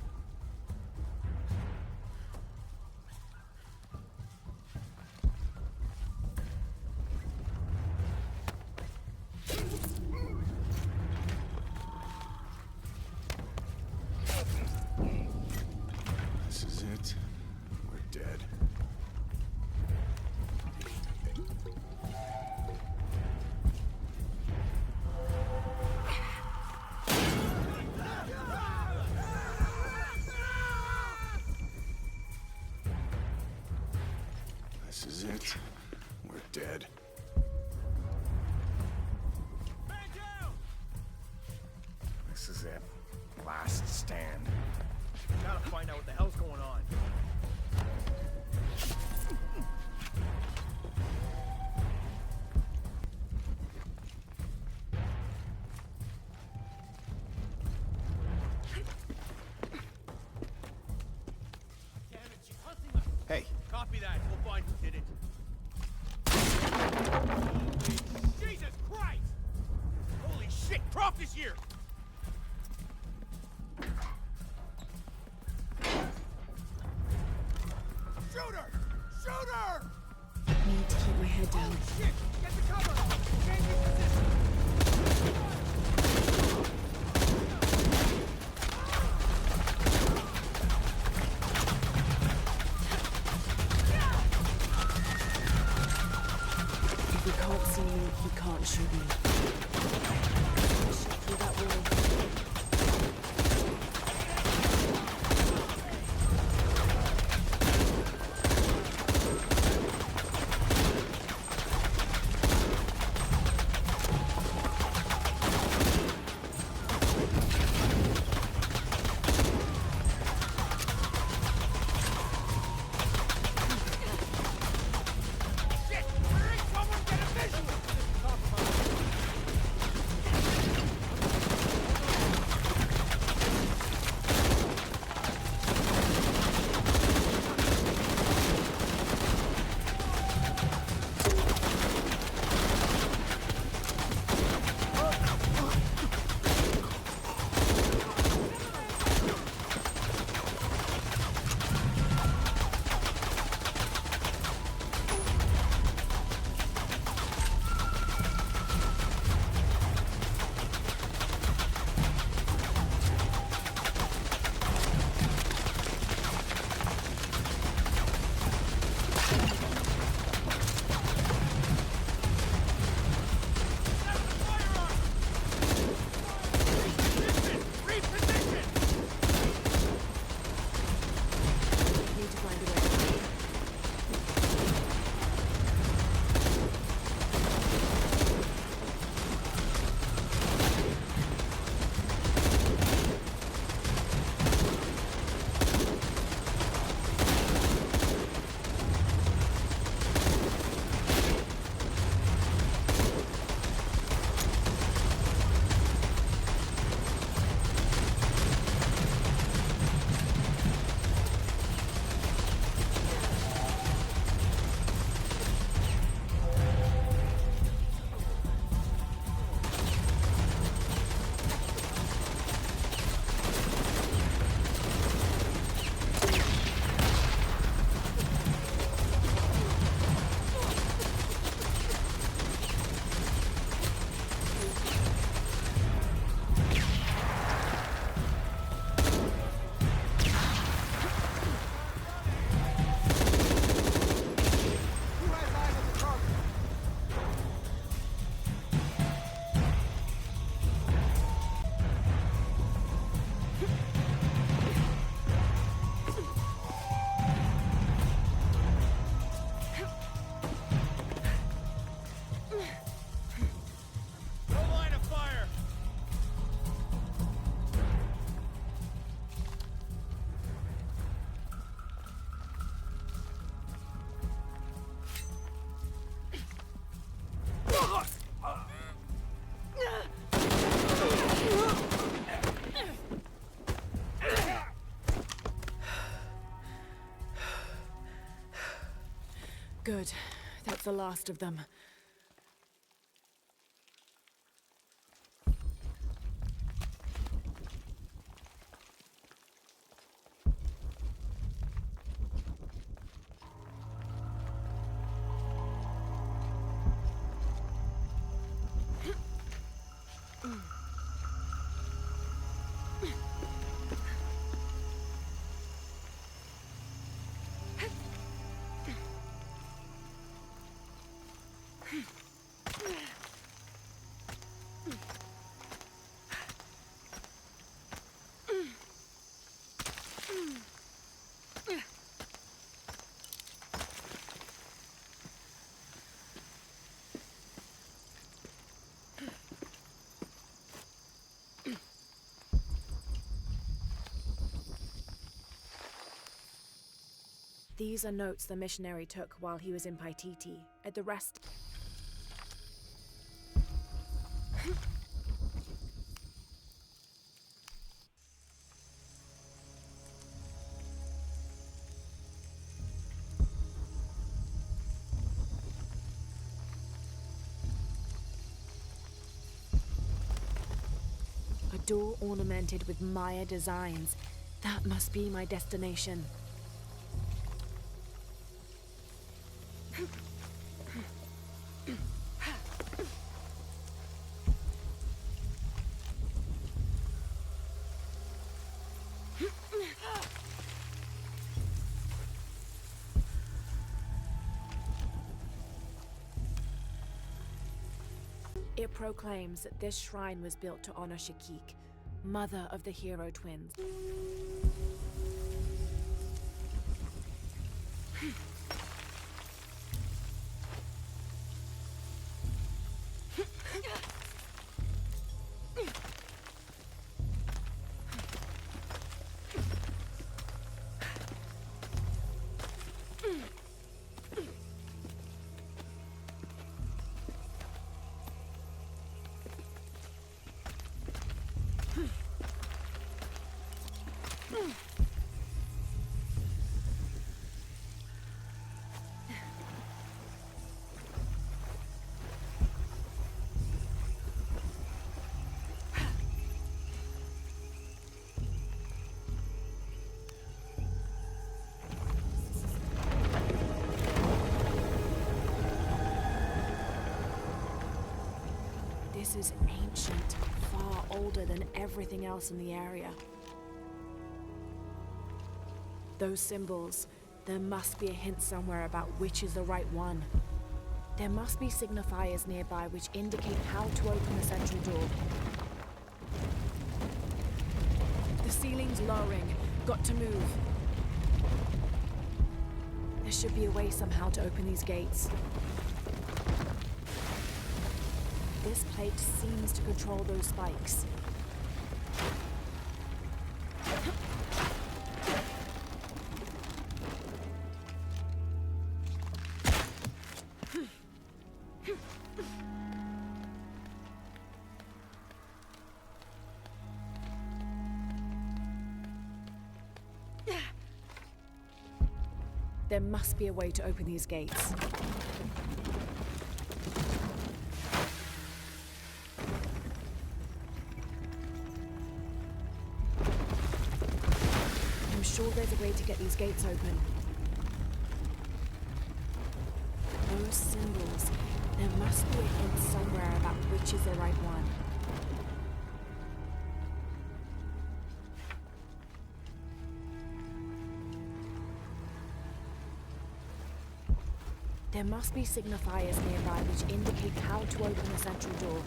This is it. We're dead. This is it. We're dead. This is it. Last stand. Gotta find out what the hell's going on. Croft is here! Shoot her! Shoot her! I need to keep my head down. Oh, shit! Get the cover! Change your position! If he can't see me, he can't shoot me. Shoot through that wall. Good. That's the last of them. These are notes the missionary took while he was in Paititi. At the rest... door ornamented with Maya designs. That must be my destination. It proclaims that this shrine was built to honor Shakik, mother of the hero twins. This is ancient, far older than everything else in the area. Those symbols, there must be a hint somewhere about which is the right one. There must be signifiers nearby which indicate how to open the central door. The ceiling's lowering. Got to move. There should be a way somehow to open these gates. This plate seems to control those spikes. There must be a way to open these gates. I'm sure there's a way to get these gates open. Those symbols, there must be a hint somewhere about which is the right one. There must be signifiers nearby which indicate how to open the central door.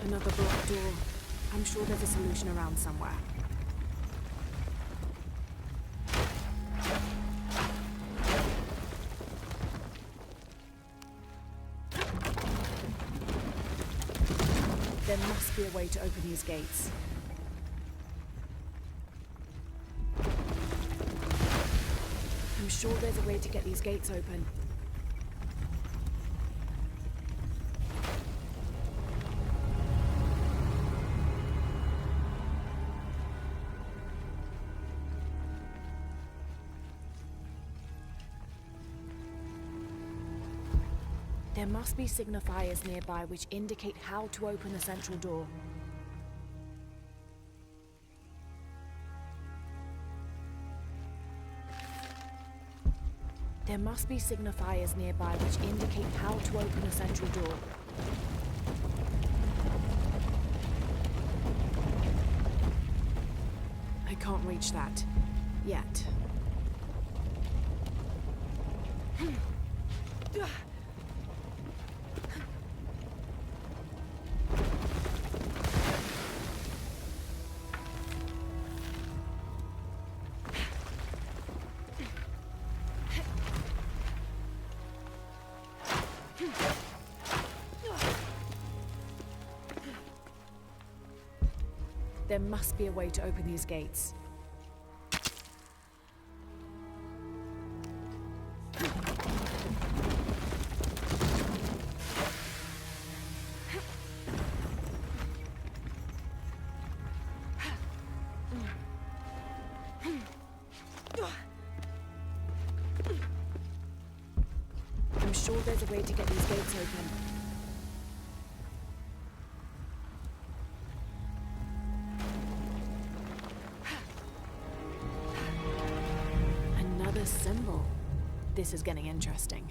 Another blocked door. I'm sure there's a solution around somewhere. There must be a way to open these gates. I'm sure there's a way to get these gates open. There must be signifiers nearby which indicate how to open the central door. There must be signifiers nearby which indicate how to open the central door. I can't reach that. Yet. There must be a way to open these gates. sure there's a way to get these gates open. Another symbol. This is getting interesting.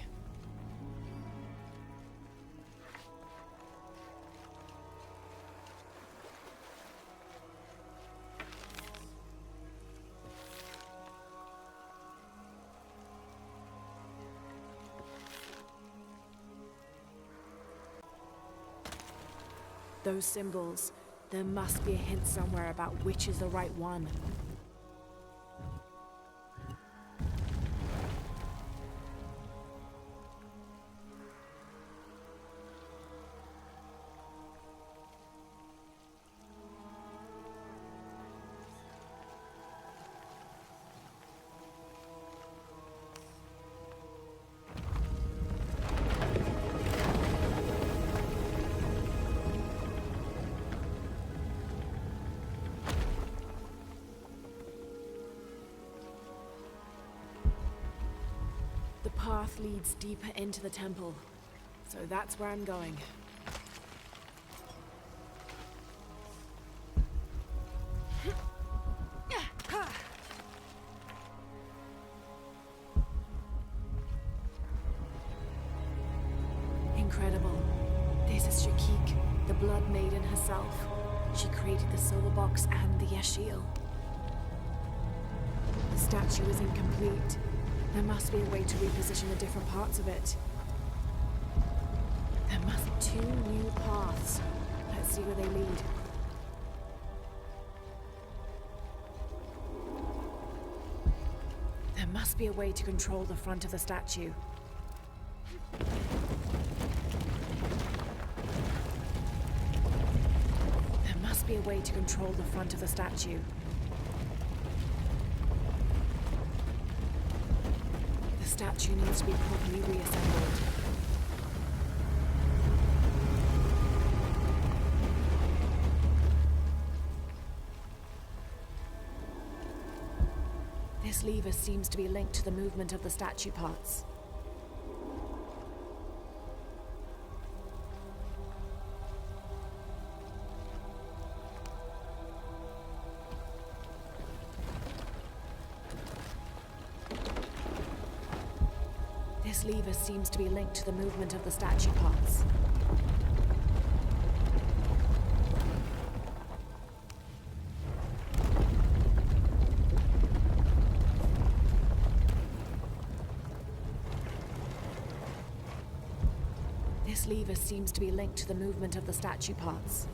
Those symbols, there must be a hint somewhere about which is the right one. The path leads deeper into the temple, so that's where I'm going. Incredible. This is Shakik, the Blood Maiden herself. She created the Solar Box and the Yashil. The statue is incomplete. There must be a way to reposition the different parts of it. There must be 2 new paths. Let's see where they lead. There must be a way to control the front of the statue. There must be a way to control the front of the statue. The statue needs to be properly reassembled. This lever seems to be linked to the movement of the statue parts. This lever seems to be linked to the movement of the statue parts. This lever seems to be linked to the movement of the statue parts.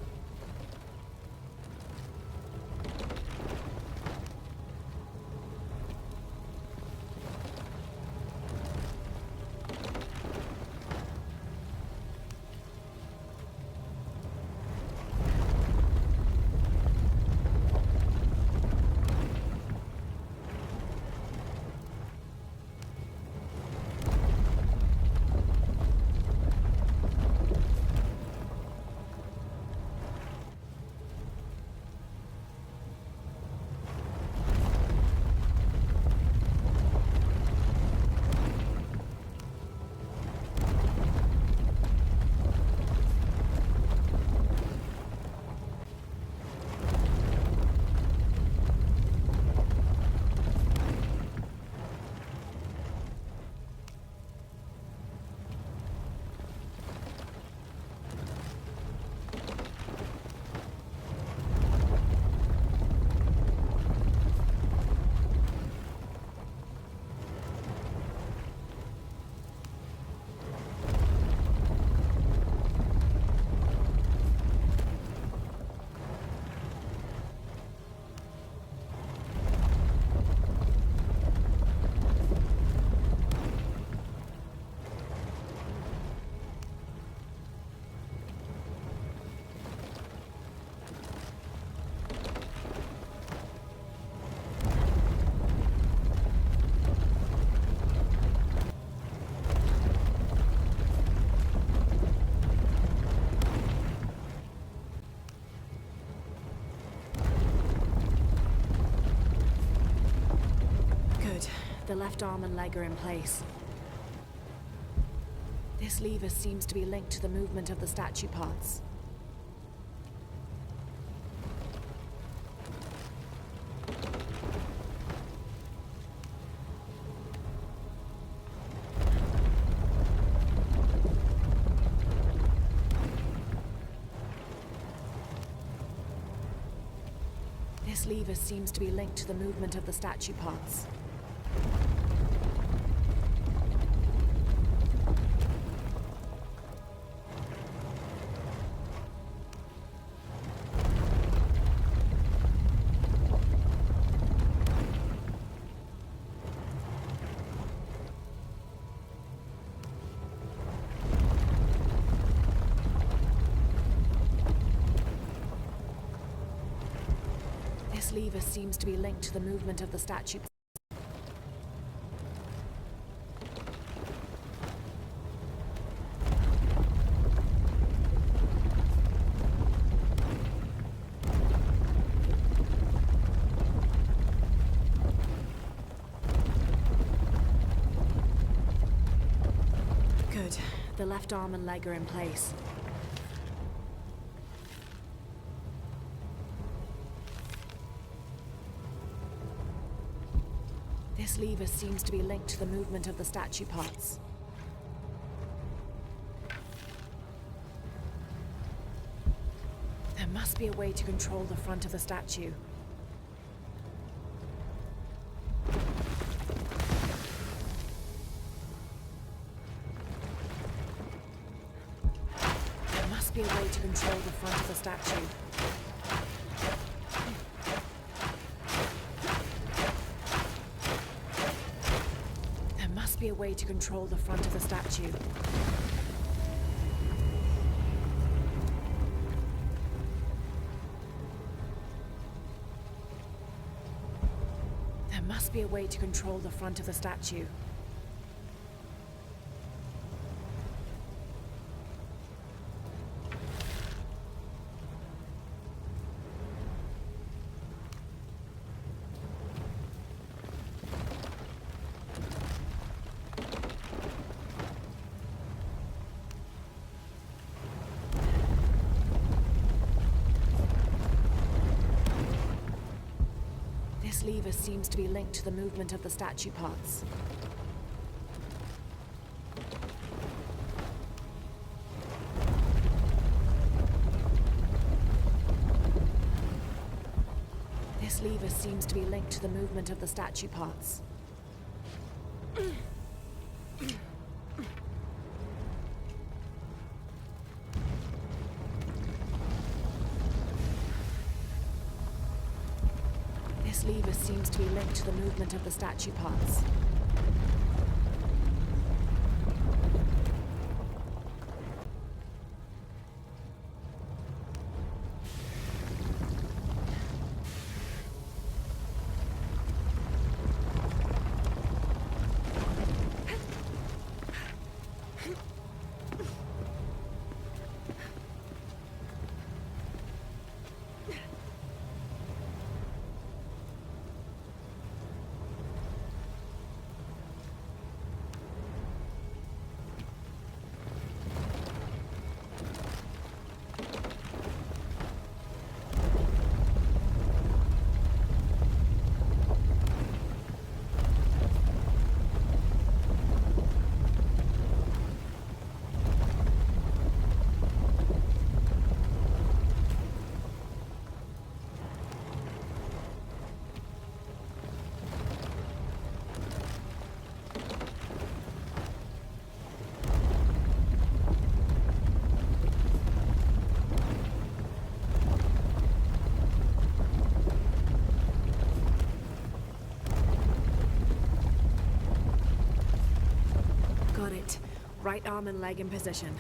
The left arm and leg are in place. This lever seems to be linked to the movement of the statue parts. This lever seems to be linked to the movement of the statue parts. This lever seems to be linked to the movement of the statue. Good. The left arm and leg are in place. This lever seems to be linked to the movement of the statue parts. There must be a way to control the front of the statue. There must be a way to control the front of the statue. Be a way to control the front of the statue. There must be a way to control the front of the statue. This lever seems to be linked to the movement of the statue parts. This lever seems to be linked to the movement of the statue parts. This lever seems to be linked to the movement of the statue parts. Got it. Right arm and leg in position.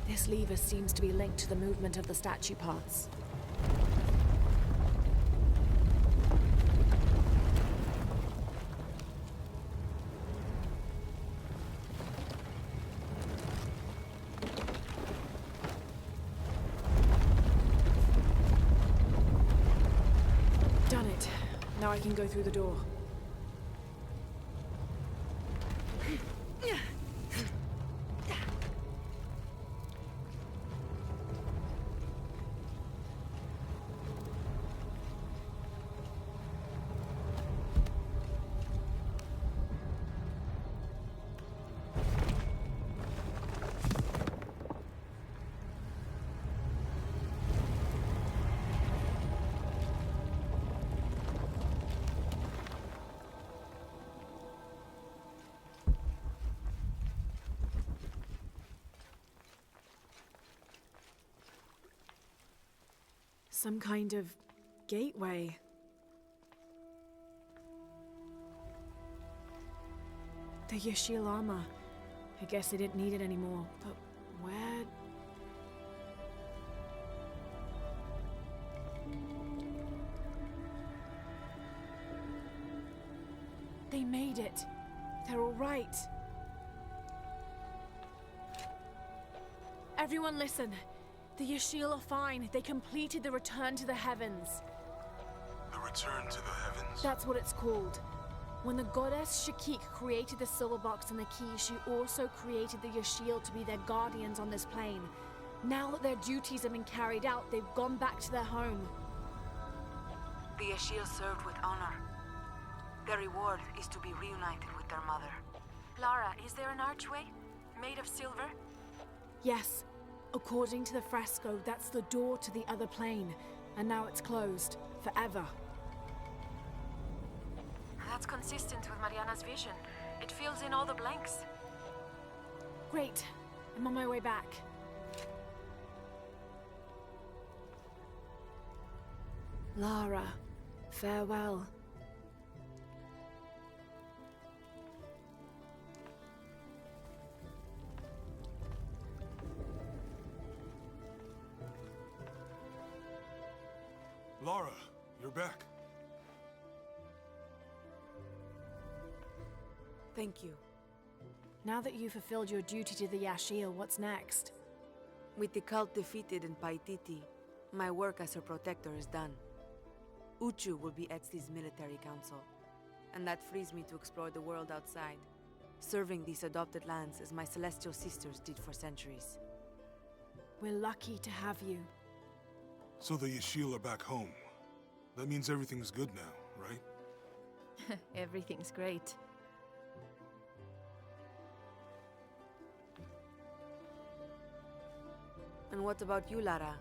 This lever seems to be linked to the movement of the statue parts. Now I can go through the door. Some kind of gateway. The Yashil armor. I guess they didn't need it anymore, but where? They made it. They're all right. Everyone listen. The Yashil are fine. They completed the return to the heavens. The return to the heavens? That's what it's called. When the goddess Shakik created the silver box and the key, she also created the Yashil to be their guardians on this plane. Now that their duties have been carried out, they've gone back to their home. The Yashil served with honor. Their reward is to be reunited with their mother. Lara, is there an archway? Made of silver? Yes. According to the fresco, that's the door to the other plane. And now it's closed. Forever. That's consistent with Mariana's vision. It fills in all the blanks. Great. I'm on my way back. Lara, farewell. Lara, you're back. Thank you. Now that you've fulfilled your duty to the Yashil, what's next? With the cult defeated in Paititi, my work as her protector is done. Uchu will be Etzli's military council, and that frees me to explore the world outside, serving these adopted lands as my celestial sisters did for centuries. We're lucky to have you. So the Yashil are back home. That means everything's good now, right? Everything's great. And what about you, Lara?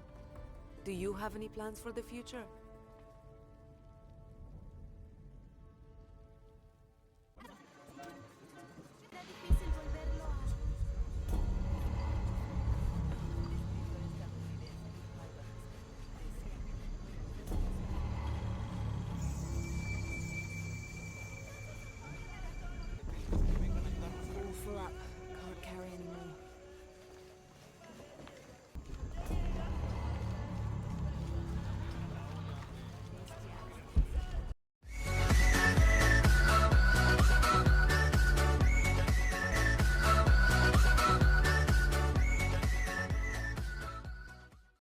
Do you have any plans for the future?